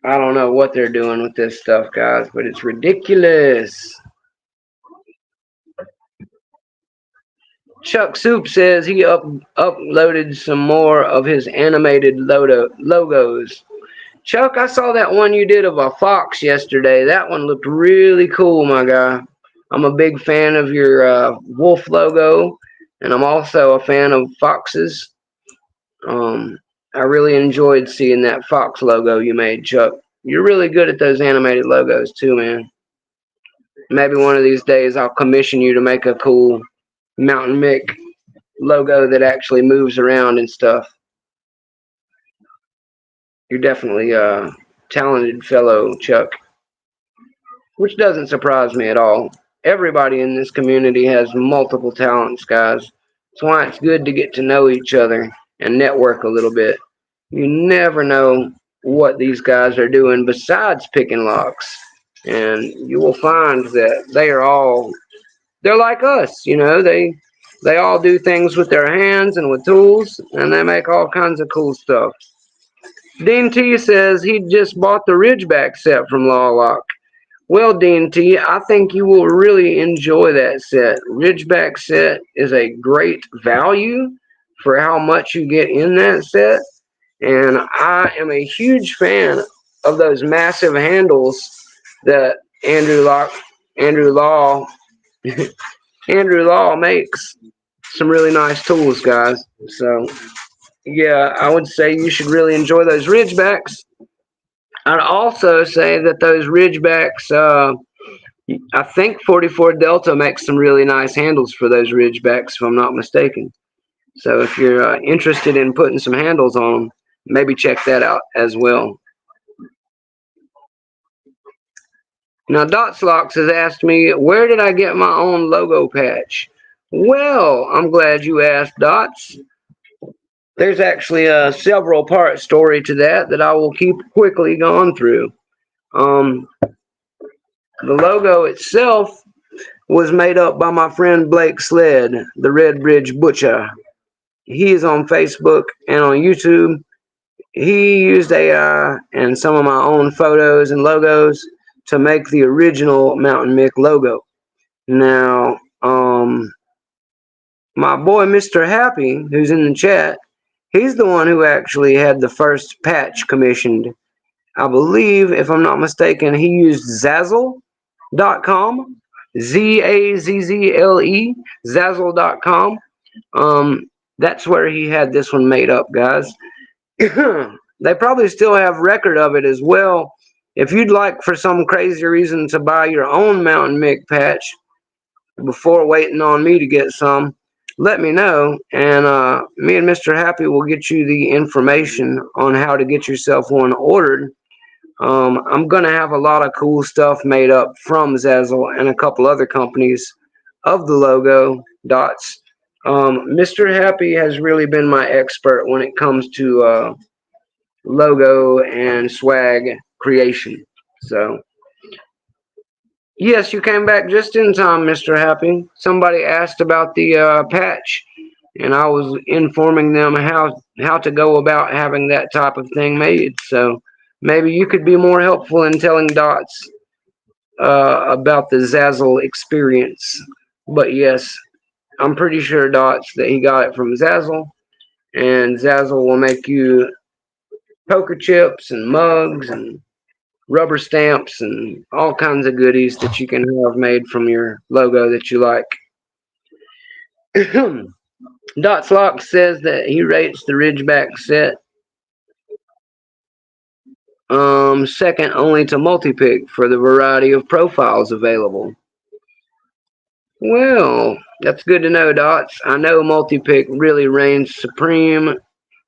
I don't know what they're doing with this stuff, guys, but it's ridiculous. Chuck Soup says he uploaded some more of his animated logos. Chuck, I saw that one you did of a fox yesterday. That one looked really cool, my guy. I'm a big fan of your wolf logo, and I'm also a fan of foxes. I really enjoyed seeing that fox logo you made, Chuck. You're really good at those animated logos too, man. Maybe one of these days I'll commission you to make a cool Mounta1nM1ck logo that actually moves around and stuff. You're definitely a talented fellow, Chuck, which doesn't surprise me at all. Everybody in this community has multiple talents, guys. That's why it's good to get to know each other and network a little bit. You never know what these guys are doing besides picking locks. And you will find that they're like us, they all do things with their hands and with tools, and they make all kinds of cool stuff. Dean T says he just bought the Ridgeback set from Law Lock. Well, Dean T, I think you will really enjoy that set. Ridgeback set is a great value for how much you get in that set. And I am a huge fan of those massive handles that Andrew Law makes. Some really nice tools, guys. So yeah, I would say you should really enjoy those Ridgebacks. I'd also say that those Ridgebacks, I think 44 Delta makes some really nice handles for those Ridgebacks, if I'm not mistaken. So if you're interested in putting some handles on them, maybe check that out as well. Now, Dotslocks has asked me, where did I get my own logo patch? Well, I'm glad you asked, Dots. There's actually a several part story to that I will keep quickly going through. The logo itself was made up by my friend Blake Sled, the Red Bridge Butcher. He is on Facebook and on YouTube. He used AI and some of my own photos and logos to make the original Mounta1nM1ck logo. Now, my boy Mr. Happy, who's in the chat, he's the one who actually had the first patch commissioned. I believe, if I'm not mistaken, he used Zazzle.com, Zazzle, Zazzle.com. That's where he had this one made up, guys. They probably still have record of it as well. If you'd like, for some crazy reason, to buy your own Mounta1nM1ck patch before waiting on me to get some, let me know, and me and Mr. Happy will get you the information on how to get yourself one ordered. I'm going to have a lot of cool stuff made up from Zazzle and a couple other companies of the logo dots. Mr. Happy has really been my expert when it comes to logo and swag creation. So, yes, you came back just in time, Mr. Happy. Somebody asked about the patch, and I was informing them how to go about having that type of thing made. So maybe you could be more helpful in telling Dots about the Zazzle experience. But yes, I'm pretty sure Dots that he got it from Zazzle, and Zazzle will make you poker chips and mugs and rubber stamps and all kinds of goodies that you can have made from your logo that you like. Dots Lock says that he rates the Ridgeback set second only to Multi-Pick for the variety of profiles available. Well, that's good to know, Dots. I know Multi-Pick really reigns supreme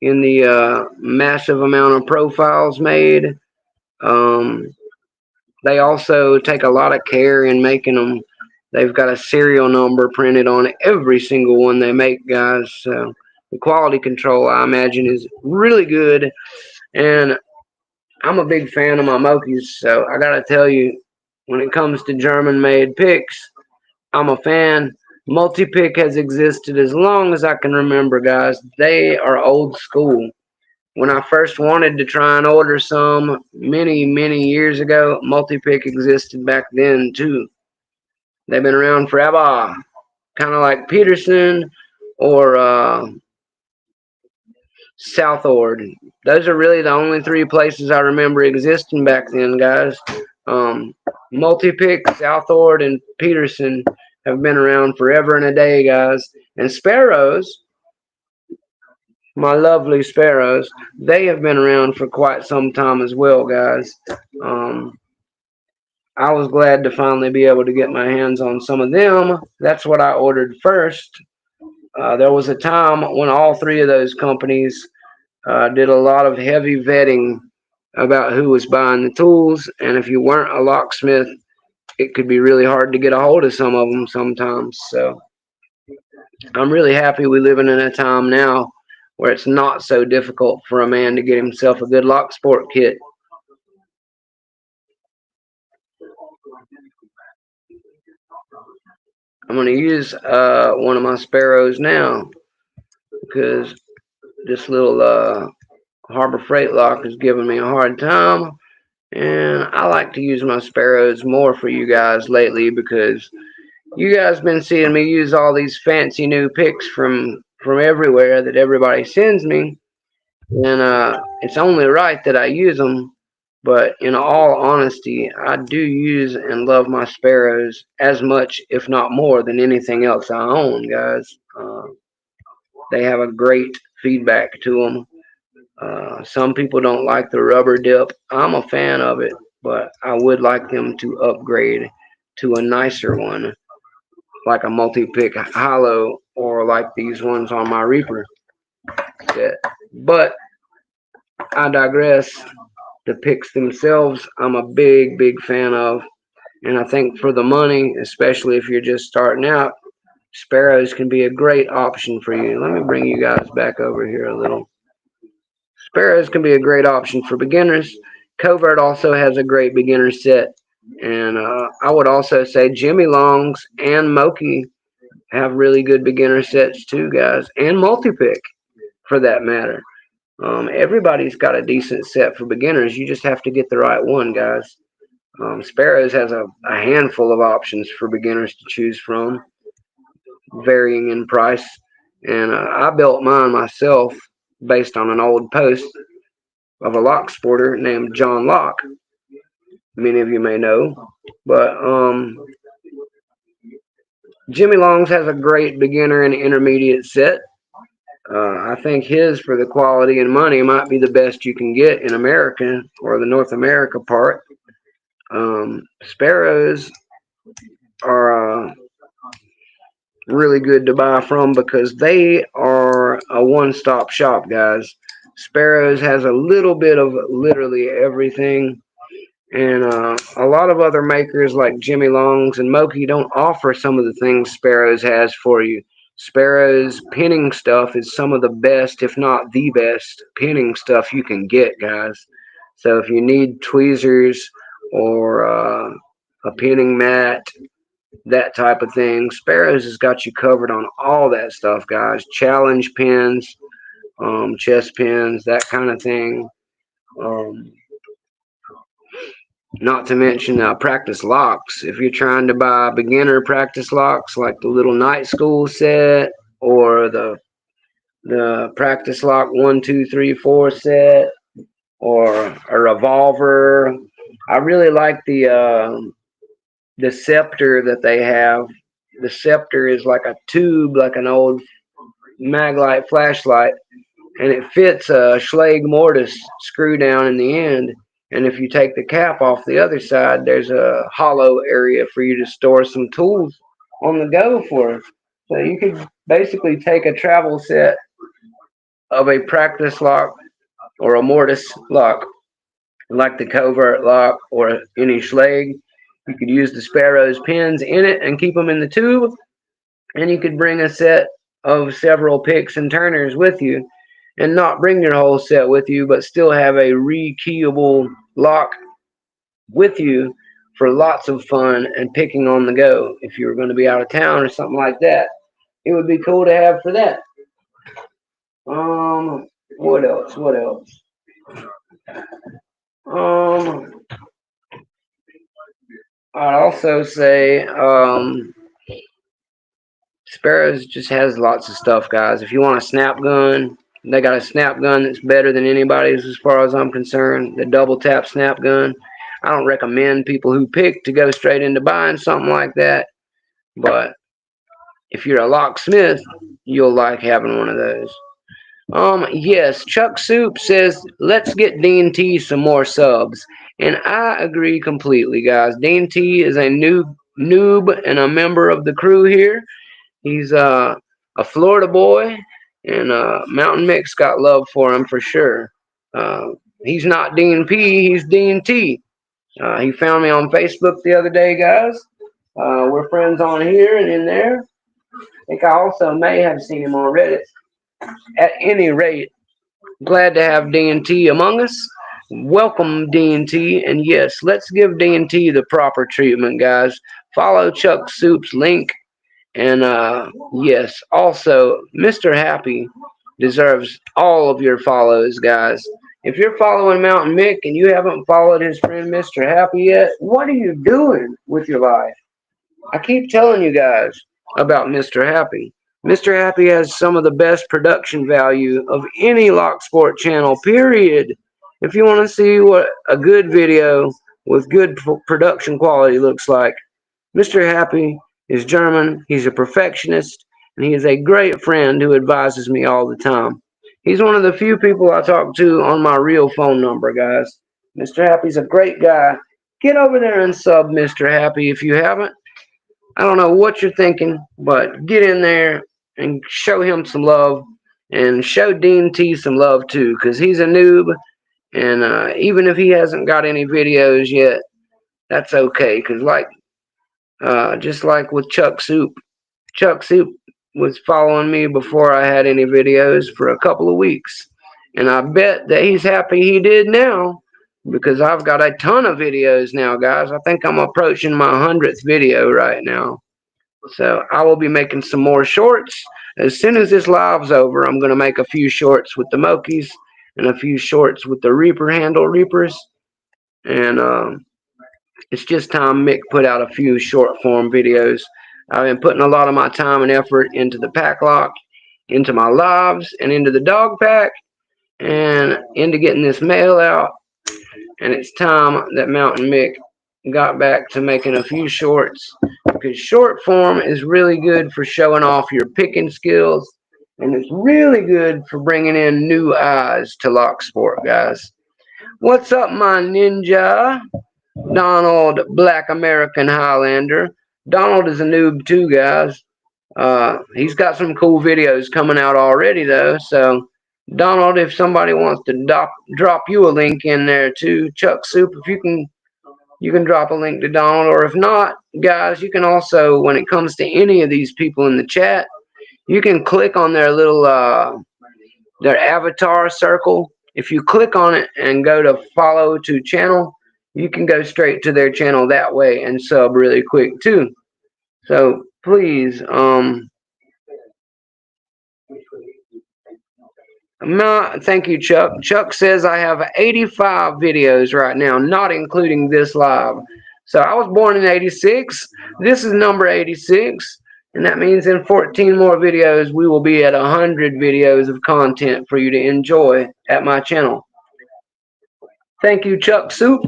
in the massive amount of profiles made. They also take a lot of care in making them. They've got a serial number printed on every single one they make, guys. So the quality control, I imagine, is really good. And I'm a big fan of my Mokies, so I gotta tell you, when it comes to German-made picks, I'm a fan. Multi-Pick has existed as long as I can remember, guys. They are old school. When I first wanted to try and order some many years ago, Multi-Pick existed back then too. They've been around forever, kind of like Peterson or Southord. Those are really the only three places I remember existing back then, guys. Multi-Pick, Southord, and Peterson have been around forever and a day, guys. And Sparrows, my lovely Sparrows, they have been around for quite some time as well, guys. I was glad to finally be able to get my hands on some of them. That's what I ordered first. There was a time when all three of those companies did a lot of heavy vetting about who was buying the tools, and if you weren't a locksmith, it could be really hard to get a hold of some of them sometimes. So I'm really happy we live in a time now where it's not so difficult for a man to get himself a good lock sport kit. I'm going to use one of my Sparrows now because this little Harbor Freight lock is giving me a hard time, and I like to use my Sparrows more for you guys lately because you guys been seeing me use all these fancy new picks from everywhere that everybody sends me, and it's only right that I use them. But in all honesty, I do use and love my Sparrows as much, if not more, than anything else I own, guys. They have a great feedback to them. Some people don't like the rubber dip. I'm a fan of it, but I would like them to upgrade to a nicer one, like a multi-pick hollow, or like these ones on my Reaper set. But I digress. The picks themselves, I'm a big fan of, and I think for the money, especially if you're just starting out, Sparrows can be a great option for you. Let me bring you guys back over here a little. Sparrows can be a great option for beginners. Covert also has a great beginner set And I would also say Jimmy Longs and Moki have really good beginner sets too, guys, and multi-pick for that matter. Everybody's got a decent set for beginners. You just have to get the right one, guys. Sparrows has a handful of options for beginners to choose from, varying in price. And I built mine myself based on an old post of a lock sporter named John Locke. Many of you may know. But Jimmy Longs has a great beginner and intermediate set. I think his, for the quality and money, might be the best you can get in America or the North America part. Sparrows are really good to buy from because they are a one-stop shop, guys. Sparrows has a little bit of literally everything, and a lot of other makers like Jimmy Longs and Moki don't offer some of the things Sparrows has for you. Sparrows pinning stuff is some of the best, if not the best, pinning stuff you can get, guys. So if you need tweezers or a pinning mat, that type of thing, Sparrows has got you covered on all that stuff, guys. Challenge pins, chest pins, that kind of thing. Um, Not to mention practice locks. If you're trying to buy beginner practice locks, like the little night school set or the practice lock 1, 2, 3, 4 set, or a revolver. I really like the scepter that they have. The scepter is like a tube, like an old maglite flashlight, and it fits a Schlage mortise screw down in the end. And if you take the cap off the other side, there's a hollow area for you to store some tools on the go for. So you could basically take a travel set of a practice lock or a mortise lock, like the covert lock or any Schlage. You could use the Sparrows pins in it and keep them in the tube, and you could bring a set of several picks and turners with you and not bring your whole set with you, but still have a rekeyable lock with you for lots of fun and picking on the go. If you were going to be out of town or something like that, it would be cool to have for that. What else? What else? I'd also say Sparrows just has lots of stuff, guys. If you want a snap gun, they got a snap gun that's better than anybody's as far as I'm concerned. The double tap snap gun. I don't recommend people who pick to go straight into buying something like that, but if you're a locksmith, you'll like having one of those. Yes, Chuck Soup says let's get Dean T some more subs, and I agree completely, guys. Dean T is a noob and a member of the crew here. He's a Florida boy, and Mounta1nM1ck's got love for him for sure. Uh, he's not Dean P, he's Dean T. He found me on Facebook the other day, guys. We're friends on here and in there. I think I also may have seen him on Reddit. At any rate, glad to have D&T among us. Welcome, D&T, and yes, let's give D&T the proper treatment, guys. Follow Chuck Soup's link, and yes, also, Mr. Happy deserves all of your follows, guys. If you're following Mounta1nM1ck and you haven't followed his friend Mr. Happy yet, what are you doing with your life? I keep telling you guys about Mr. Happy. Mr. Happy has some of the best production value of any Locksport channel, period. If you want to see what a good video with good production quality looks like, Mr. Happy is German, he's a perfectionist, and he is a great friend who advises me all the time. He's one of the few people I talk to on my real phone number, guys. Mr. Happy's a great guy. Get over there and sub Mr. Happy if you haven't. I don't know what you're thinking, but get in there and show him some love, and show Dean T some love too, because he's a noob, and even if he hasn't got any videos yet, that's okay, because just like with Chuck Soup was following me before I had any videos for a couple of weeks, and I bet that he's happy he did now, because I've got a ton of videos now, guys. I think I'm approaching my 100th video right now. So I will be making some more shorts. As soon as this live's over, I'm going to make a few shorts with the Mokies and a few shorts with the Reaper handle Reapers. And it's just time Mick put out a few short form videos. I've been putting a lot of my time and effort into the pack lock, into my lives, and into the dog pack, and into getting this mail out. And it's time that Mounta1nM1ck got back to making a few shorts, because short form is really good for showing off your picking skills, and it's really good for bringing in new eyes to Lock Sport, guys. What's up, my ninja? Donald, Black American Highlander. Donald is a noob too, guys. He's got some cool videos coming out already, though. So, Donald, if somebody wants to drop you a link in there too, Chuck Soup, if you can drop a link to Donald. Or if not, guys, you can also, when it comes to any of these people in the chat, you can click on their little their avatar circle. If you click on it and go to follow to channel, you can go straight to their channel that way and sub really quick too. So please, thank you, Chuck. Chuck says I have 85 videos right now, not including this live. So I was born in 86. This is number 86. And that means in 14 more videos, we will be at 100 videos of content for you to enjoy at my channel. Thank you, Chuck Soup.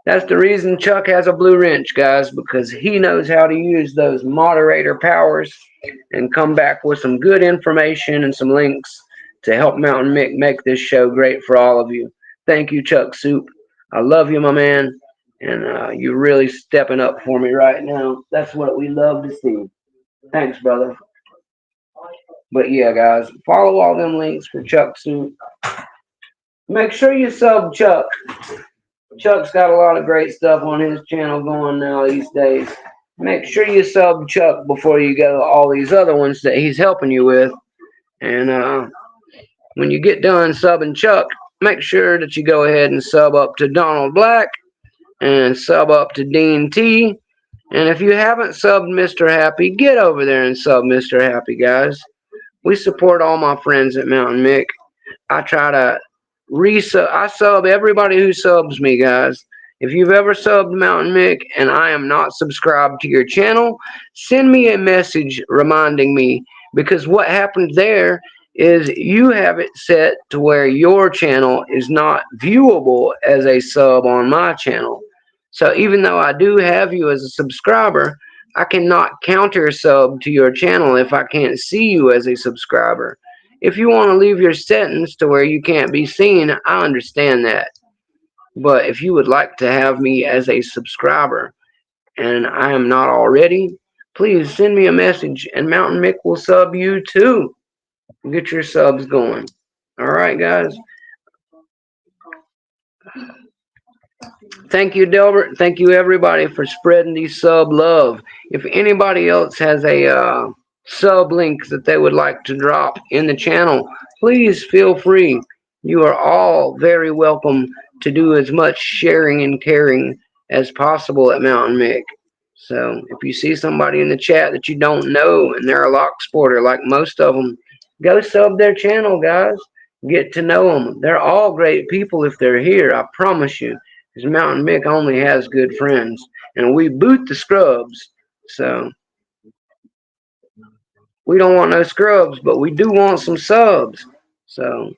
That's the reason Chuck has a blue wrench, guys, because he knows how to use those moderator powers and come back with some good information and some links to help Mounta1nM1ck make this show great for all of you. Thank you, Chuck Soup. I love you, my man, and you're really stepping up for me right now. That's what we love to see. Thanks, brother. But yeah, guys, follow all them links for Chuck Soup. Make sure you sub Chuck. Chuck's got a lot of great stuff on his channel going now these days. Make sure you sub Chuck before you go to all these other ones that he's helping you with. And when you get done subbing Chuck, make sure that you go ahead and sub up to Donald Black and sub up to Dean T. And if you haven't subbed Mr. Happy, get over there and sub Mr. Happy, guys. We support all my friends at Mounta1nM1ck. I try to I sub everybody who subs me, guys. If you've ever subbed Mounta1nM1ck and I am not subscribed to your channel, send me a message reminding me, because what happened there is you have it set to where your channel is not viewable as a sub on my channel. So even though I do have you as a subscriber, I cannot counter sub to your channel if I can't see you as a subscriber. If you want to leave your settings to where you can't be seen, I understand that. But if you would like to have me as a subscriber and I am not already, please send me a message and Mounta1nM1ck will sub you too. Get your subs going. Alright, guys. Thank you, Delbert. Thank you, everybody, for spreading these sub love. If anybody else has a sub link that they would like to drop in the channel, please feel free. You are all very welcome to do as much sharing and caring as possible at Mounta1nM1ck. So if you see somebody in the chat that you don't know and they're a lock sporter like most of them, go sub their channel, guys. Get to know them. They're all great people if they're here, I promise you. Because Mounta1nM1ck only has good friends. And we boot the scrubs. So we don't want no scrubs, but we do want some subs. So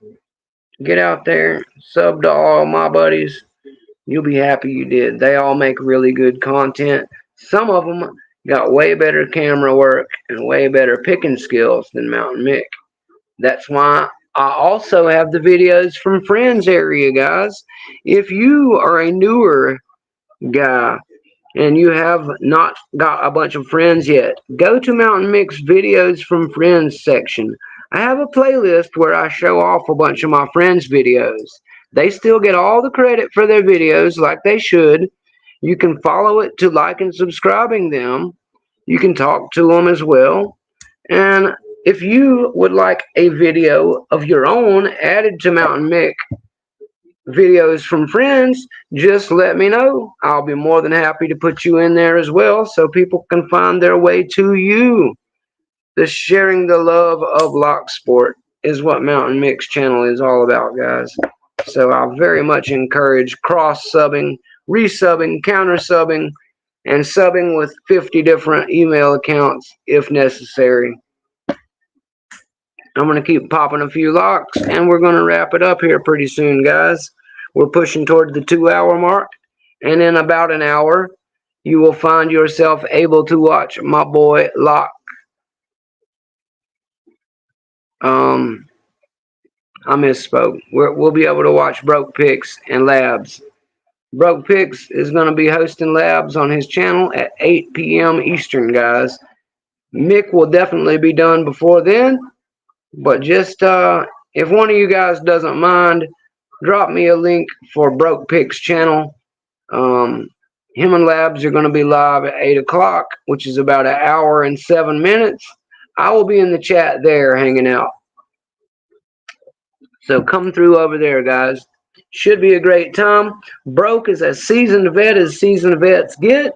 get out there, sub to all my buddies. You'll be happy you did. They all make really good content. Some of them got way better camera work and way better picking skills than Mounta1nM1ck. That's why I also have the videos from friends area, guys. If you are a newer guy and you have not got a bunch of friends yet, go to Mounta1nM1ck's videos from friends section. I have a playlist where I show off a bunch of my friends' videos. They still get all the credit for their videos like they should. You can follow it to like and subscribing them. You can talk to them as well. And if you would like a video of your own added to Mounta1nM1ck, videos from friends, just let me know. I'll be more than happy to put you in there as well so people can find their way to you. The sharing the love of lock sport is what Mounta1nM1ck channel is all about, guys. So I very much encourage cross subbing, resubbing, counter subbing, and subbing with 50 different email accounts if necessary. I'm going to keep popping a few locks, and we're going to wrap it up here pretty soon, guys. We're pushing toward the 2-hour mark, and in about an hour, you will find yourself able to watch my boy Lock. I misspoke. We'll be able to watch Broke Picks and Labs. Broke Picks is going to be hosting Labs on his channel at 8 p.m. Eastern, guys. Mick will definitely be done before then, but just if one of you guys doesn't mind, drop me a link for Broke Picks channel. Him and Labs are going to be live at 8 o'clock, which is about 1 hour and 7 minutes. I will be in the chat there hanging out. So come through over there, guys. Should be a great time. Broke is as seasoned vet as seasoned vets get.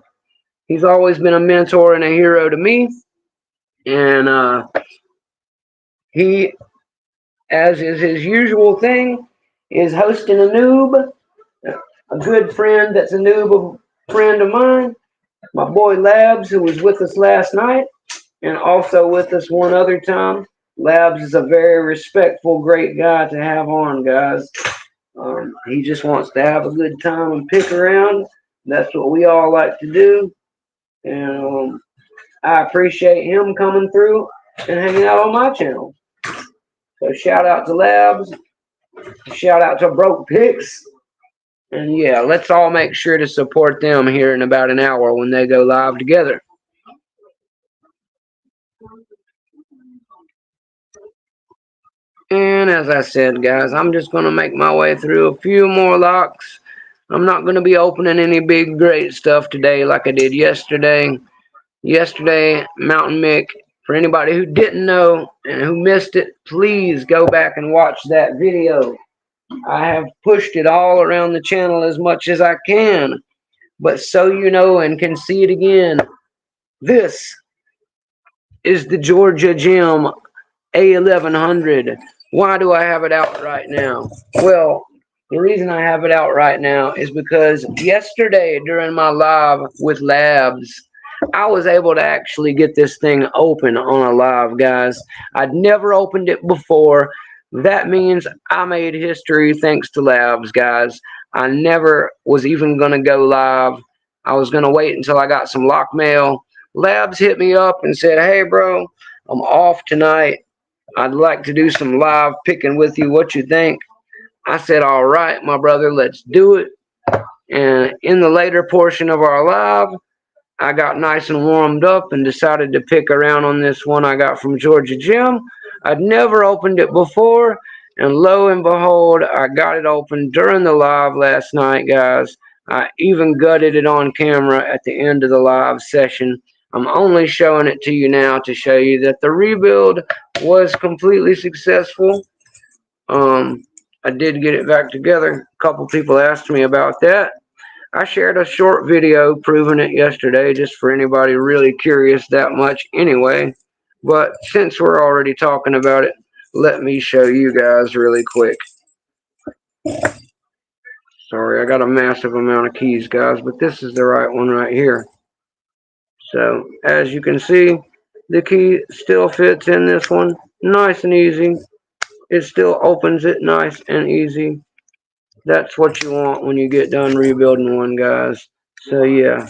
He's always been a mentor and a hero to me. And he, as is his usual thing, is hosting a noob, a good friend that's a noob friend of mine, my boy Labs, who was with us last night and also with us one other time. Labs is a very respectful, great guy to have on, guys. He just wants to have a good time and pick around. That's what we all like to do. And I appreciate him coming through and hanging out on my channel. So shout out to Labs. Shout out to Broke Picks. And yeah, let's all make sure to support them here in about an hour when they go live together. And as I said, guys, I'm just going to make my way through a few more locks. I'm not going to be opening any big, great stuff today like I did yesterday. Yesterday, Mounta1nM1ck, for anybody who didn't know and who missed it, please go back and watch that video. I have pushed it all around the channel as much as I can. But so you know and can see it again, this is the Georgia Gym A1100. Why do I have it out right now? Well, the reason I have it out right now is because yesterday during my live with Labs, I was able to actually get this thing open on a live, guys. I'd never opened it before. That means I made history thanks to Labs, guys. I never was even going to go live. I was going to wait until I got some LOCKMAIL. Labs hit me up and said, hey, bro, I'm off tonight. I'd like to do some live picking with you. What you think? I said, all right, my brother, let's do it. And in the later portion of our live, I got nice and warmed up and decided to pick around on this one I got from Georgia Gym. I'd never opened it before, and lo and behold, I got it open during the live last night, guys. I even gutted it on camera at the end of the live session. I'm only showing it to you now to show you that the rebuild was completely successful. I did get it back together. A couple people asked me about that. I shared a short video proving it yesterday, just for anybody really curious that much anyway. But since we're already talking about it, let me show you guys really quick. Sorry, I got a massive amount of keys, guys, but this is the right one right here. So, as you can see, the key still fits in this one, nice and easy. It still opens it nice and easy. That's what you want when you get done rebuilding one, guys. So yeah,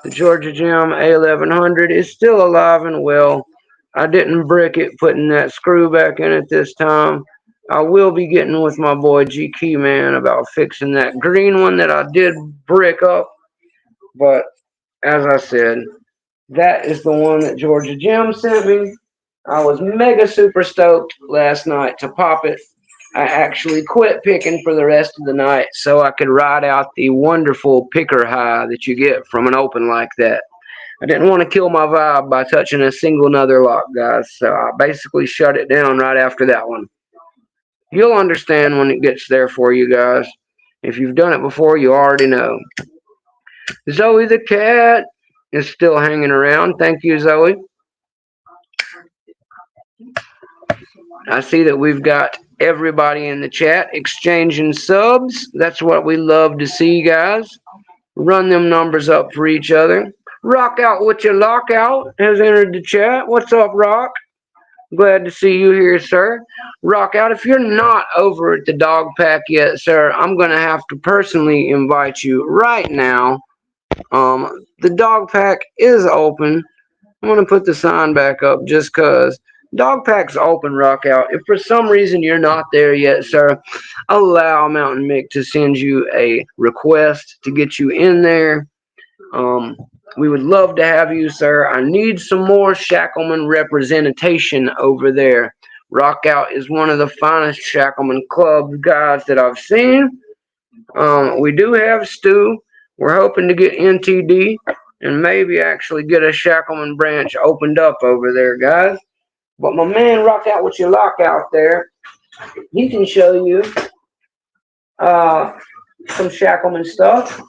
the Georgia Gym A1100 is still alive and well. I didn't brick it, putting that screw back in it this time. I will be getting with my boy G Key Man about fixing that green one that I did brick up. But as I said, that is the one that Georgia Gym sent me. I was mega super stoked last night to pop it. I actually quit picking for the rest of the night so I could ride out the wonderful picker high that you get from an open like that. I didn't want to kill my vibe by touching a single another lock, guys, so I basically shut it down right after that one. You'll understand when it gets there for you guys. If you've done it before, you already know. Zoe the cat is still hanging around. Thank you, Zoe. I see that we've got everybody in the chat exchanging subs. That's what we love to see, guys. Run them numbers up for each other. Rock out with your lockout has entered the chat. What's up, Rock? Glad to see you here, sir. Rock out. If you're not over at the dog pack yet, sir, I'm going to have to personally invite you right now. The dog pack is open. I'm going to put the sign back up just because. Dog pack's open, Rock out. If for some reason you're not there yet, sir, allow Mounta1nM1ck to send you a request to get you in there. We would love to have you, sir. I need some more Shackleman representation over there. Rock Out is one of the finest Shackleman club guys that I've seen. We do have Stu. We're hoping to get NTD and maybe actually get a Shackleman branch opened up over there, guys. But my man Rock Out with your lockout there, he can show you some Shackleman stuff.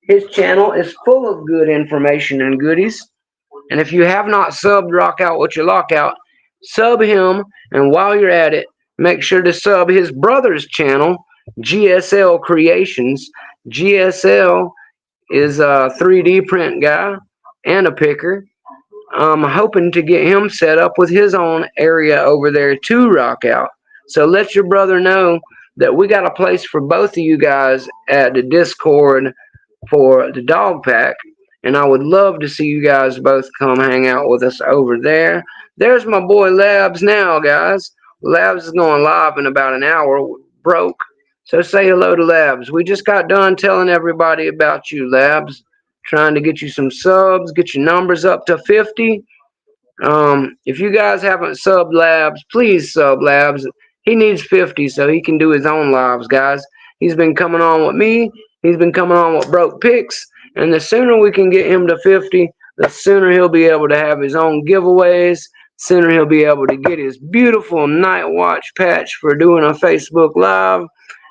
His channel is full of good information and goodies. And if you have not subbed Rock Out with your lockout, sub him. And while you're at it, make sure to sub his brother's channel, GSL Creations. GSL is a 3D print guy and a picker. I'm hoping to get him set up with his own area over there to Rock Out. So let your brother know that we got a place for both of you guys at the Discord for the dog pack. And I would love to see you guys both come hang out with us over there. There's my boy Labs now, guys. Labs is going live in about an hour. Broke. So say hello to Labs. We just got done telling everybody about you, Labs. Trying to get you some subs, get your numbers up to 50. If you guys haven't subbed Labs, please sub Labs. He needs 50 so he can do his own lives, guys. He's been coming on with me. He's been coming on with Broke Picks. And the sooner we can get him to 50, the sooner he'll be able to have his own giveaways. Sooner he'll be able to get his beautiful night watch patch for doing a Facebook Live.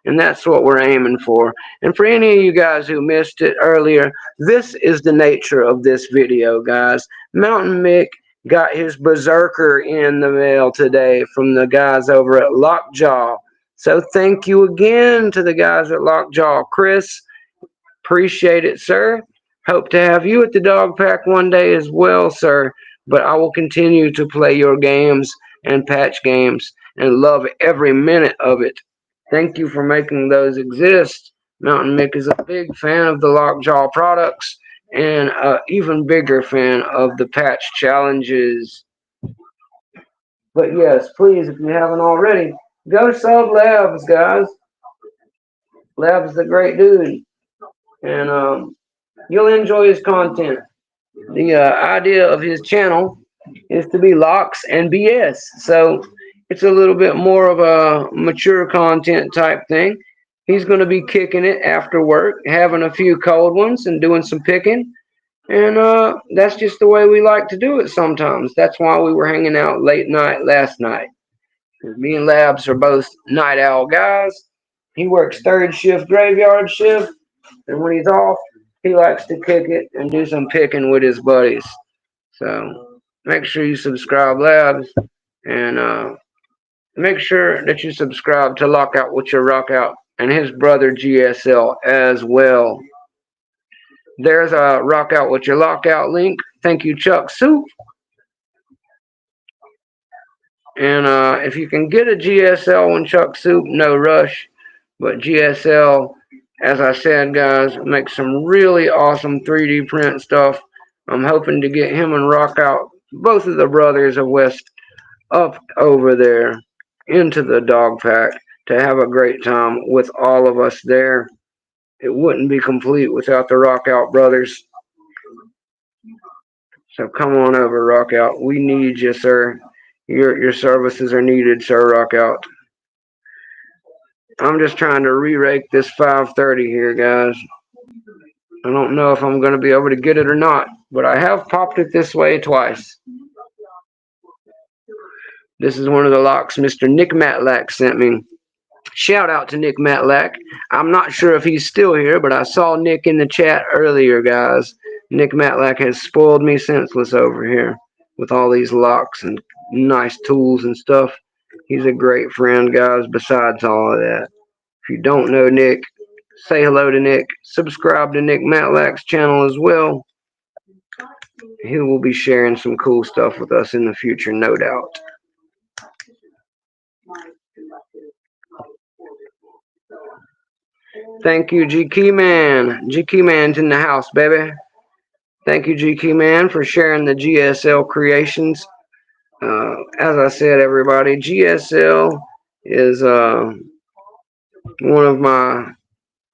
And that's what we're aiming for. And for any of you guys who missed it earlier, this is the nature of this video, guys. Mounta1nM1ck got his Berserker in the mail today from the guys over at Lockjaw. So thank you again to the guys at Lockjaw. Chris, appreciate it, sir. Hope to have you at the dog pack one day as well, sir. But I will continue to play your games and patch games and love every minute of it. Thank you for making those exist. Mounta1nM1ck is a big fan of the Lockjaw products and an even bigger fan of the patch challenges. But yes, please, if you haven't already, go sub Labs, guys. Labs is a great dude. And you'll enjoy his content. The idea of his channel is to be locks and BS. So it's a little bit more of a mature content type thing. He's going to be kicking it after work, having a few cold ones and doing some picking. And that's just the way we like to do it sometimes. That's why we were hanging out late night last night. Me and Labs are both night owl guys. He works third shift, graveyard shift. And when he's off, he likes to kick it and do some picking with his buddies. So make sure you subscribe, Labs. And make sure that you subscribe to Lockout with your Rockout and his brother GSL as well. There's a Rock Out with your lockout link. Thank you, Chuck Soup. And if you can get a GSL and Chuck Soup, no rush. But GSL, as I said, guys, makes some really awesome 3D print stuff. I'm hoping to get him and Rock Out, both of the brothers of West, up over there into the dog pack to have a great time with all of us there. It wouldn't be complete without the Rock Out brothers. So come on over, Rock Out. We need you, sir. Your services are needed, sir, Rock Out. I'm just trying to re-rake this 530 here, guys. I don't know if I'm going to be able to get it or not, but I have popped it this way twice. This is one of the locks Mr. Nick Matlack sent me. Shout out to Nick Matlack. I'm not sure if he's still here, but I saw Nick in the chat earlier, guys. Nick Matlack has spoiled me senseless over here with all these locks and nice tools and stuff. He's a great friend, guys, besides all of that. If you don't know Nick, say hello to Nick. Subscribe to Nick Matlack's channel as well. He will be sharing some cool stuff with us in the future, no doubt. Thank you, GK Man. GK Man's in the house, baby. Thank you, GK Man, for sharing the GSL creations. As I said, everybody, GSL is one of my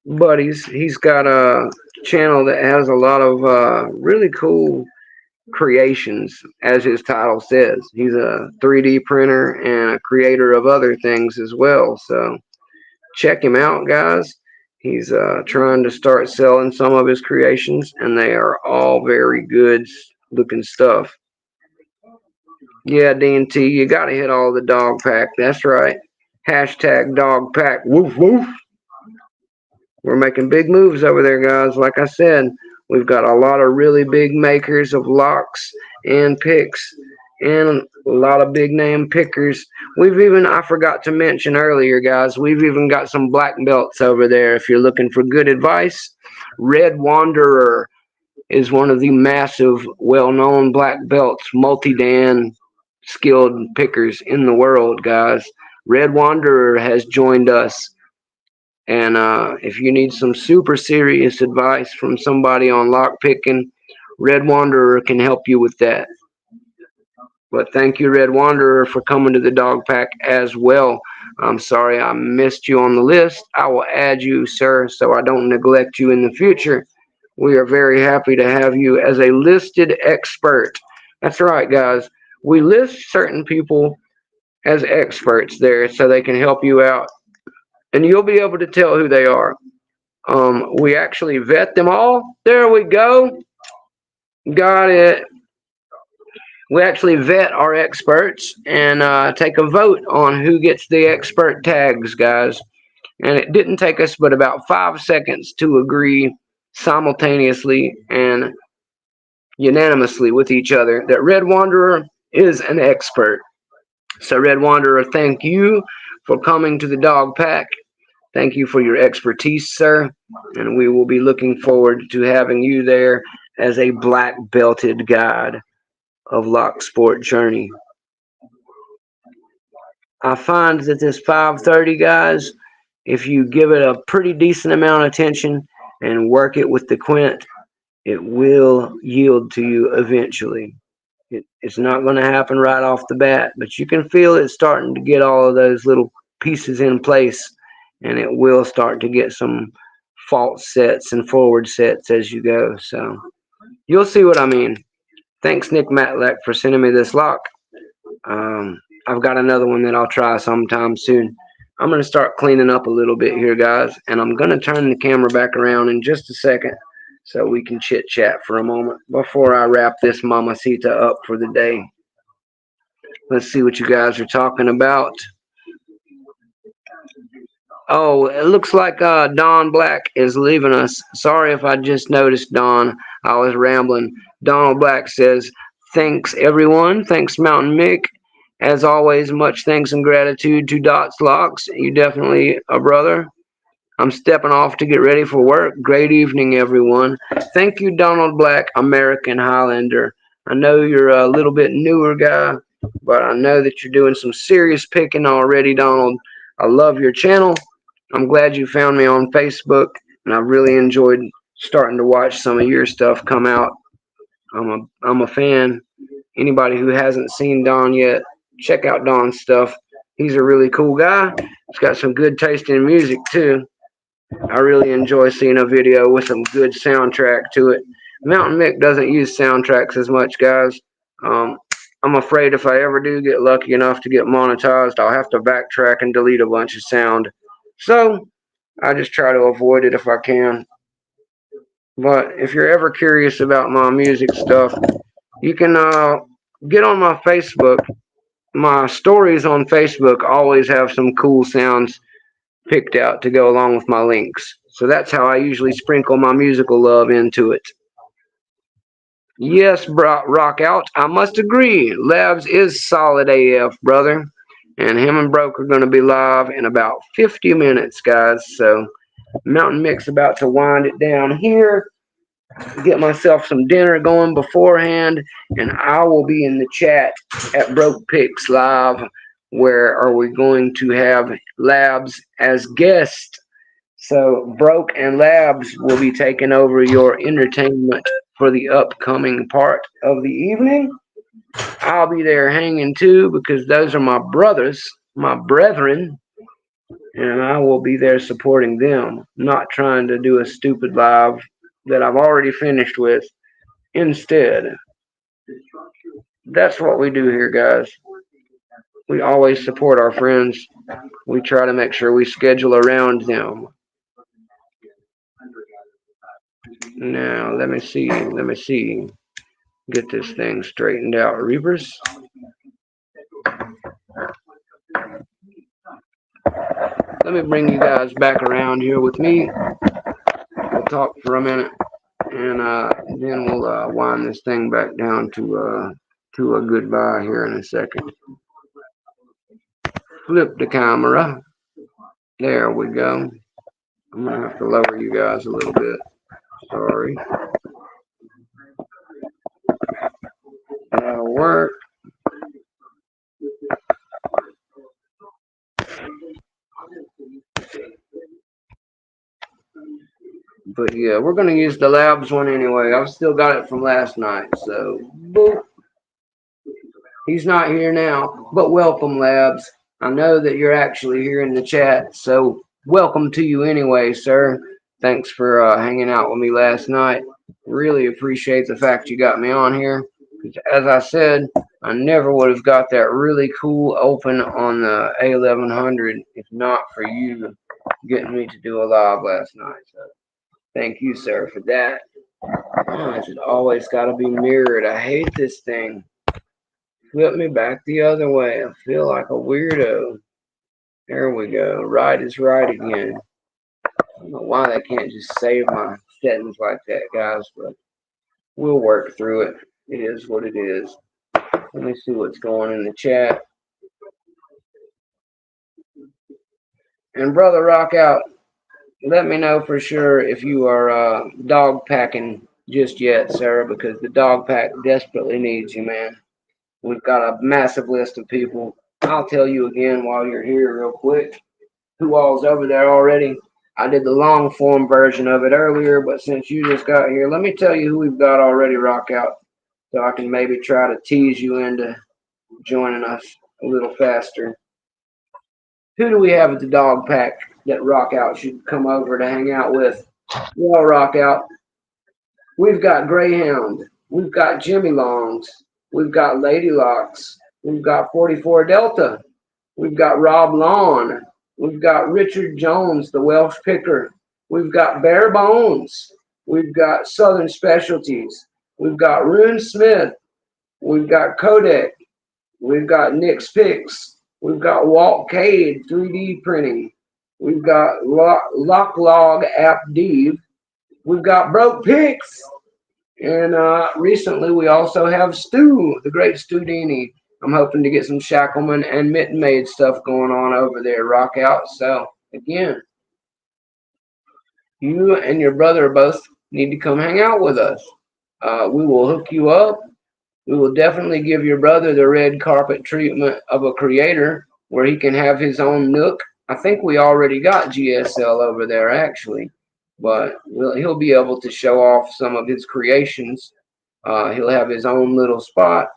buddies. He's got a channel that has a lot of really cool creations, as his title says. He's a 3D printer and a creator of other things as well. So check him out, guys. He's trying to start selling some of his creations, and they are all very good looking stuff. Yeah, D&T, you gotta hit all the dog pack. That's right. Hashtag dog pack. Woof woof. We're making big moves over there, guys. Like I said, we've got a lot of really big makers of locks and picks and a lot of big name pickers. We've even, I forgot to mention earlier, guys, we've even got some black belts over there. If you're looking for good advice, Red Wanderer is one of the massive, well-known black belts, multi-dan skilled pickers in the world, guys. Red Wanderer has joined us. And if you need some super serious advice from somebody on lock picking, Red Wanderer can help you with that. But thank you, Red Wanderer, for coming to the dog pack as well. I'm sorry I missed you on the list. I will add you, sir, so I don't neglect you in the future. We are very happy to have you as a listed expert. That's right, guys. We list certain people as experts there so they can help you out. And you'll be able to tell who they are. We actually vet them all. There we go. Got it. We actually vet our experts and take a vote on who gets the expert tags, guys. And it didn't take us but about 5 seconds to agree simultaneously and unanimously with each other that Red Wanderer is an expert. So, Red Wanderer, thank you for coming to the dog pack. Thank you for your expertise, sir. And we will be looking forward to having you there as a black belted guide of Lock Sport Journey. I find that this 530, guys, if you give it a pretty decent amount of attention and work it with the quint, it will yield to you eventually. It's not going to happen right off the bat, but you can feel it starting to get all of those little pieces in place, and it will start to get some false sets and forward sets as you go. So you'll see what I mean. Thanks, Nick Matlack, for sending me this lock. I've got another one that I'll try sometime soon. I'm going to start cleaning up a little bit here, guys, and I'm going to turn the camera back around in just a second so we can chit chat for a moment before I wrap this mamacita up for the day. Let's see what you guys are talking about. Oh, it looks like Don Black is leaving us. Sorry if I just noticed, Don. I was rambling. Donald Black says, thanks, everyone. Thanks, Mounta1nM1ck. As always, much thanks and gratitude to Dots Locks. You definitely a brother. I'm stepping off to get ready for work. Great evening, everyone. Thank you, Donald Black, American Highlander. I know you're a little bit newer guy, but I know that you're doing some serious picking already, Donald. I love your channel. I'm glad you found me on Facebook, and I really enjoyed starting to watch some of your stuff come out. I'm a fan. Anybody who hasn't seen Don yet, check out Don's stuff. He's a really cool guy. He's got some good taste in music too. I really enjoy seeing a video with some good soundtrack to it. Mounta1nM1ck doesn't use soundtracks as much, guys. I'm afraid if I ever do get lucky enough to get monetized, I'll have to backtrack and delete a bunch of sound. So I just try to avoid it if I can. But if you're ever curious about my music stuff, you can get on my Facebook. My stories on Facebook always have some cool sounds picked out to go along with my links. So that's how I usually sprinkle my musical love into it. Yes, rock out. I must agree. Labs is solid AF, brother. And him and Broke are going to be live in about 50 minutes, guys. So Mounta1nM1ck's about to wind it down here, get myself some dinner going beforehand, and I will be in the chat at Broke Picks Live, where are we going to have Labs as guest. So Broke and Labs will be taking over your entertainment for the upcoming part of the evening. I'll be there hanging too because those are my brothers, my brethren, and I will be there supporting them, not trying to do a stupid live that I've already finished with. Instead, that's what we do here, guys. We always support our friends. We try to make sure we schedule around them. Now, let me see. Get this thing straightened out, Reapers. Let me bring you guys back around here with me. We'll talk for a minute, and then we'll wind this thing back down to a goodbye here in a second. Flip the camera. There we go. I'm going to have to lower you guys a little bit. Sorry. That'll work. But yeah, we're going to use the Labs one anyway. I've still got it from last night. So, boop. He's not here now, but welcome, Labs. I know that you're actually here in the chat, so welcome to you anyway, sir. Thanks for hanging out with me last night. Really appreciate the fact you got me on here. As I said, I never would have got that really cool open on the A1100 if not for you getting me to do a live last night. So thank you, sir, for that. Oh, it's always got to be mirrored. I hate this thing. Flip me back the other way. I feel like a weirdo. There we go. Right is right again. I don't know why they can't just save my settings like that, guys, but we'll work through it. It is what it is. Let me see what's going in the chat. And Brother Rock Out, let me know for sure if you are dog packing just yet, sir, because the dog pack desperately needs you, man. We've got a massive list of people. I'll tell you again while you're here real quick who all's over there already. I did the long form version of it earlier, but since you just got here, let me tell you who we've got already, Rock Out, so I can maybe try to tease you into joining us a little faster. Who do we have at the dog pack that Rock Out should come over to hang out with? Well, Rock Out, we've got Greyhound, we've got Jimmy Longs, we've got Lady Locks, we've got 44 Delta, we've got Rob Lawn, we've got Richard Jones, the Welsh Picker, we've got Bare Bones, we've got Southern Specialties, we've got Rune Smith, we've got Kodak, we've got Nick's Picks, we've got Walt Cade 3D printing, we've got Locklog App Dev, we've got Broke Picks, and recently we also have Stu, the great Stu Dini. I'm hoping to get some Shackleman and Mitten Made stuff going on over there, Rock Out. So again, you and your brother both need to come hang out with us. We will hook you up. We will definitely give your brother the red carpet treatment of a creator where he can have his own nook. I think we already got GSL over there actually, but he'll be able to show off some of his creations. He'll have his own little spot,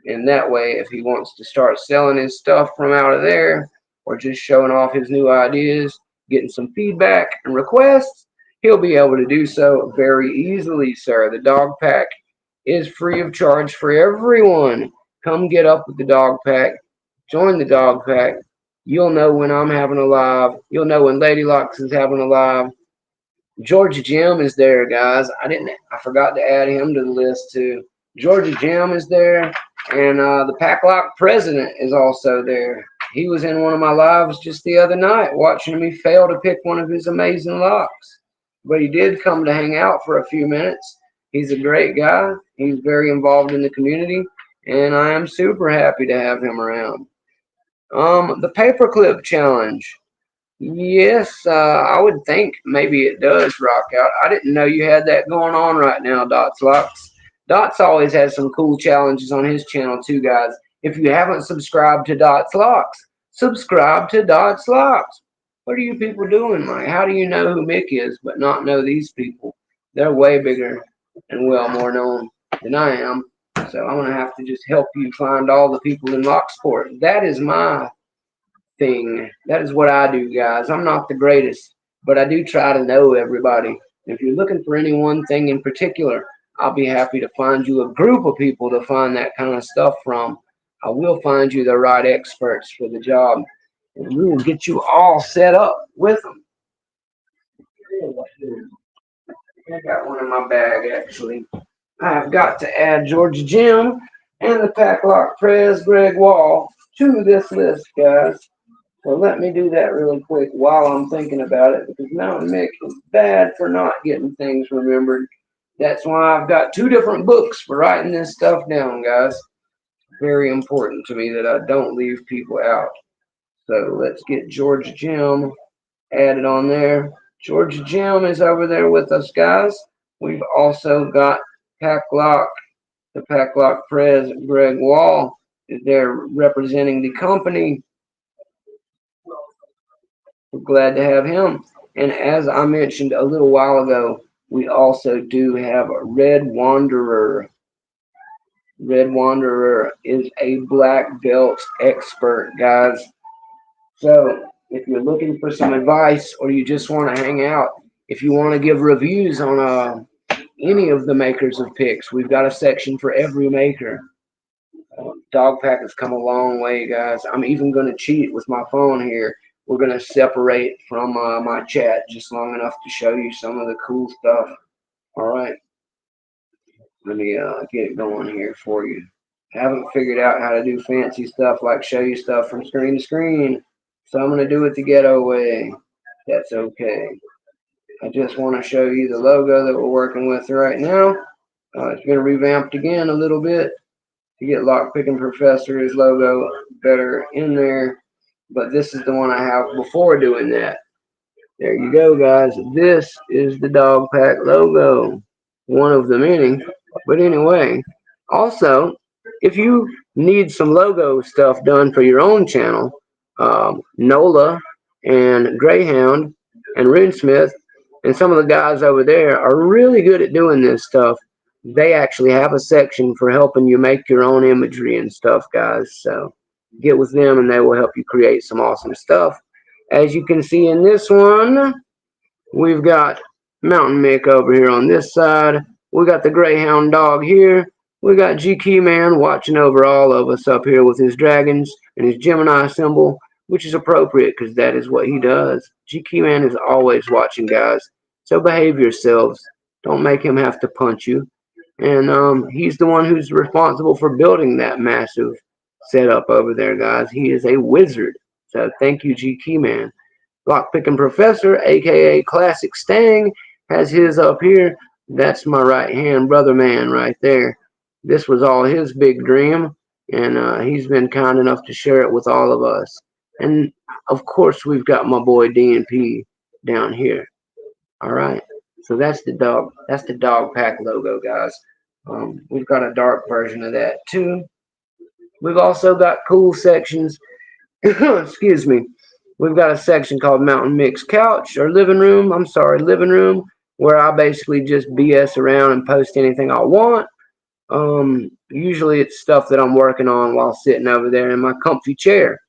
and that way if he wants to start selling his stuff from out of there or just showing off his new ideas, getting some feedback and requests, he'll be able to do so very easily, sir. The dog pack is free of charge for everyone. Come get up with the dog pack. Join the dog pack. You'll know when I'm having a live. You'll know when Lady Locks is having a live. Georgia Jim is there, guys. I forgot to add him to the list too. Georgia Jim is there, and the Pack Lock president is also there. He was in one of my lives just the other night watching me fail to pick one of his amazing locks. But he did come to hang out for a few minutes. He's a great guy. He's very involved in the community, and I am super happy to have him around. The paperclip challenge. Yes, I would think maybe it does rock out. I didn't know you had that going on right now, Dots Locks. Dots always has some cool challenges on his channel too, guys. If you haven't subscribed to Dots Locks, subscribe to Dots Locks. What are you people doing, Mike? How do you know who Mick is but not know these people? They're way bigger and well more known than I am. So I'm gonna have to just help you find all the people in Locksport. That is my thing. That is what I do, guys. I'm not the greatest, but I do try to know everybody. If you're looking for any one thing in particular, I'll be happy to find you a group of people to find that kind of stuff from. I will find you the right experts for the job, and we will get you all set up with them. I got one in my bag, actually. I have got to add Georgia Jim and the Packlock Prez Greg Wall to this list, guys. So let me do that really quick while I'm thinking about it, because Mounta1nM1ck is bad for not getting things remembered. That's why I've got two different books for writing this stuff down, guys. Very important to me that I don't leave people out. So let's get Georgia Jim added on there. Georgia Jim is over there with us, guys. We've also got Packlock, the Packlock Prez Greg Wall is there representing the company. We're glad to have him. And as I mentioned a little while ago, we also do have a Red Wanderer. Red Wanderer is a black belt expert, guys. So if you're looking for some advice or you just want to hang out, if you want to give reviews on any of the makers of picks, we've got a section for every maker. Dogpack has come a long way, guys. I'm even going to cheat with my phone here. We're going to separate from my chat just long enough to show you some of the cool stuff. All right. Let me get it going here for you. I haven't figured out how to do fancy stuff like show you stuff from screen to screen. So I'm going to do it the ghetto way. That's okay. I just want to show you the logo that we're working with right now. It's been revamped again a little bit to get Lockpicking Professor's logo better in there. But this is the one I have before doing that. There you go, guys. This is the Dog Pack logo. One of the many. But anyway, also, if you need some logo stuff done for your own channel, Nola and Greyhound and Runesmith and some of the guys over there are really good at doing this stuff. They actually have a section for helping you make your own imagery and stuff, guys. So get with them and they will help you create some awesome stuff. As you can see in this one, we've got Mounta1nM1ck over here on this side. We got the Greyhound dog here. We got GK Man watching over all of us up here with his dragons and his Gemini symbol, which is appropriate because that is what he does. GK Man is always watching, guys. So behave yourselves. Don't make him have to punch you. And he's the one who's responsible for building that massive setup over there, guys. He is a wizard. So thank you, GK Man. Lockpicking Professor, aka Classic Stang, has his up here. That's my right hand brother man right there. This was all his big dream, and he's been kind enough to share it with all of us. And of course, we've got my boy DNP down here. All right. So that's the dog pack logo, guys. We've got a dark version of that too. We've also got cool sections. Excuse me. We've got a section called Mounta1nM1ck's Couch or Living Room. I'm sorry, Living Room, where I basically just BS around and post anything I want. Usually it's stuff that I'm working on while sitting over there in my comfy chair.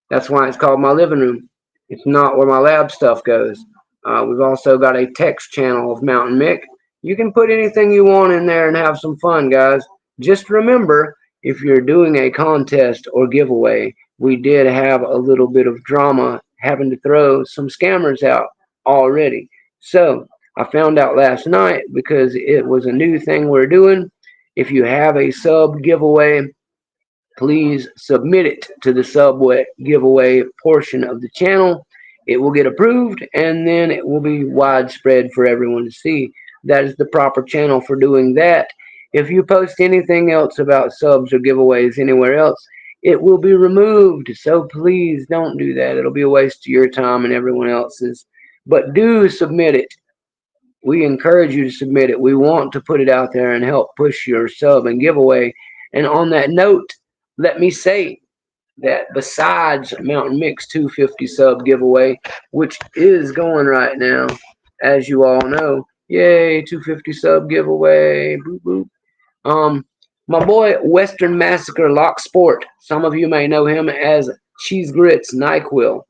That's why it's called my living room. It's not where my lab stuff goes. We've also got a text channel of Mounta1nM1ck. You can put anything you want in there and have some fun, guys. Just remember, if you're doing a contest or giveaway, we did have a little bit of drama having to throw some scammers out already. So I found out last night because it was a new thing we're doing. If you have a sub giveaway please submit it to the Subway giveaway portion of the channel. It will get approved and then it will be widespread for everyone to see. That is the proper channel for doing that. If you post anything else about subs or giveaways anywhere else, it will be removed. So please don't do that. It'll be a waste of your time and everyone else's. But do submit it. We encourage you to submit it. We want to put it out there and help push your sub and giveaway. And on that note, let me say that besides Mounta1nM1ck's 250 sub giveaway, which is going right now, as you all know, yay, 250 sub giveaway, boop boop. My boy Western Massacre Lock Sport, some of you may know him as Cheese Grits NyQuil.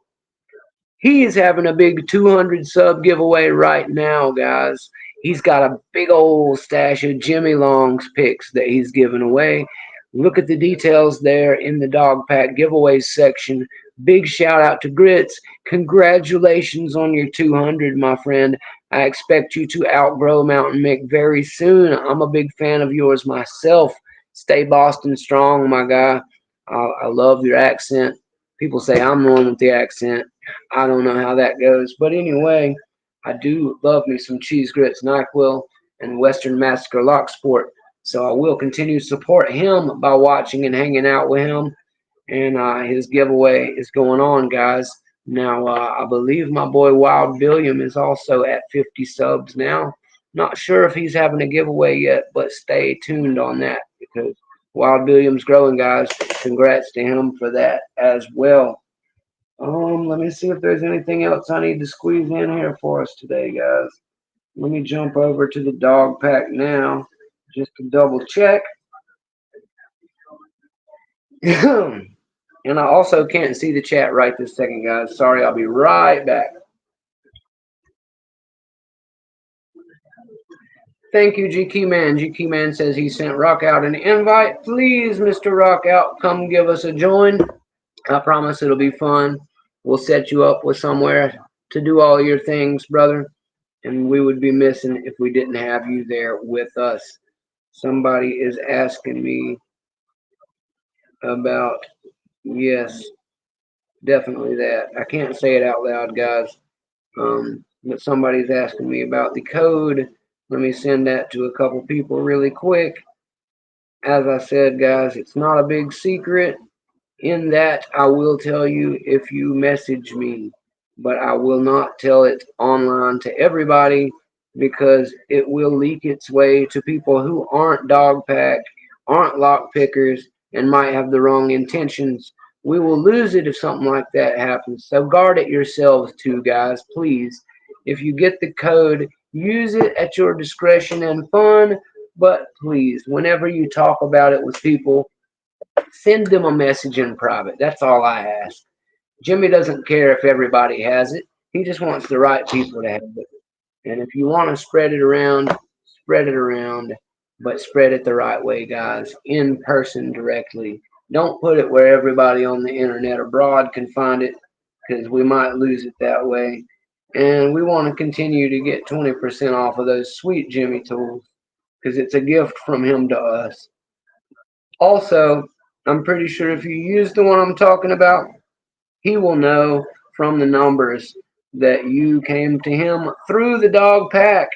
He is having a big 200 sub giveaway right now, guys. He's got a big old stash of Jimmy Long's picks that he's giving away. Look at the details there in the dog pack giveaways section. Big shout out to Grits. Congratulations on your 200, my friend. I expect you to outgrow Mounta1nM1ck very soon. I'm a big fan of yours myself. Stay Boston strong, my guy. I love your accent. People say I'm the one with the accent. I don't know how that goes. But anyway, I do love me some Cheese Grits NyQuil and Western Massacre Lock Sport. So I will continue to support him by watching and hanging out with him. And his giveaway is going on, guys. Now, I believe my boy Wild Billiam is also at 50 subs now. Not sure if he's having a giveaway yet, but stay tuned on that because Wild Billiam's growing, guys. Congrats to him for that as well. Let me see if there's anything else I need to squeeze in here for us today, guys. Let me jump over to the dog pack now, just to double check. And I also can't see the chat right this second, guys. Sorry, I'll be right back. Thank you, GK Man. GK Man says he sent Rock out an invite. Please, Mr. Rock out, come give us a join. I promise it'll be fun. We'll set you up with somewhere to do all your things, brother. And we would be missing if we didn't have you there with us. Somebody is asking me about, yes, definitely that. I can't say it out loud, guys. But somebody's asking me about the code. Let me send that to a couple people really quick. As I said, guys, it's not a big secret. In that, I will tell you if you message me, but I will not tell it online to everybody because it will leak its way to people who aren't dog pack, aren't lock pickers, and might have the wrong intentions. We will lose it if something like that happens. So guard it yourselves too, guys, please. If you get the code, use it at your discretion and fun, but please, whenever you talk about it with people, send them a message in private. That's all I ask. Jimmy doesn't care if everybody has it. He just wants the right people to have it. And if you want to spread it around, but spread it the right way, guys. In person directly. Don't put it where everybody on the internet abroad can find it because we might lose it that way. And we want to continue to get 20% off of those sweet Jimmy tools because it's a gift from him to us. Also, I'm pretty sure if you use the one I'm talking about, he will know from the numbers that you came to him through the dog pack,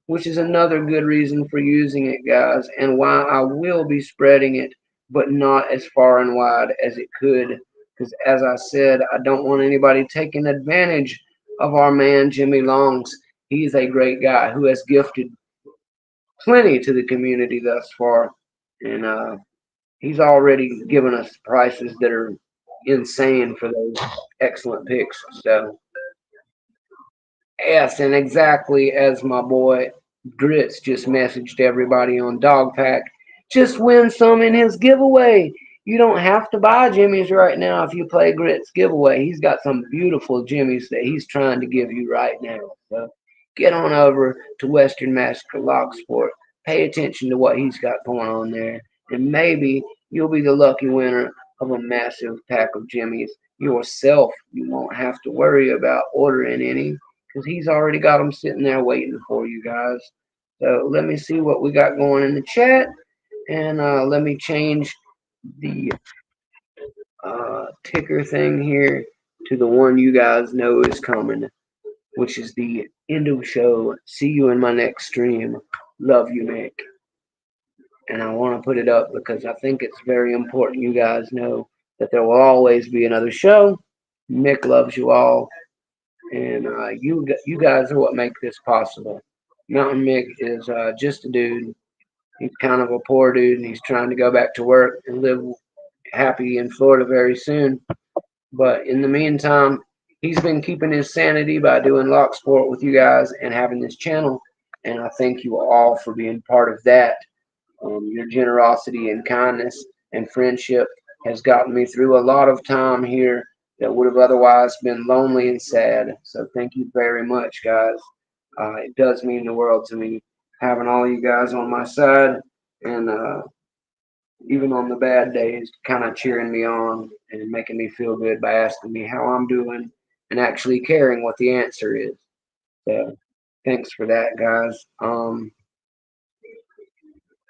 which is another good reason for using it, guys, and why I will be spreading it, but not as far and wide as it could. Because as I said, I don't want anybody taking advantage of our man Jimmy Longs. He's a great guy who has gifted plenty to the community thus far. And he's already given us prices that are insane for those excellent picks. So, yes, and exactly as my boy Grits just messaged everybody on Dog Pack, just win some in his giveaway. You don't have to buy Jimmy's right now if you play Grits giveaway. He's got some beautiful Jimmy's that he's trying to give you right now. So get on over to Western Massacre Lock Sport. Pay attention to what he's got going on there. And maybe you'll be the lucky winner of a massive pack of Jimmy's yourself. You won't have to worry about ordering any because he's already got them sitting there waiting for you guys. So let me see what we got going in the chat. And let me change the ticker thing here to the one you guys know is coming, which is the end of the show. See you in my next stream. Love you, Mick. And I want to put it up because I think it's very important you guys know that there will always be another show. Mick loves you all, and you guys are what make this possible. Mountain Mick is just a dude. He's kind of a poor dude, and he's trying to go back to work and live happy in Florida very soon. But in the meantime, he's been keeping his sanity by doing lock sport with you guys and having this channel. And I thank you all for being part of that. Your generosity and kindness and friendship has gotten me through a lot of time here that would have otherwise been lonely and sad. So thank you very much, guys. It does mean the world to me having all you guys on my side, and even on the bad days, kind of cheering me on and making me feel good by asking me how I'm doing and actually caring what the answer is. So thanks for that, guys.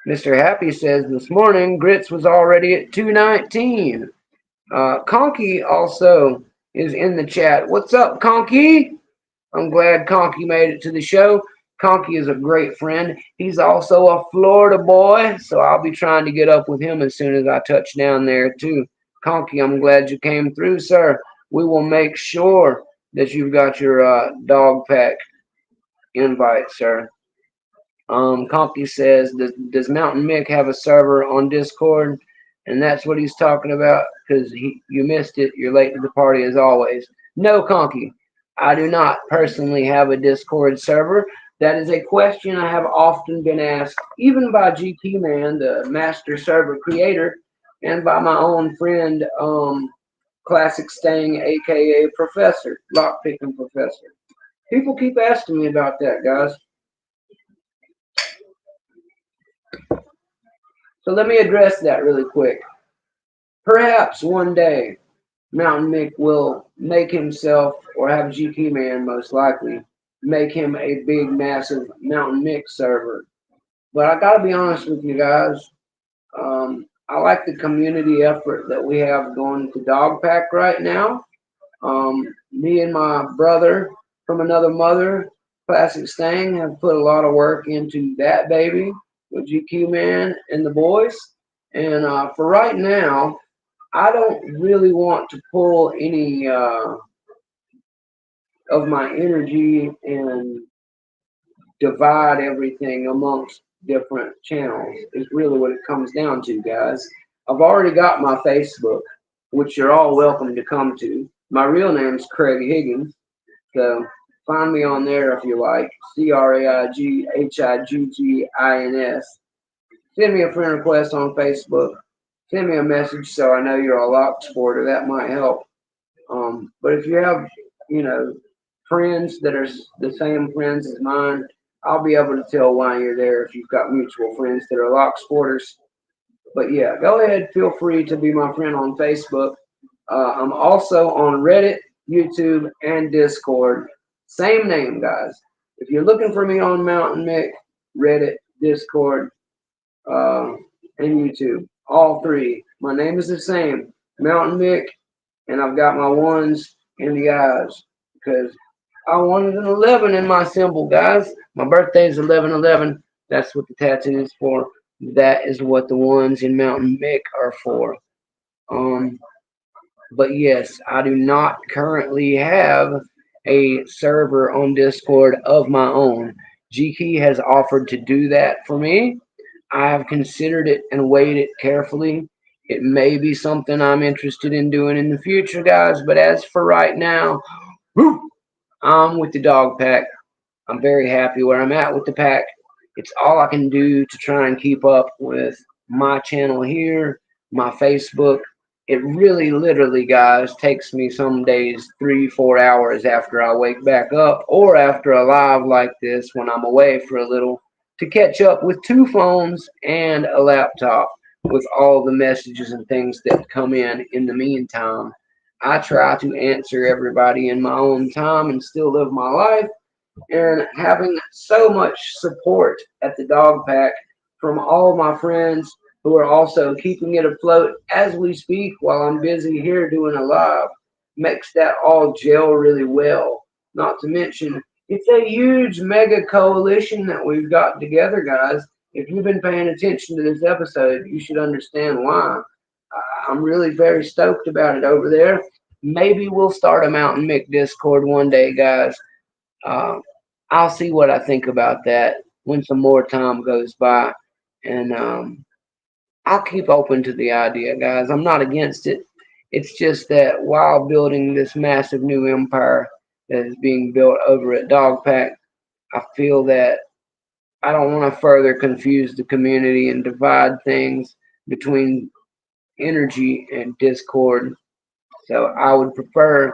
Mr. Happy says this morning Grits was already at 219. Conky also is in the chat. What's up, Conky? I'm glad Conky made it to the show. Conky is a great friend. He's also a Florida boy, so I'll be trying to get up with him as soon as I touch down there too. Conky, I'm glad you came through, sir. We will make sure that you've got your dog pack invite, sir. Conky says, does Mountain Mick have a server on Discord? And that's what he's talking about, because you missed it. You're late to the party as always. No, Conky, I do not personally have a Discord server. That is a question I have often been asked, even by GT Man, the master server creator, and by my own friend, Classic Stang, aka Professor, Lockpicking Professor. People keep asking me about that, guys. So let me address that really quick. Perhaps one day Mountain Mick will make himself, or have GT Man most likely, make him a big, massive Mountain Mick server. But I gotta be honest with you guys. I like the community effort that we have going to Dog Pack right now. Me and my brother from another mother, Classic Stang, have put a lot of work into that baby with GQ Man and the boys. And for right now, I don't really want to pull any of my energy and divide everything amongst different channels. Is really what it comes down to, guys. I've already got my Facebook, which you're all welcome to come to. My real name's Craig Higgins, so find me on there if you like. CraigHiggins. Send me a friend request on Facebook. Send me a message so I know you're a lock supporter. That might help. But if you have, friends that are the same friends as mine, I'll be able to tell why you're there if you've got mutual friends that are lock supporters. But yeah, go ahead. Feel free to be my friend on Facebook. I'm also on Reddit, YouTube, and Discord. Same name, guys. If you're looking for me on Mountain Mick, Reddit, Discord, and YouTube, all three. My name is the same, Mountain Mick, and I've got my ones in the eyes because I wanted an 11 in my symbol, guys. My birthday is 11/11. That's what the tattoo is for. That is what the ones in Mountain Mick are for. But yes, I do not currently have a server on Discord of my own. G-Key has offered to do that for me. I have considered it and weighed it carefully. It may be something I'm interested in doing in the future, guys, but as for right now, I'm with the dog pack. I'm very happy where I'm at with the pack. It's all I can do to try and keep up with my channel here, my Facebook. It really, literally, guys, takes me some days 3-4 hours after I wake back up or after a live like this when I'm away for a little to catch up with 2 phones and a laptop with all the messages and things that come in the meantime. I try to answer everybody in my own time and still live my life. And having so much support at the dog pack from all my friends, who are also keeping it afloat as we speak while I'm busy here doing a live. Makes that all gel really well. Not to mention, it's a huge mega coalition that we've got together, guys. If you've been paying attention to this episode, you should understand why. I'm really very stoked about it over there. Maybe we'll start a Mountain1nM1ck Discord one day, guys. Uh, I'll see what I think about that when some more time goes by. And I'll keep open to the idea, guys. I'm not against it. It's just that while building this massive new empire that is being built over at Dogpack, I feel that I don't want to further confuse the community and divide things between energy and discord. So I would prefer,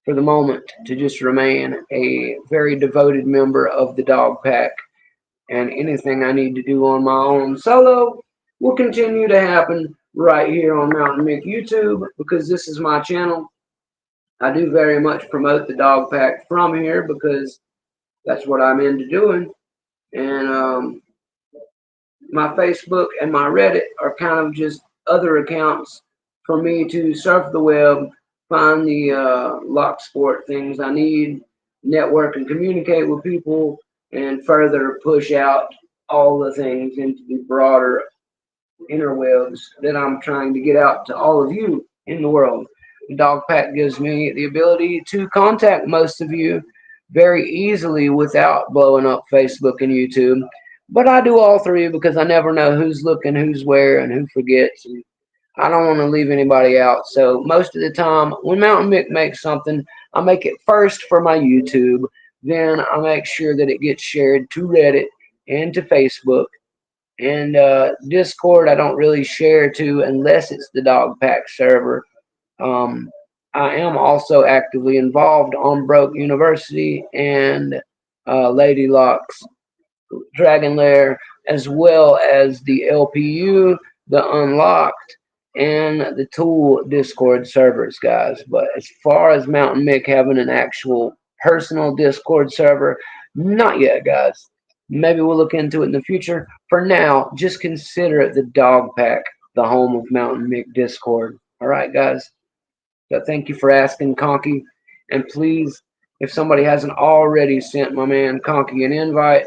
for the moment, to just remain a very devoted member of the Dogpack, and anything I need to do on my own solo will continue to happen right here on Mountain1nM1ck YouTube because this is my channel. I do very much promote the dog pack from here because that's what I'm into doing. And my Facebook and my Reddit are kind of just other accounts for me to surf the web, find the lock sport things I need, network and communicate with people, and further push out all the things into the broader interwebs that I'm trying to get out to all of you in the world. The dog pack gives me the ability to contact most of you very easily without blowing up Facebook and YouTube. But I do all three because I never know who's looking, who's where, and who forgets. And I don't want to leave anybody out. So most of the time, when Mountain1nM1ck makes something, I make it first for my YouTube. Then I make sure that it gets shared to Reddit and to Facebook. And Discord, I don't really share to unless it's the Dog Pack server. Um, I am also actively involved on Broke University and Lady Locks Dragon Lair, as well as the LPU, the Unlocked, and the Tool Discord servers, guys. But as far as Mountain1nM1ck having an actual personal Discord server, not yet, guys. Maybe we'll look into it in the future. For now, just consider the Dog Pack the home of Mountain1nM1ck Discord. All right, guys. So thank you for asking, Conky. And please, if somebody hasn't already sent my man Conky an invite,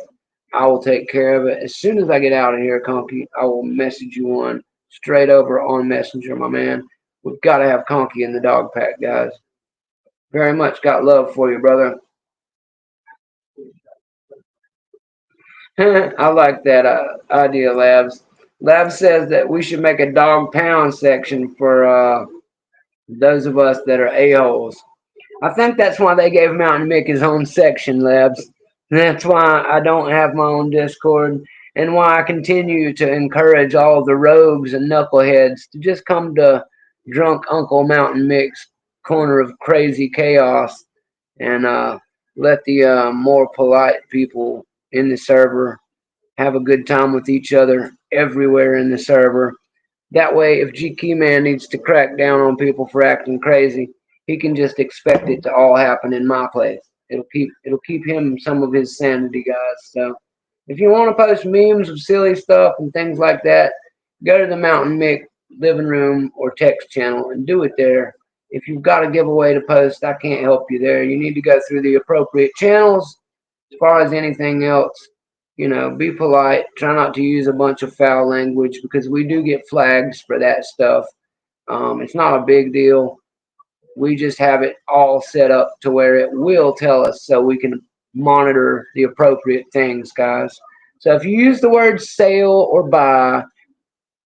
I will take care of it. As soon as I get out of here, Conky, I will message you one straight over on Messenger, my man. We've got to have Conky in the dog pack, guys. Very much got love for you, brother. I like that idea, Labs. Labs says that we should make a dog pound section for those of us that are a-holes. I think that's why they gave Mountain1nM1ck his own section, Labs. That's why I don't have my own Discord, and why I continue to encourage all the rogues and knuckleheads to just come to drunk Uncle Mountain1nM1ck's corner of crazy chaos and let the more polite people in the server have a good time with each other everywhere in the server. That way, if GK Man needs to crack down on people for acting crazy, he can just expect it to all happen in my place. It'll keep him some of his sanity, guys. So if you want to post memes of silly stuff and things like that, go to the Mountain1nM1ck living room or text channel and do it there. If you've got a giveaway to post, I can't help you there. You need to go through the appropriate channels. As far as anything else, be polite. Try not to use a bunch of foul language because we do get flags for that stuff. It's not a big deal. We just have it all set up to where it will tell us so we can monitor the appropriate things, guys. So if you use the word sale or buy,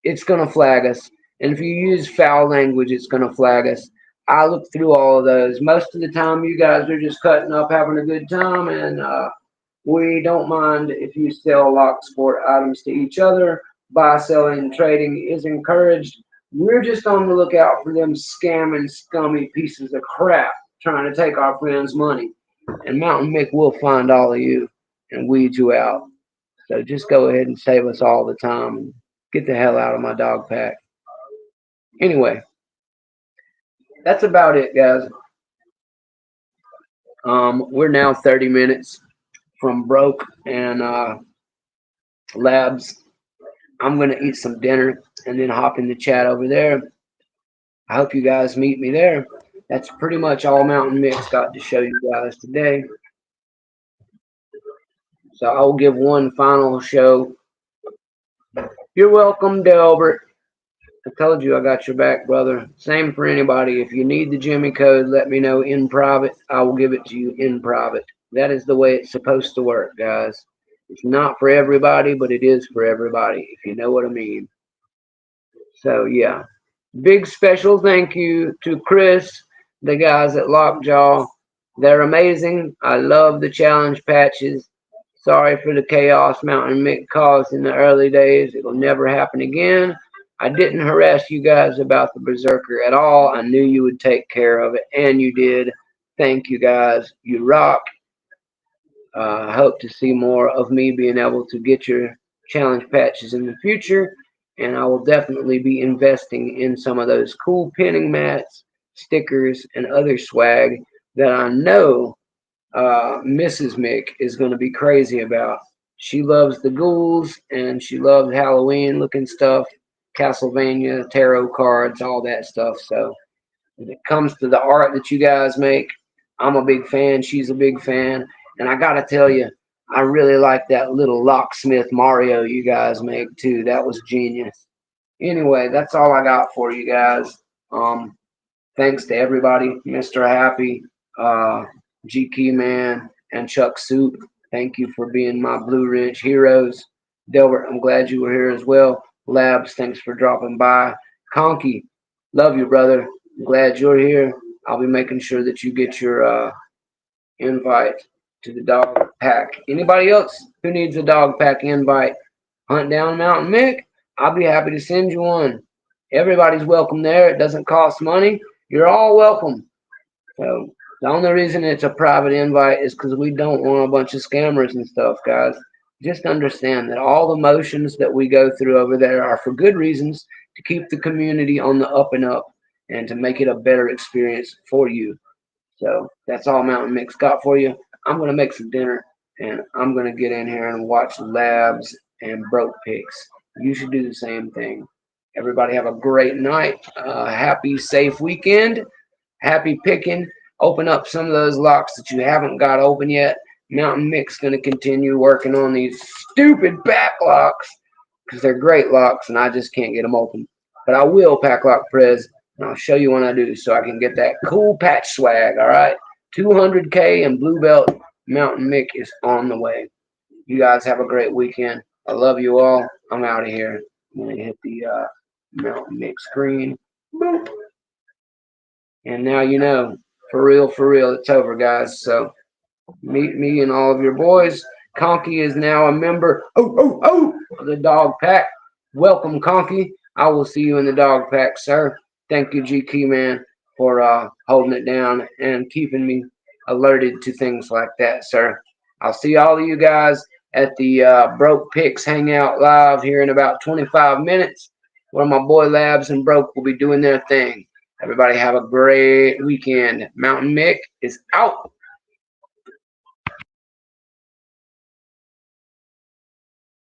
it's going to flag us. And if you use foul language, it's going to flag us. I look through all of those. Most of the time, you guys are just cutting up, having a good time, and we don't mind if you sell lock sport items to each other. Buy, selling, and trading is encouraged. We're just on the lookout for them scamming, scummy pieces of crap trying to take our friends' money. And Mountain1nM1ck will find all of you and weed you out. So just go ahead and save us all the time and get the hell out of my dog pack. Anyway, that's about it, guys. We're now 30 minutes from broke and labs. I'm going to eat some dinner and then hop in the chat over there. I hope you guys meet me there. That's pretty much all Mounta1nM1ck got to show you guys today. So I'll give one final show. You're welcome, Delbert. I told you I got your back, brother. Same for anybody. If you need the Jimmy code, let me know in private. I will give it to you in private. That is the way it's supposed to work, guys. It's not for everybody, but it is for everybody, if you know what I mean. So, yeah. Big special thank you to Chris, the guys at Lockjaw. They're amazing. I love the challenge patches. Sorry for the chaos Mounta1nM1ck caused in the early days. It will never happen again. I didn't harass you guys about the Berserker at all. I knew you would take care of it, and you did. Thank you guys. You rock. I hope to see more of me being able to get your challenge patches in the future, and I will definitely be investing in some of those cool pinning mats, stickers, and other swag that I know Mrs. Mick is going to be crazy about. She loves the ghouls and she loves Halloween looking stuff, Castlevania, tarot cards, all that stuff. So when it comes to the art that you guys make, I'm a big fan. She's a big fan. And I got to tell you, I really like that little locksmith Mario you guys make too. That was genius. Anyway, that's all I got for you guys. Thanks to everybody, Mr. Happy, GK Man, and Chuck Soup. Thank you for being my Blue Ridge heroes. Delbert, I'm glad you were here as well. Labs, thanks for dropping by. Conky, love you, brother. I'm glad you're here. I'll be making sure that you get your invite to the dog pack. Anybody else who needs a dog pack invite, hunt down Mounta1nM1ck, I'll be happy to send you one. Everybody's welcome there. It doesn't cost money. You're all welcome. So the only reason it's a private invite is because we don't want a bunch of scammers and stuff, guys. Just understand that all the motions that we go through over there are for good reasons, to keep the community on the up and up and to make it a better experience for you. So that's all Mounta1nM1ck's got for you. I'm going to make some dinner and I'm going to get in here and watch Labs and Broke Picks. You should do the same thing. Everybody have a great night. Happy, safe weekend. Happy picking. Open up some of those locks that you haven't got open yet. Mounta1nM1ck's going to continue working on these stupid back locks because they're great locks and I just can't get them open. But I will pack lock Prez and I'll show you when I do so I can get that cool patch swag. All right. 200K and blue belt. Mounta1nM1ck is on the way. You guys have a great weekend. I love you all. I'm out of here. I'm going to hit the Mounta1nM1ck screen. Boop. And now you know, for real, it's over, guys. So meet me and all of your boys. Conky is now a member of the dog pack. Welcome, Conky. I will see you in the dog pack, sir. Thank you, GK Man, for holding it down and keeping me alerted to things like that, sir. I'll see all of you guys at the Broke Picks Hangout live here in about 25 minutes, where my boy Labs and Broke will be doing their thing. Everybody have a great weekend. Mounta1nM1ck is out.